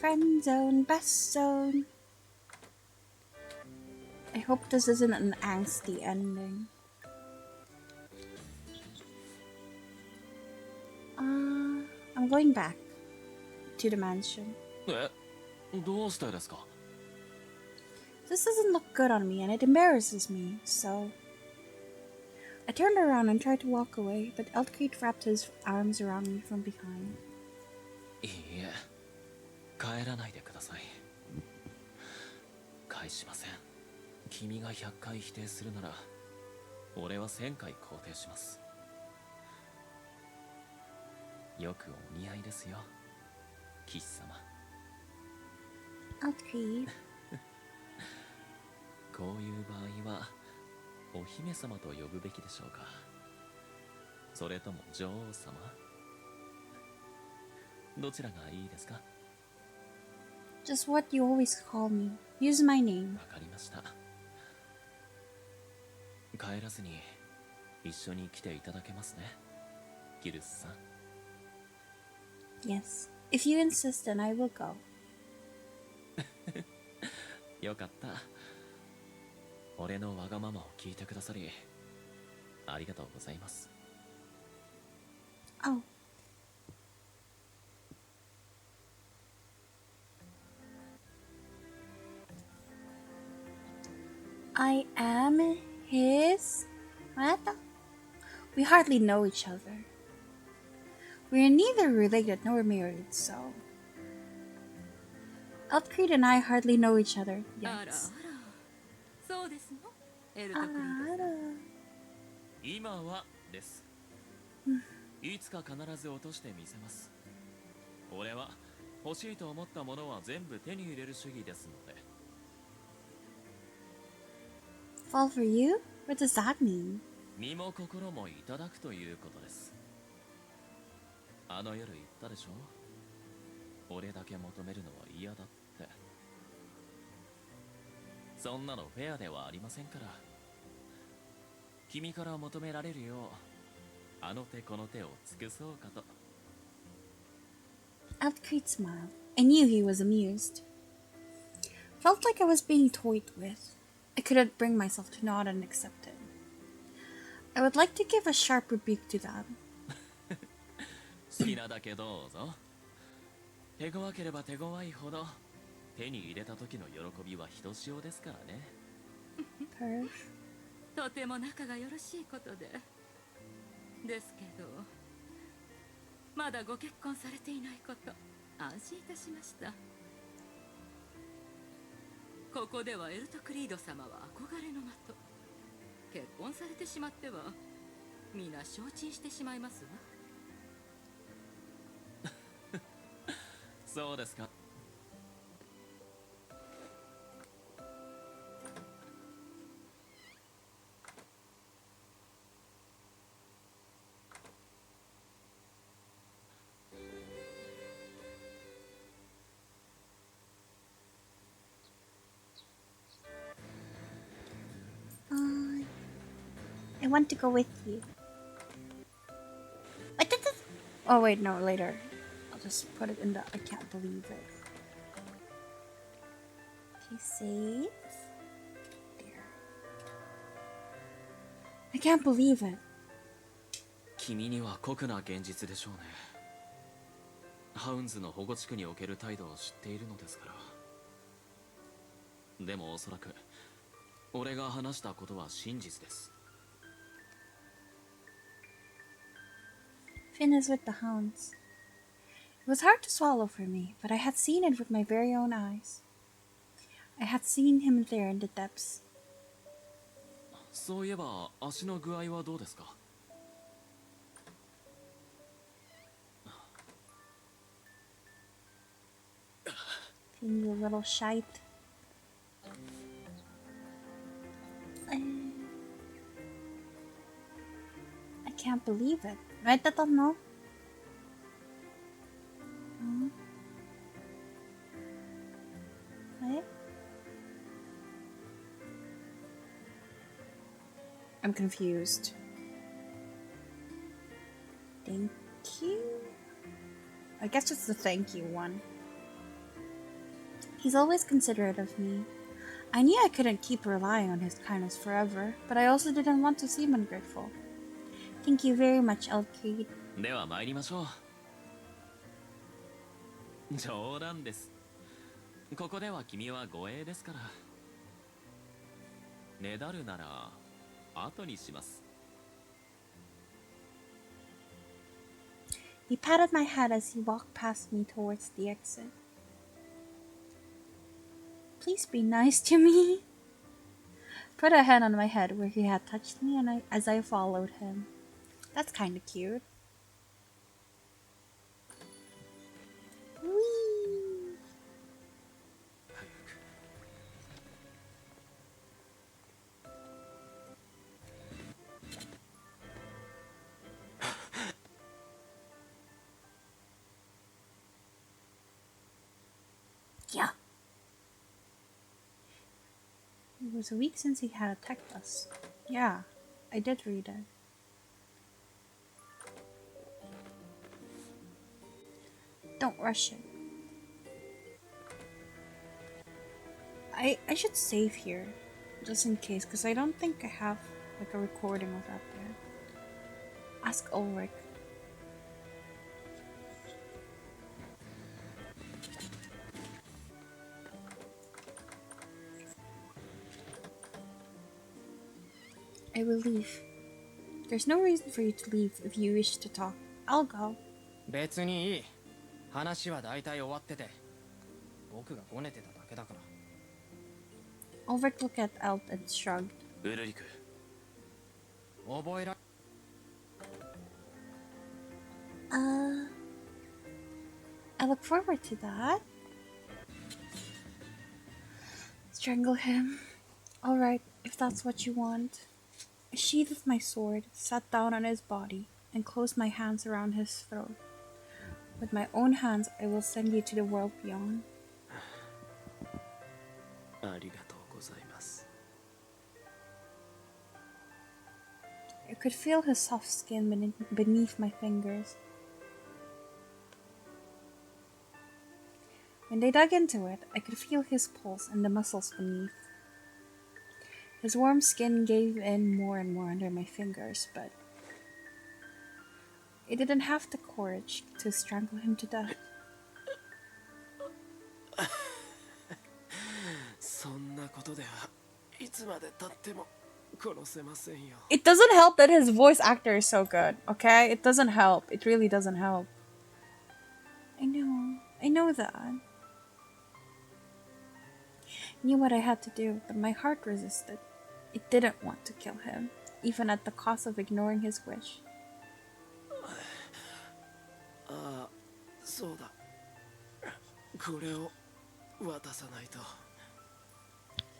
Friend zone, best zone. I hope this isn't an angsty ending. I'm going back to the mansion. え、どうしてですか? This doesn't look good on me and it embarrasses me, so... I turned around and tried to walk away, but Eltcreed wrapped his arms around me from behind. いいえ、帰らないでください。返しません。君が100回否定するなら、俺は1000回肯定します。よくお似合いですよ、騎士様。Eltcreed. こういう場合はお姫様と呼ぶべきでしょうか、それとも女王様、どちらがいいですか? Just what you always call me. Use my name. わかりました。帰らずに一緒に来ていただけますね、ギルスさん。Yes. If you insist, then I will go. よかった。俺のわがままを聞いてくださりありがとうございます。 Oh. I am his... What? We hardly know each other. We are neither related nor married, so... Eltcreed and I hardly know each other. あらあら、 Yikes. そうですの、エルトクリードさん。今はです。いつか必ず落としてみせます。俺は欲しいと思ったものは全部手に入れる主義ですので。 Fall for you? What does that mean? 身も心もいただくということです。あの夜言ったでしょ、俺だけ求めるのは嫌だって。そんなのフェアではありませんから。君から求められるよう、あの手この手を尽くそうかと。Eltcreed smiled. I knew he was amused. Felt like I was being toyed with. I couldn't bring myself to nod and accept it. I would like to give a sharp rebuke to that. 好きなだけどうぞ。手強ければ手強いほど、手に入れた時の喜びはひとしおですからね。Perf. とても仲がよろしいことで。ですけど、まだご結婚されていないこと、安心いたしました。ここではエルトクリード様は憧れの的。結婚されてしまっては、皆承知してしまいますわ。そうですか。I want to go with you. Oh wait, no, later. I'll just put it in the I can't believe it. Okay, save. There. I can't believe it. 君には酷な現実でしょうね。ハウンズの保護地区における態度を知っているのですから。でもおそらく俺が話したことは真実です。Finn is with the hounds. It was hard to swallow for me, but I had seen it with my very own eyes. I had seen him there in the depths. そういえば足の具合はどうですかFinn's a little shite. I can't believe it. Right, I don't know. What? I'm confused. Thank you? I guess it's the thank you one. He's always considerate of me. I knew I couldn't keep relying on his kindness forever, but I also didn't want to seem ungrateful. Thank you very much, Eltcreed. では参りましょう。冗談です。ここでは君は護衛ですから。ねだるなら後にします。He patted my head as he walked past me towards the exit. Please be nice to me. Put a hand on my head where he had touched me as I followed him. That's kind of cute. Whee! Yeah. It was a week since he had attacked us. Yeah, I did read it. Don't rush it. I should save here, just in case, because I don't think I have like a recording of that there. Ask Ulrich. I will leave. There's no reason for you to leave if you wish to talk. I'll go. 別にいい。話は大体終わってて。僕がごねてただけだから。Ulrich looked at Elt and shrugged. ウルリク。覚えら。I look forward to that. Strangle him. Alright, if that's what you want. I sheathed my sword, sat down on his body, and closed my hands around his throat. With my own hands, I will send you to the world beyond. ありがとうございます。could feel his soft skin beneath my fingers. When they dug into it, I could feel his pulse and the muscles beneath. His warm skin gave in more and more under my fingers, but I didn't have the courage to strangle him to death. そんなことではいつまで経っても殺せませんよ。 It doesn't help that his voice actor is so good, okay? It doesn't help. It really doesn't help. I know that. I knew what I had to do, but my heart resisted. It didn't want to kill him, even at the cost of ignoring his wish. ああ、そうだ。これを渡さないと。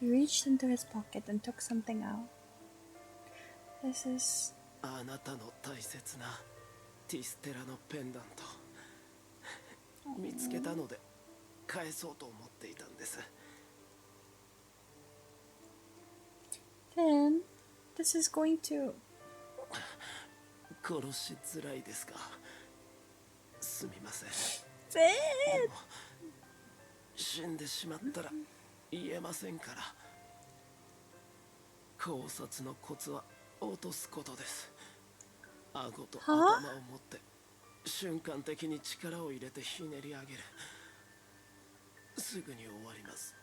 He reached into his pocket and took something out. This is... あなたの大切なティステラのペンダント。見つけたので返そうと思っていたんです。 Finn, this is going to... 殺しづらいですか。すみません。 Finn! 死んでしまったら言えませんから。考察のコツは落とすことです。顎と頭を持って瞬間的に力を入れてひねり上げる。すぐに終わります。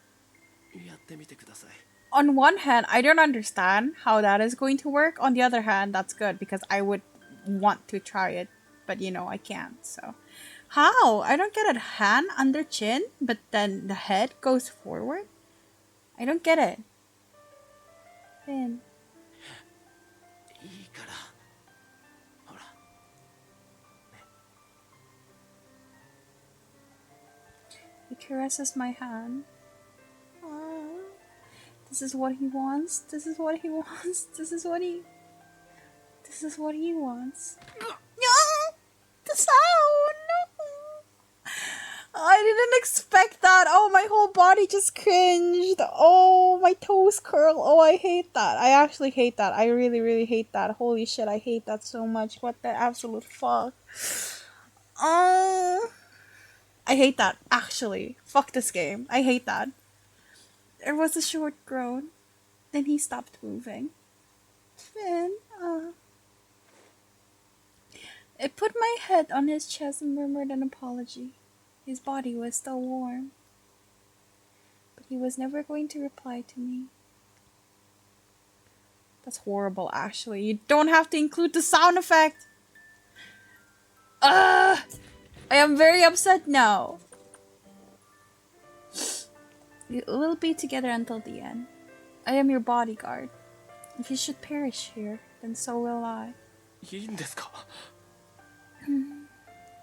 やってみてください。 On one hand, I don't understand how that is going to work. On the other hand, that's good because I would want to try it, but you know, I can't, so. How? I don't get it. Hand under chin, but then the head goes forward? I don't get it. Finn. いいから。ほら。ね。 He caresses my hand. This is what he wants. This is what he wants. This is what he wants. No! The sound! No! I didn't expect that. Oh, my whole body just cringed. Oh, my toes curl. Oh, I hate that. I actually hate that. I really, really hate that. Holy shit, I hate that so much. What the absolute fuck? I hate that, actually. Fuck this game. I hate that. There was a short groan. Then he stopped moving. Finn, I put my head on his chest and murmured an apology. His body was still warm. But he was never going to reply to me. That's horrible, actually. You don't have to include the sound effect. I am very upset now. We will be together until the end. I am your bodyguard. If you should perish here, then so will I. いいんですか？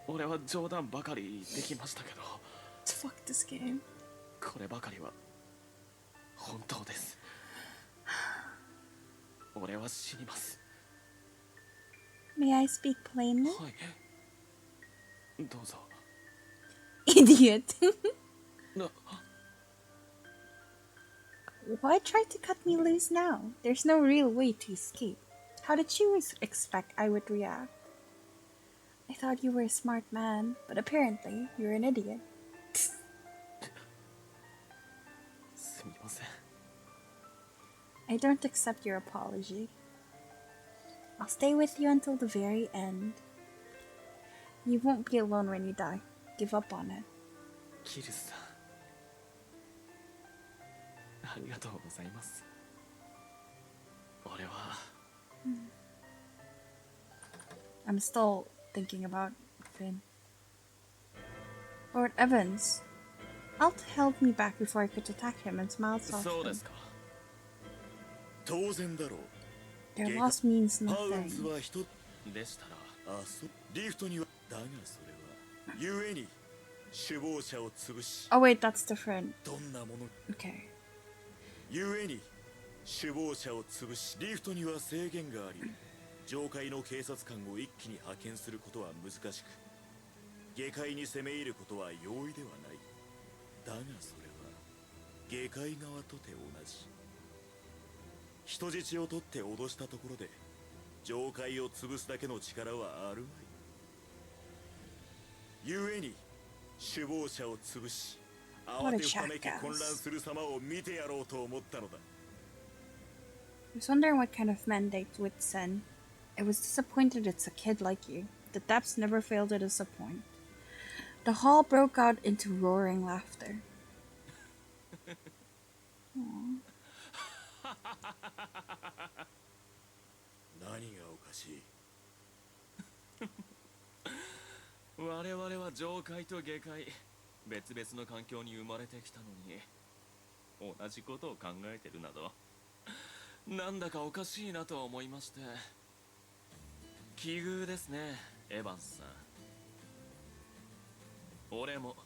俺は冗談ばかりできましたけど、 Fuck this game. こればかりは本当です。俺は死にます。 May I speak plainly? はい。どうぞ。 Idiot. な。 Why try to cut me loose now? There's no real way to escape. How did you expect I would react? I thought you were a smart man, but apparently you're an idiot. すみません。 I don't accept your apology. I'll stay with you until the very end. You won't be alone when you die. Give up on it. キルさん、ありがとうございます。俺は。I'm still thinking about Finn. Lord Evans. Alt held me back before I could attack him and smiled そうで softly. すか。当然だろう。 Their loss means パウンズ nothing. は一つ。でしたら。リフトにはだがそれは故に首謀者を潰し Oh wait, that's different. どんなもの Okay. 故に首謀者を潰しリフトには制限があり上階の警察官を一気に派遣することは難しく下界に攻め入ることは容易ではないだがそれは下界側とて同じ人質を取って脅したところで上界を潰すだけの力はあるまい。故に首謀者を潰し、慌てふためき混乱する様を見てやろうと思ったのだ。I was wondering what kind of man dates with Sen. I was disappointed it's a kid like you. The depths never fail to disappoint. The hall broke out into roaring laughter. Aww. 何がおかしい？我々は上界と下界、別々の環境に生まれてきたのに同じことを考えてるなど、なんだかおかしいなと思いまして。奇遇ですね、エヴァンスさん。俺も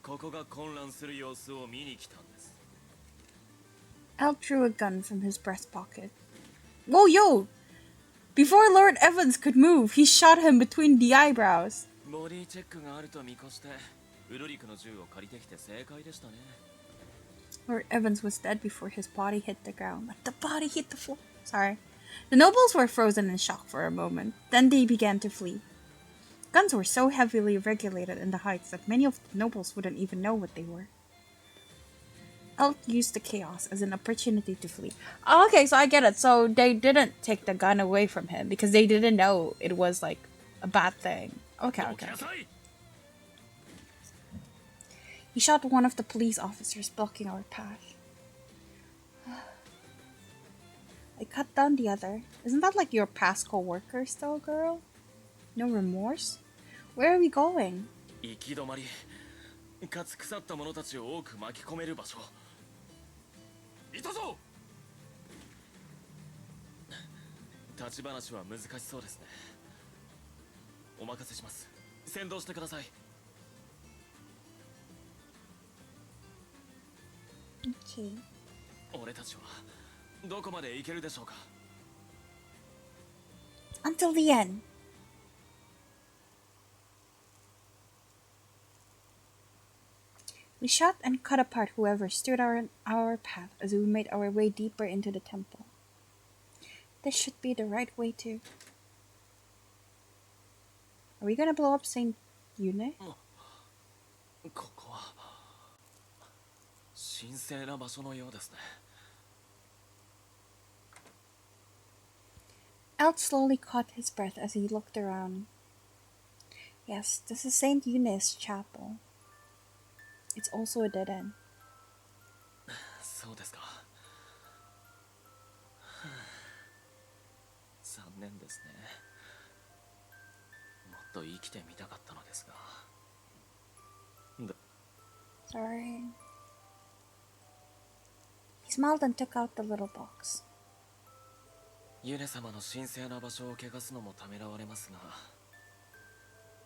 ここが混乱する様子を見に来たんです。 Al drew a gun from his breast pocket. Whoa, yo! Before Lord Evans could move, he shot him between the eyebrows. ボディチェックがあると見越してウルリクの銃を借りてきて正解でしたね。 Lord Evans was dead before his body hit the ground. Like the body hit the floor. Sorry. The nobles were frozen in shock for a moment. Then they began to flee. Guns were so heavily regulated in the heights that many of the nobles wouldn't even know what they were. Elk used the chaos as an opportunity to flee. Oh, okay, so I get it. So they didn't take the gun away from him because they didn't know it was like a bad thing. Okay. He shot one of the police officers blocking our path. I cut down the other. Isn't that like your past co-workers though, girl? No remorse? Where are we going? 行き止まり、かつ腐った者たちを多く巻き込める場所。いたぞ。立ち話は難しそうですね。お任せします。先導してください。Okay. 俺たちはどこまで行けるでしょうか。 Until the end. We shot and cut apart whoever stood on our path as we made our way deeper into the temple. This should be the right way to... Are we gonna blow up Saint Yune? ここは神聖な場所のようですね。 Elt slowly caught his breath as he looked around. Yes, this is Saint Yune's chapel. It's also a dead end. そうですか。残念ですね。もっと生きてみたかったのですが。Sorry. He smiled and took out the little box. ユネ様の神聖な場所を汚すのもためらわれますが、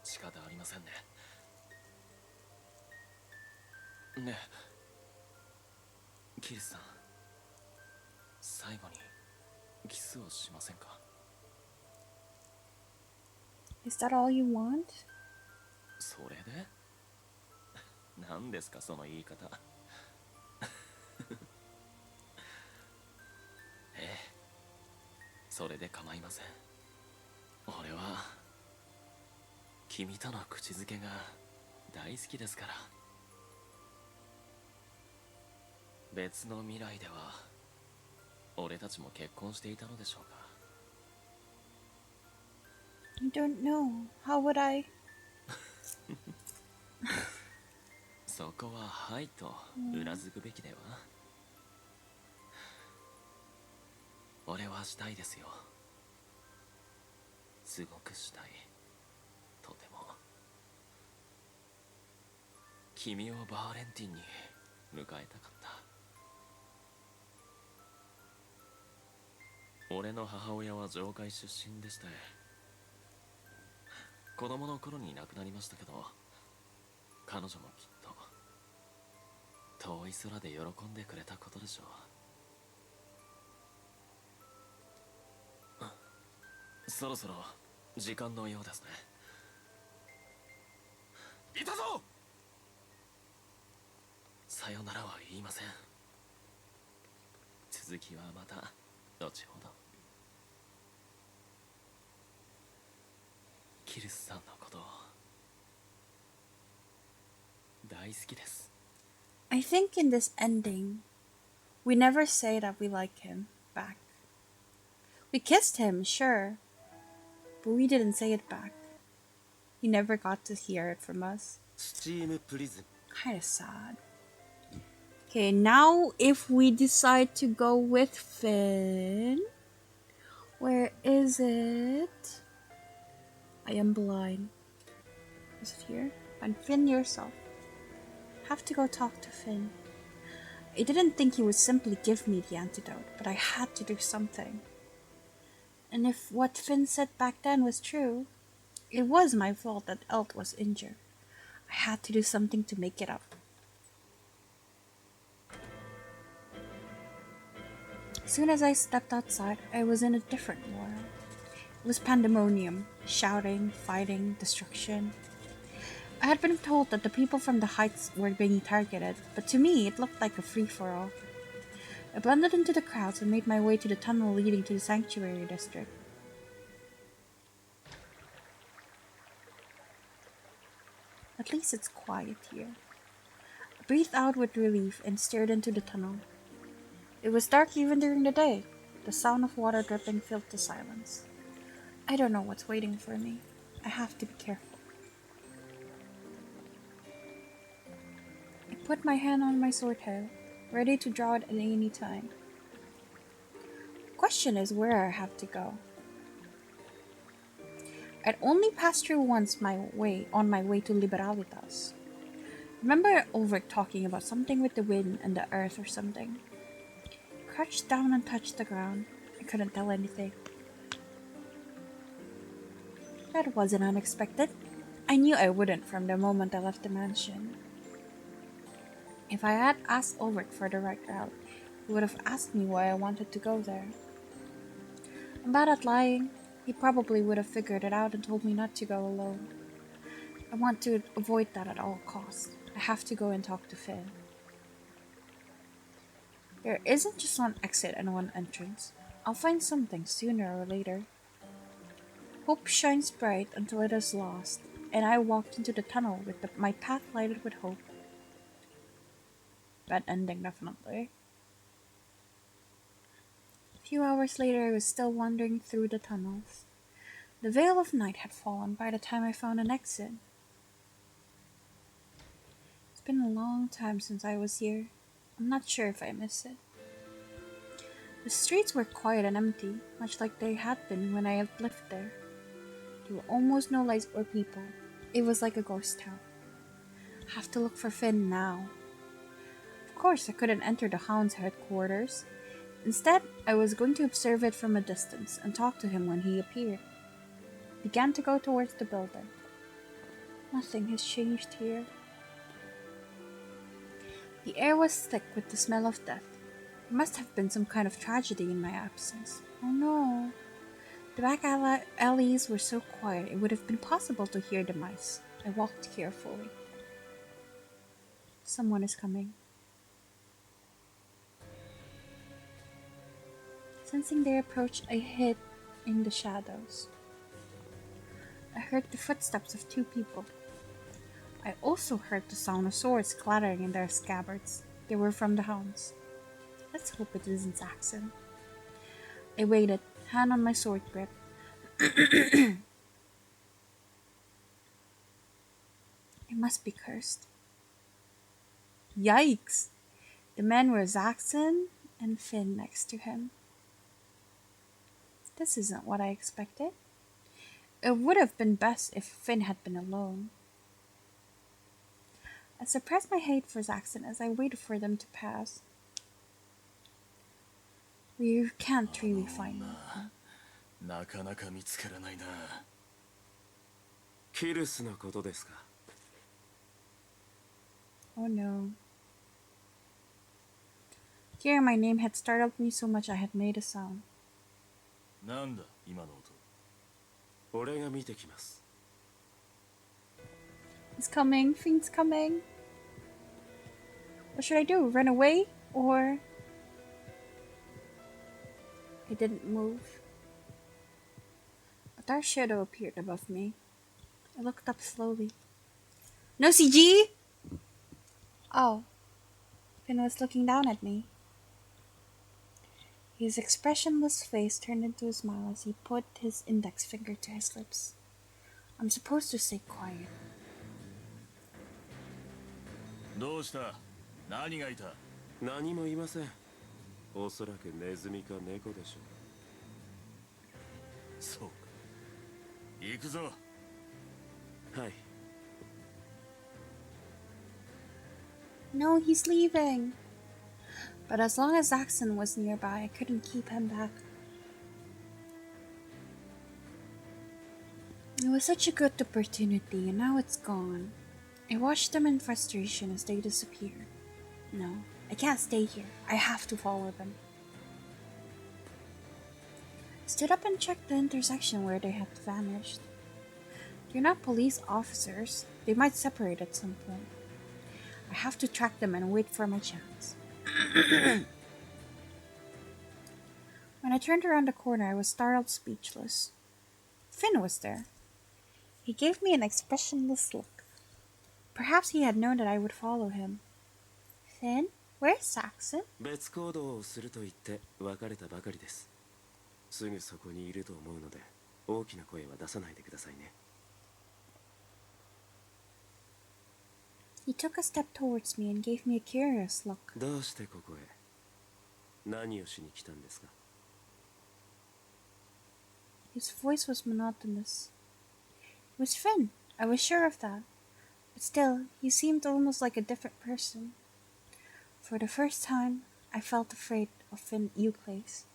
仕方ありませんね。ねえ、キリスさん、最後にキスをしませんか？ Is that all you want? それで？何ですかその言い方。ええ、それで構いません。俺は君との口づけが大好きですから。別の未来では俺たちも結婚していたのでしょうか。 I don't know. How would I? そこははいとうなずくべきでは。俺はしたいですよ。すごくしたい。とても。君をバーレンティンに迎えたかった。俺の母親は上界出身でして、子供の頃に亡くなりましたけど、彼女もきっと遠い空で喜んでくれたことでしょう。そろそろ時間のようですね。いたぞ。さよならは言いません。続きはまた後ほど。キルスさんのこと大好きです。 I think in this ending, we never say that we like him back. We kissed him, sure, but we didn't say it back. He never got to hear it from us. スチームプリズム Kinda sad. Okay, now if we decide to go with Finn, where is it? I am blind. Is it here? Find Finn yourself. Have to go talk to Finn. I didn't think he would simply give me the antidote, but I had to do something. And if what Finn said back then was true, it was my fault that Elt was injured. I had to do something to make it up. As soon as I stepped outside, I was in a different world. It was pandemonium, shouting, fighting, destruction. I had been told that the people from the heights were being targeted, but to me it looked like a free-for-all. I blended into the crowds and made my way to the tunnel leading to the sanctuary district. At least it's quiet here. I breathed out with relief and stared into the tunnel. It was dark even during the day. The sound of water dripping filled the silence. I don't know what's waiting for me. I have to be careful. I put my hand on my sword hilt, ready to draw it at any time. The question is where I have to go. I'd only passed through once on my way to Liberalitas. Remember over talking about something with the wind and the earth or something? I crouched down and touched the ground. I couldn't tell anything. That wasn't unexpected. I knew I wouldn't from the moment I left the mansion. If I had asked Ulrich for the right route, he would have asked me why I wanted to go there. I'm bad at lying. He probably would have figured it out and told me not to go alone. I want to avoid that at all costs. I have to go and talk to Finn. There isn't just one exit and one entrance. I'll find something sooner or later. Hope shines bright until it is lost, and I walked into the tunnel with my path lighted with hope. Bad ending, definitely. A few hours later, I was still wandering through the tunnels. The veil of night had fallen by the time I found an exit. It's been a long time since I was here. I'm not sure if I miss it. The streets were quiet and empty, much like they had been when I had lived there. There were almost no lights or people. It was like a ghost town. I have to look for Finn now. Of course, I couldn't enter the Hound's headquarters. Instead, I was going to observe it from a distance and talk to him when he appeared. I began to go towards the building. Nothing has changed here. The air was thick with the smell of death. There must have been some kind of tragedy in my absence. Oh no. The back alleys were so quiet it would have been possible to hear the mice. I walked carefully. Someone is coming. Sensing their approach, I hid in the shadows. I heard the footsteps of two people. I also heard the sound of swords clattering in their scabbards. They were from the hounds. Let's hope it isn't Saxon. I waited, hand on my sword grip. It must be cursed. Yikes! The men were Zaxxon and Finn next to him. This isn't what I expected. It would have been best if Finn had been alone. I suppressed my hate for Zaxxon as I waited for them to pass. We can't really find them. なかなか見つからないな。キルスのことですか。 Oh no. Hearing my name had startled me so much I had made a sound. なんだ今の音。俺が見てきます。 He's coming. Fiend's coming. What should I do? Run away? Or... I didn't move. A dark shadow appeared above me. I looked up slowly. No CG? Oh. Finn was looking down at me. His expressionless face turned into a smile as he put his index finger to his lips. I'm supposed to stay quiet. どうした？何がいた？何もいません。おそらくネズミか猫でしょそうか。行くぞ。う。はい。 No, he's leaving. But as long as Zaxxon was nearby, I couldn't keep him back. It was such a good opportunity, and now it's gone. I watched them in frustration as they disappeared. No, I can't stay here. I have to follow them. I stood up and checked the intersection where they had vanished. They're not police officers. They might separate at some point. I have to track them and wait for my chance. When I turned around the corner, I was startled speechless. Finn was there. He gave me an expressionless look. Perhaps he had known that I would follow him. Finn, where's Zaxxon? 別行動をすると言って別れたばかりです。すぐそこにいると思うので、大きな声は出さないでくださいね。 He took a step towards me and gave me a curious look. どうしてここへ？何をしに来たんですか？ His voice was monotonous. It was Finn. I was sure of that. But still, he seemed almost like a different person. For the first time, I felt afraid of Finn Euclase.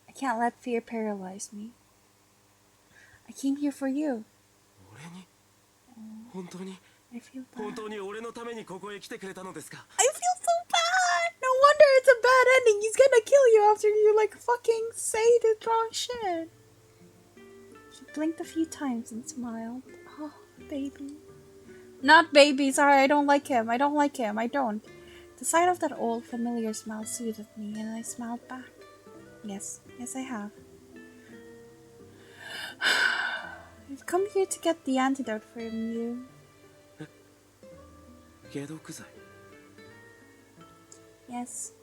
I can't let fear paralyze me. I came here for you. 俺に？本当に？ I feel bad. 本当に俺のためにここへ来てくれたのですか？ I feel so bad! No wonder it's a bad ending. He's gonna kill you after you, like, fucking say the wrong shit. He blinked a few times and smiled. Oh, baby. Not baby, sorry, I don't like him. I don't like him. I don't. The sight of that old familiar smile soothed me, and I smiled back. Yes, yes, I have. I've come here to get the antidote from you. 解毒剤。 Yes.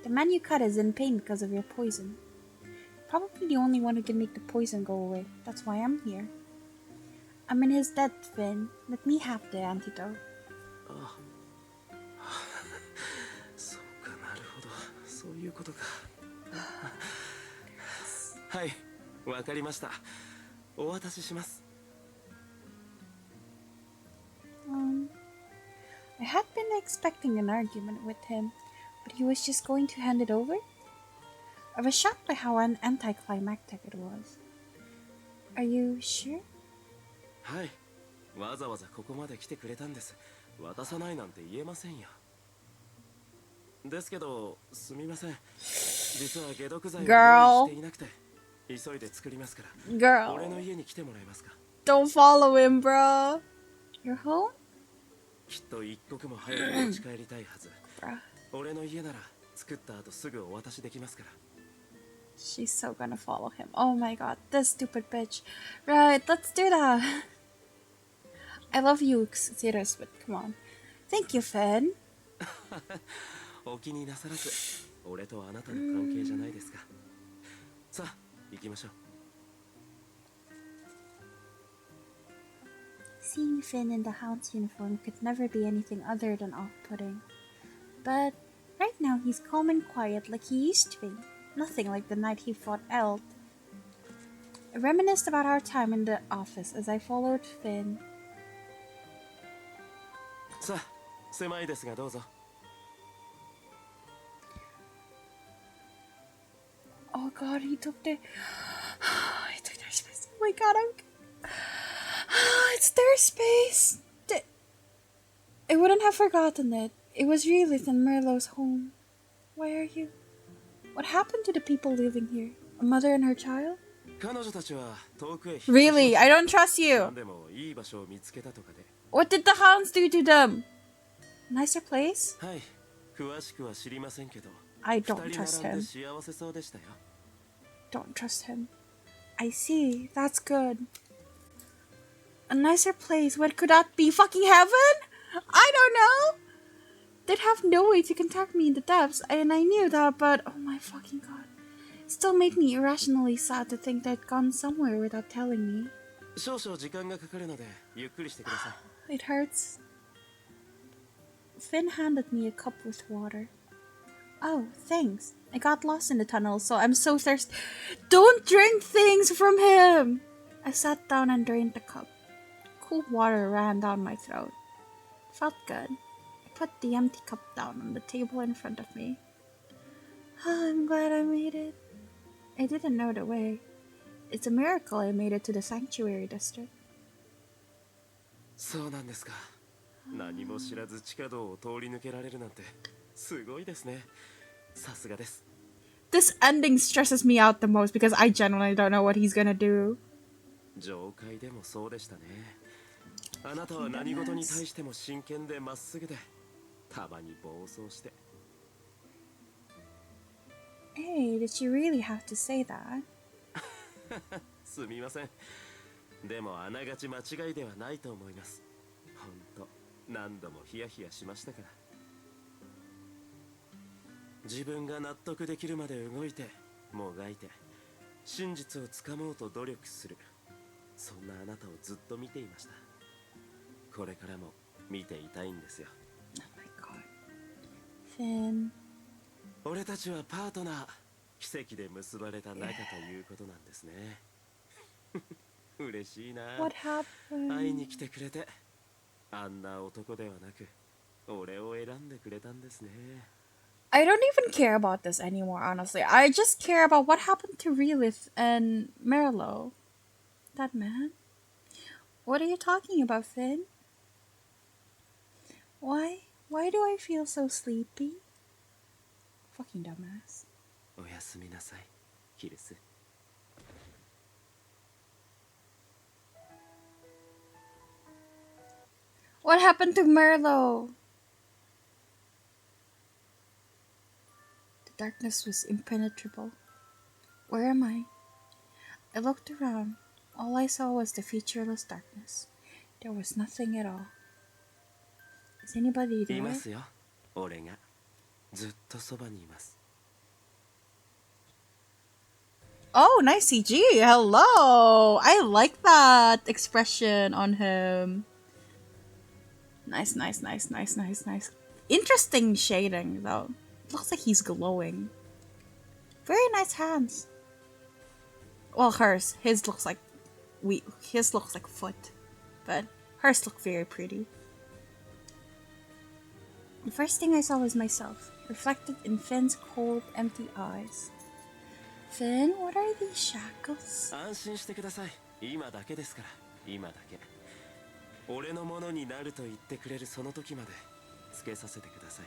The man you cut is in pain because of your poison. Probably the only one who can make the poison go away. That's why I'm here. I'm in his debt, Finn. Let me have the antidote. ああ。そうか、なるほど。そういうことか。はい、わかりました。お渡しします。 I had been expecting an argument with him, but he was just going to hand it over? I was shocked by how anticlimactic it was. Are you sure? はい。わざわざここまで来てくれたんです。渡さないなんて言えませんよ。ですけど、すみません。実は解毒剤を用意していなくて、急いで作りますから。Girl. 俺の家に来てもらえますか？ Don't follow him, bro. You're home? きっと一刻も早く持ち帰りたいはず。 Bruh. 俺の家なら作った後すぐお渡しできますから。 She's so gonna follow him. Oh my god, this stupid bitch. Right, let's do that. I love you, Cyrus, but come on. Thank you, Finn. お気になさらず、俺とあなたの関係じゃないですか。さあ、行きましょう。 Seeing Finn in the Hound's uniform could never be anything other than off-putting. But right now he's calm and quiet like he used to be. Nothing like the night he fought Eld. I reminisced about our time in the office as I followed Finn. さあ、狭いですがどうぞ。 Oh god, he took their space. Oh my god, it's their space. I wouldn't have forgotten it. It was really in Merlot's home. Why are you? What happened to the people living here? A mother and her child? 彼女たちは遠くへ。 Really? I don't trust you. でもいい場所を見つけたとかで。 What did the hounds do to them? Nicer place? はい、詳しくは知りませんけど。 I don't trust him. 幸せそうでしたよ。 Don't trust him. I see. That's good. A nicer place. What could that be? Fucking heaven? I don't know. They'd have no way to contact me in the depths, and I knew that, but oh my fucking god. It still made me irrationally sad to think they'd gone somewhere without telling me. 少々時間がかかるのでゆっくりしてください。 It hurts. Finn handed me a cup with water. Oh, thanks. I got lost in the tunnel, so I'm so thirsty. Don't drink things from him! I sat down and drained the cup. Cool water ran down my throat. Felt good. I put the empty cup down on the table in front of me. I'm glad I made it. I didn't know the way. It's a miracle I made it to the sanctuary district. そうなんですか。何も知らず地下道を通り抜けられるなんてすごいですね。さすがです。 This ending stresses me out the most because I genuinely don't know what he's gonna do. 上階でもそうでしたね。あなたは何事に対しても真剣でまっすぐで、たまに暴走して。Hey, did you really have to say that? すみません。でもあながち間違いではないと思います。ほんと何度もヒヤヒヤしましたから。自分が納得できるまで動いてもがいて真実をつかもうと努力する、そんなあなたをずっと見ていました。これからも見ていたいんですよ。 Oh my god. Finn. 俺たちはパートナー、奇跡で結ばれた仲ということなんですね。嬉しいな。 What happened? 会いに来てくれて、あんな男ではなく俺を選んでくれたんですね。 I don't even care about this anymore, honestly. I just care about what happened to Relith and Merlo. That man? What are you talking about, Finn? Why? Why do I feel so sleepy? Fucking dumbass. おやすみなさい、キルス。 What happened to Merlo? The darkness was impenetrable. Where am I? I looked around. All I saw was the featureless darkness. There was nothing at all. Is anybody い there? ますよ、俺がずっとそばにいます。 Oh, nice CG. Hello. I like that expression on him. Nice, nice, nice, nice, nice, nice. Interesting shading, though. Looks like he's glowing. Very nice hands. Well, hers. His looks like his looks like foot, but hers look very pretty. The first thing I saw was myself, reflected in Finn's cold, empty eyes. Finn, what are these shackles? 安心してください。今だけですから、今だけ。俺のものになると言ってくれるその時までつけさせてください。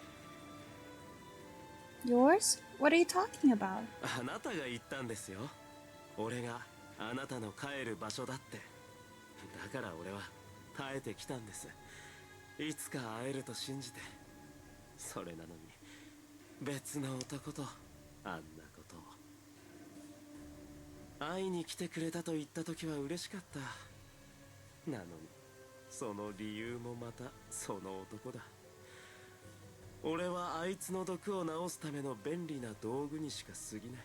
Yours? What are you talking about? あなたが言ったんですよ。俺があなたの帰る場所だって。だから俺は耐えてきたんです。いつか会えると信じて。それなのに別の男とあんなことを。会いに来てくれたと言った時は嬉しかった。なのにその理由もまたその男だ。俺はあいつの毒を治すための便利な道具にしか過ぎない。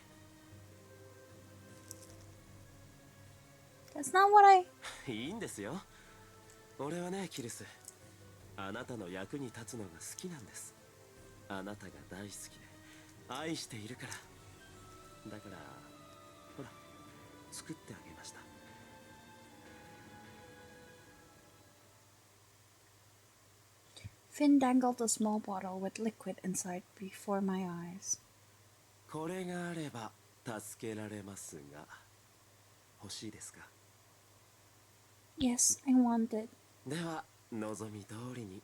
That's not what I... いいんですよ。俺はね、キルス、あなたの役に立つのが好きなんです。あなたが大好きで愛しているから。だからほら、作ってあげました。 Finn dangled a small bottle with liquid inside before my eyes. これがあれば助けられますが、欲しいですか？ Yes, I want it. では望み通りに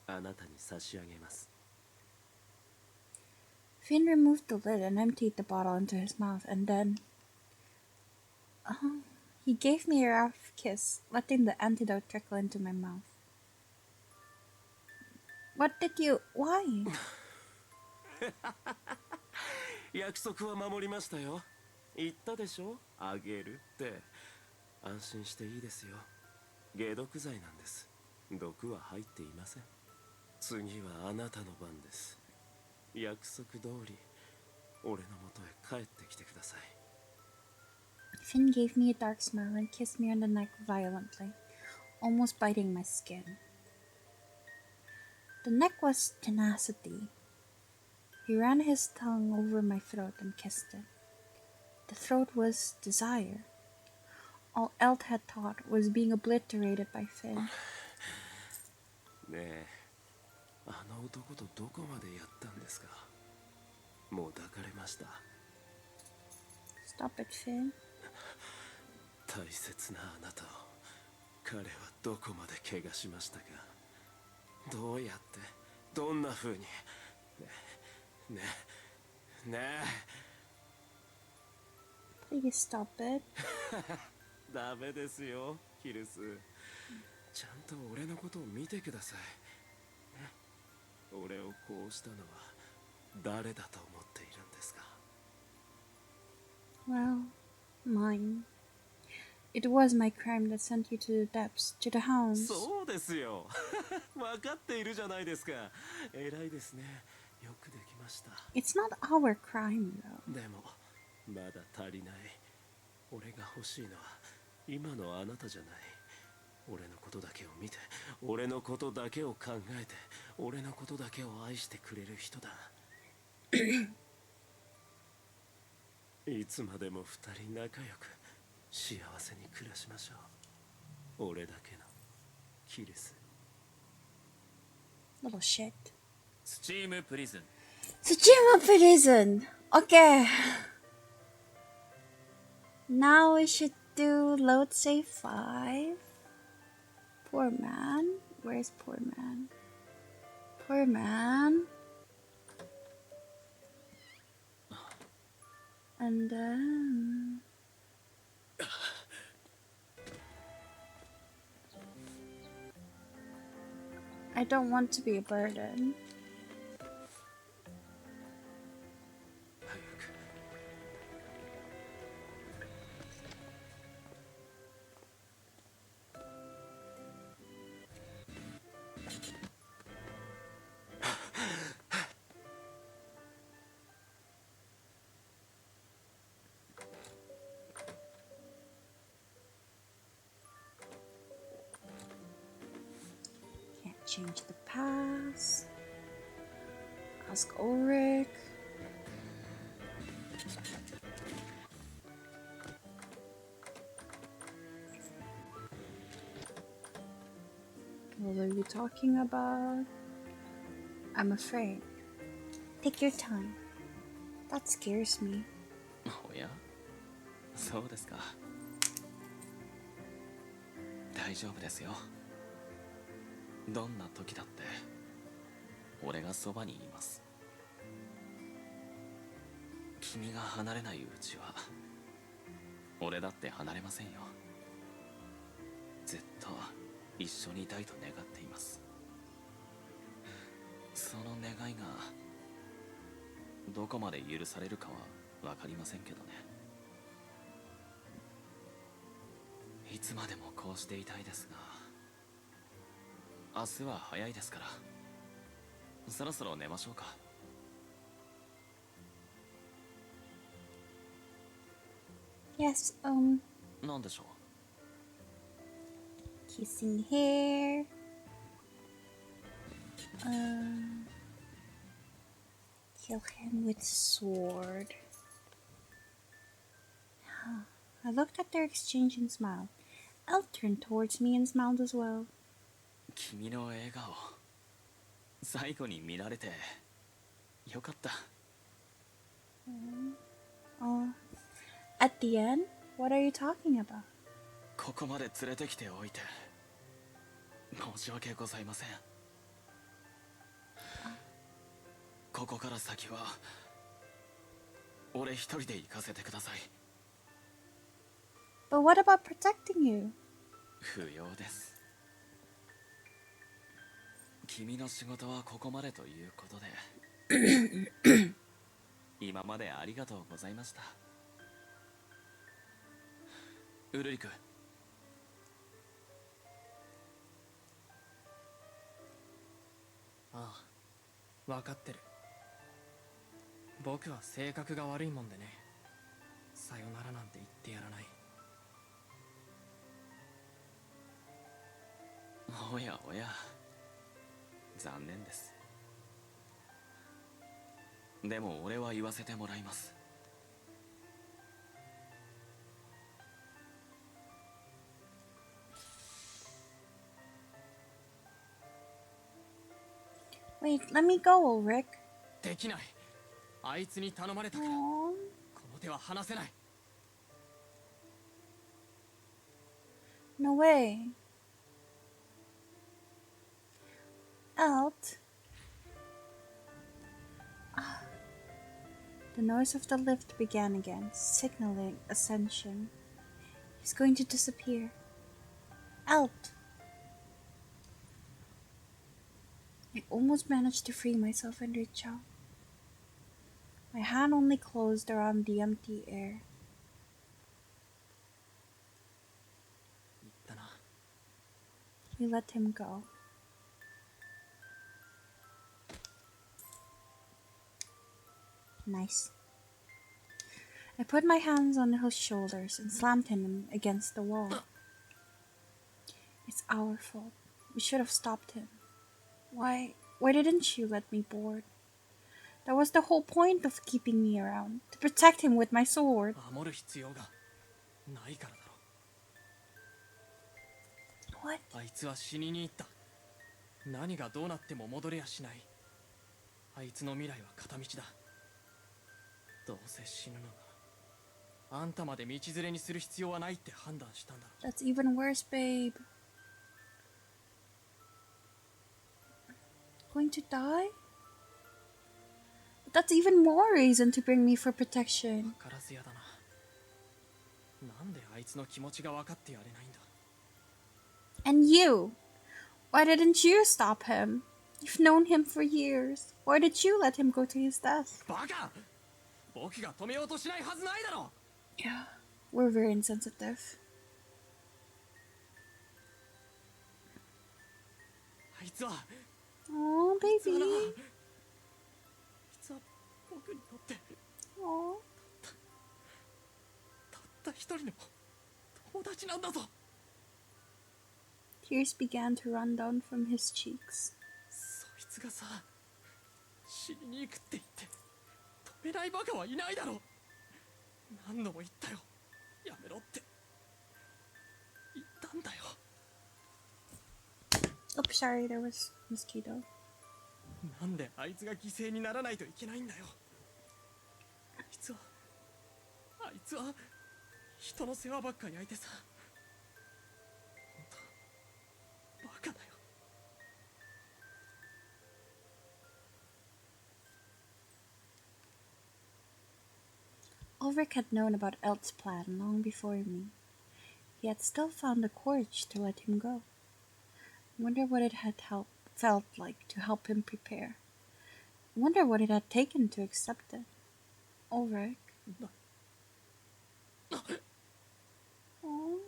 あなたに差し上げます。 Finn removed the lid and emptied the bottle into his mouth, and then... he gave me a rough kiss, letting the antidote trickle into my mouth. What did you... Why? 約束は守りましたよ。言ったでしょ、あげるって。安心していいですよ。解毒剤なんです。毒は入っていません。次はあなたの番です。約束通り俺のもとへ帰ってきてください。 Finn gave me a dark smile and kissed me on the neck violently, almost biting my skin. The neck was tenacity. He ran his tongue over my throat and kissed it. The throat was desire. All Elt had thought was being obliterated by Finn. ねえ、あの男とどこまでやったんですか？もう抱かれました。 Stop it, Finn. 大切なあなたを彼はどこまで怪我しましたか？どうやってどんな風に？ねえねえ Please stop it. ダメですよ、キルス。ちゃんと俺のことを見てください。俺をこうしたのは誰だと思っているんですか？ Well, mine. It was my crime that sent you to the depths, to the hounds. そうですよ。分かっているじゃないですか。偉いですね。よくできました。 It's not our crime, though. でもまだ足りない。俺が欲しいのは今のあなたじゃない。俺のことだけを見て、俺のことだけを考えて、俺のことだけを愛してくれる人だ。いつまでも二人仲良く幸せに暮らしましょう。俺だけのキルス。 Little shit. スチームプリズン Tsushima Prison. Okay. Now we should do load save 5. Poor man. Where's poor man? Poor man. And then... I don't want to be a burden. 早く。 Can't change the pass. Ask Ulrich. What are you talking about? I'm afraid. Take your time. That scares me. おやそうですか。大丈夫ですよ。どんな時だって俺がそばにいます。君が離れないうちは俺だって離れませんよ。ずっと一緒にいたいと願っています。その願いがどこまで許されるかは分かりませんけどね。いつまでもこうしていたいですが、明日は早いですからそろそろ寝ましょうか。Yes, なんでしょう。 kissing hair. Kill him with sword. I looked at their exchange and smiled. Elle turned towards me and smiled as well. 君の笑顔最後に見られてよかった。 At the end? What are you talking about? ここまで連れてきておいて申し訳ございません。ここから先は俺一人で行かせてください。 But what about protecting you? 不要です。君の仕事はここまでということで今までありがとうございました。ウルリク分かってる。僕は性格が悪いもんでね、さよならなんて言ってやらない。おやおや、残念です。でも俺は言わせてもらいます。Wait, let me go, Ulrich. できない。あいつに頼まれたから、 Aww. この手は離せない。 No way. Alt. Ah. The noise of the lift began again, signaling ascension. He's going to disappear. Alt. I almost managed to free myself and reach out. My hand only closed around the empty air. 言ったな。 We let him go. Nice. I put my hands on his shoulders and slammed him against the wall. It's our fault. We should have stopped him. Why didn't you let me board? That was the whole point of keeping me around, to protect him with my sword. 守る必要がないからだろ。 What? あいつは死にに行った。何がどうなっても戻れやしない。あいつの未来は片道だ。どうせ死ぬのなら、あんたまで道連れにする必要はないって判断したんだろ。 That's even worse, babe. Going to die? But that's even more reason to bring me for protection. わからずやだな。なんであいつの気持ちが分かってやれないんだ。 And you? Why didn't you stop him? You've known him for years. Why did you let him go to his death? バカ！僕が止めようとしないはずないだろ。 Yeah, we're very insensitive. あいつは、 Oh, あいつ baby. は僕にとって Oh. たった一人の友達なんだぞ。 Tears began to run down from his cheeks. そいつがさ、死にに行くって言って止めないバカはいないだろ。何度も言ったよ、やめろって言ったんだよ。 Oh, sorry, there was mosquito. なんであいつが犠牲にならないといけないんだよ。あいつは人の世話ばっかり焼いてさ、ほんとバカだよ。 Ulrich had known about Elt's plan long before me. He had still found the courage to let him go. I wonder what it had felt like to help him prepare. I wonder what it had taken to accept it. Ulrich. Aww.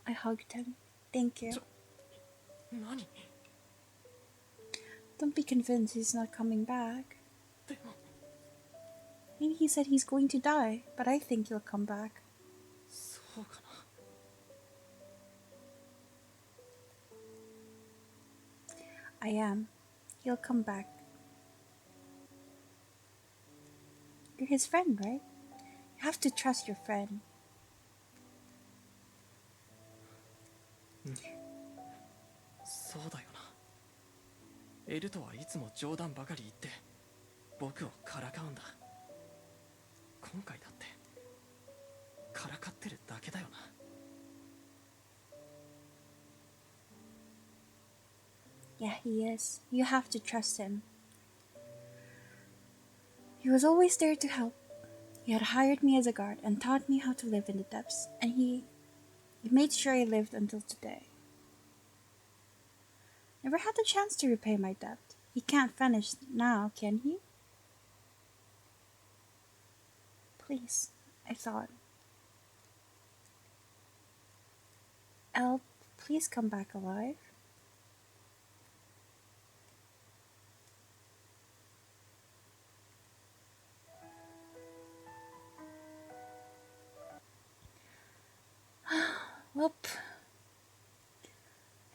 I hugged him. Thank you. 何？ Don't be convinced he's not coming back. でも Maybe he said he's going to die, but I think he'll come back. そうかな。 I am. He'll come back. You're his friend, right? You have to trust your friend. そうだよな。エルトはいつも冗談ばかり言って僕をからかうんだ。今回だってからかってるだけだよな。 Yeah, he is. You have to trust him. He was always there to help. He had hired me as a guard and taught me how to live in the depths, and he made sure I lived until today. Never had the chance to repay my debt. He can't vanish now, can he? Please, I thought. Elt, please come back alive. Well,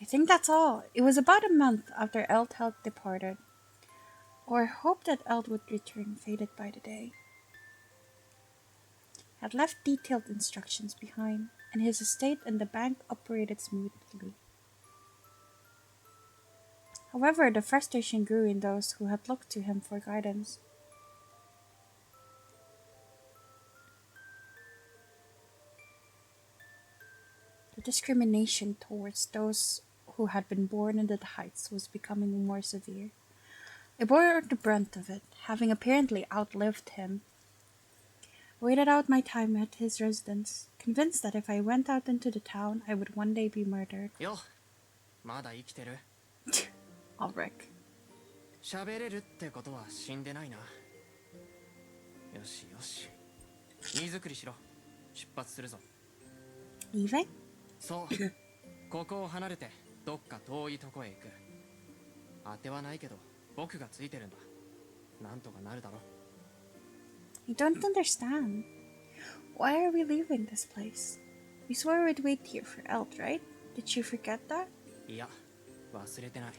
I think that's all. It was about a month after Eld had departed. Or hope that Eld would return faded by the day. Had left detailed instructions behind, and his estate and the bank operated smoothly. However, the frustration grew in those who had looked to him for guidance. The discrimination towards those who had been born in the Heights was becoming more severe. I bore the brunt of it, having apparently outlived him. I waited out my time at his residence, convinced that if I went out into the town, I would one day be murdered. よ、まだ生きてる。Ulrich. 喋れるってことは死んでないな。よしよし。荷造りしろ。出発するぞ。Leaving? そう。ここを離れてどっか遠いとこへ行く。当てはないけど僕がついてるんだ。なんとかなるだろ。I don't understand. Why are we leaving this place? We swore we'd wait here for Eld, right? Did you forget that? いや、忘れてない。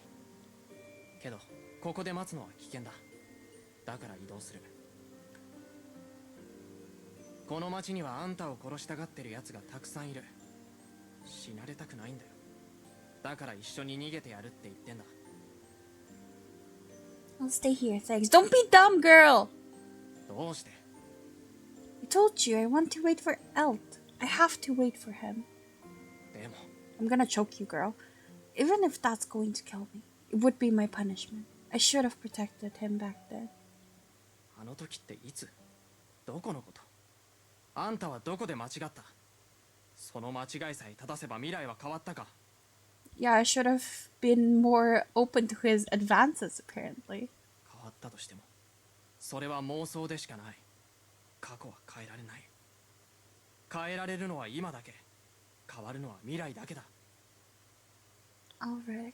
けど、ここで待つのは危険だ。だから移動する。この町にはあんたを殺したがってる奴がたくさんいる。死なれたくないんだよ。だから一緒に逃げてやるって言ってんだ。I'll stay here, thanks. Don't be dumb, girl! どうして？ I told you I want to wait for Eld. I have to wait for him. でも、 I'm gonna choke you, girl. Even if that's going to kill me, it would be my punishment. I should have protected him back then. あの時っていつ？どこのこと？あんたはどこで間違った？その間違いさえ正せば未来は変わったか？ Yeah, I should have been more open to his advances, apparently. 変わったとしても、それは妄想でしかない。過去は変えられない。変えられるのは今だけ。変わるのは未来だけだ。Ulrich,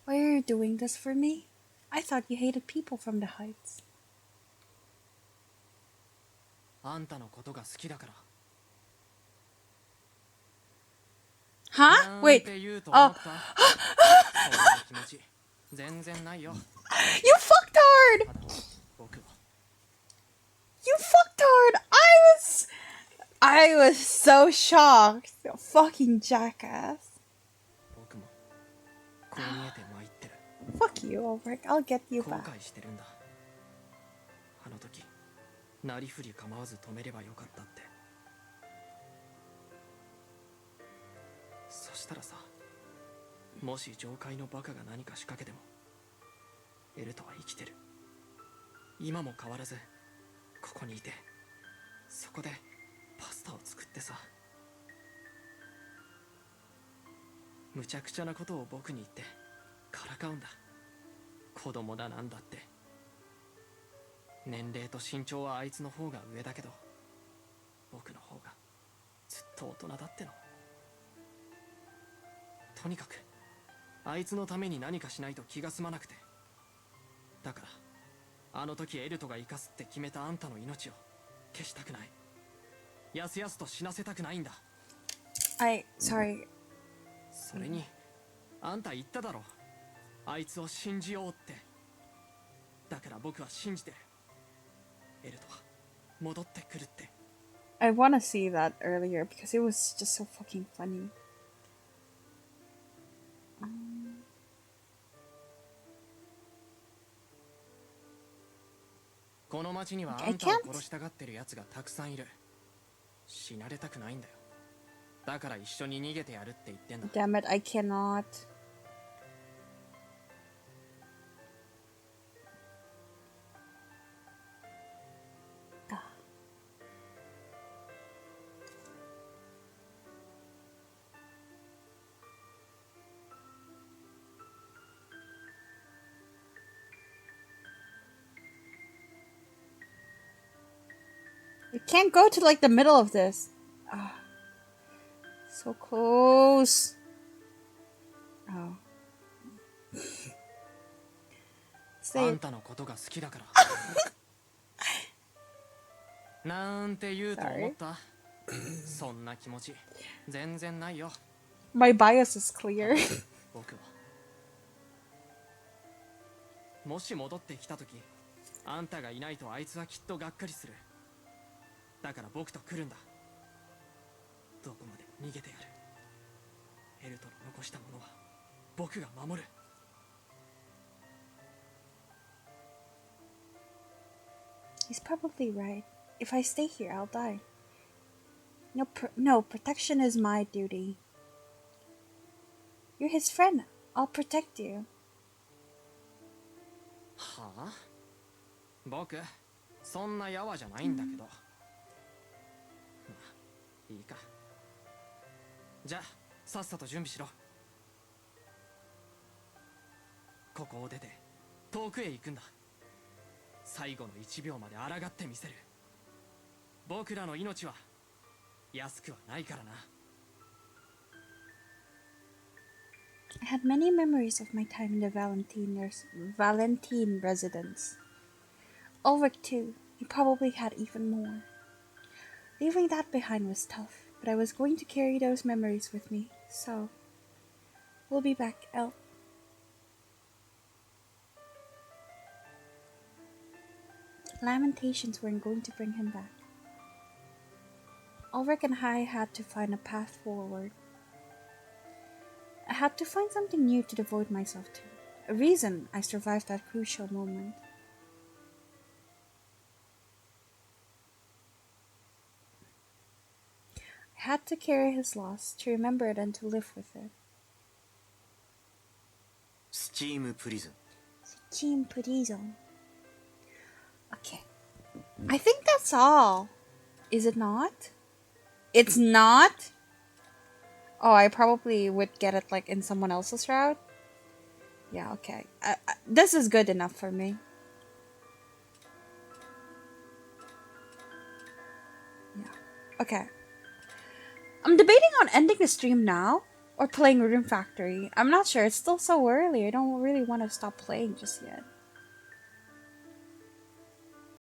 why are you doing this for me? I thought you hated people from the Heights. あんたのことが好きだから。 Huh? Wait. なんて言うと思った。そんな気持ち全然ないよ。You fucked hard! ただ僕は You fucked hard! I was so shocked. You fucking jackass. 僕もこう見えて参ってる。 Fuck you, Ulrich. I'll get you 後 back. 悔してるんだ。あの時なりふり構わず止めればよかったって。そしたらさ、もし上階のバカが何か仕掛けても、エルトは生きてる。今も変わらずここにいて、そこでパスタを作ってさ、むちゃくちゃなことを僕に言ってからかうんだ。子供だなんだって。年齢と身長はあいつの方が上だけど、僕の方がずっと大人だっての。とにかくあいつのために何かしないと気が済まなくて。だからあの時エルトが生かすって決めたあんたの命を消したくない。やすやすと死なせたくないんだ。Sorry. それにあんた言っただろ、あいつを信じようって。だから僕は信じてる。エルトは戻ってくるって。 I want to see that earlier because it was just so fucking funny. この町にはあんたを殺したがってる奴がたくさんいる。死なれたくないんだよ。だから一緒に逃げてやるって言ってんだ。 Damn it, I cannot. You can't go to like the middle of this. Ah, so close. Oh. あ Say ん it. たのことが好きだから。なんて言うと思った。そんな気持ち全然ないよ。 My bias is clear. 僕はもし戻ってきた時、あんたがいないとあいつはきっとがっかりする。だから僕と来るんだ。どこまでも逃げてやる。エルトの残したものは僕が守る。 He's probably right. If I stay here, I'll die. No, protection is my duty. You're his friend. I'll protect you. はあ、僕そんなやわじゃないんだけど、まあいいか。じゃあさっさと準備しろ。ここを出て遠くへ行くんだ。最後の1秒まで抗ってみせる。僕らの命は安くはないからな。 I had many memories of my time in the Valentine residence. Ulrich too. He probably had even more. Leaving that behind was tough, but I was going to carry those memories with me, so we'll be back, El. Lamentations weren't going to bring him back. Ulrich and I had to find a path forward. I had to find something new to devote myself to, a reason I survived that crucial moment. I had to carry his loss, to remember it and to live with it. Steam prison. Steam prison. Okay. I think that's all. Is it not? It's not? Oh, I probably would get it like in someone else's route. Yeah, okay. This is good enough for me. Yeah. Okay. I'm debating on ending the stream now or playing Rune Factory. I'm not sure. It's still so early. I don't really want to stop playing just yet.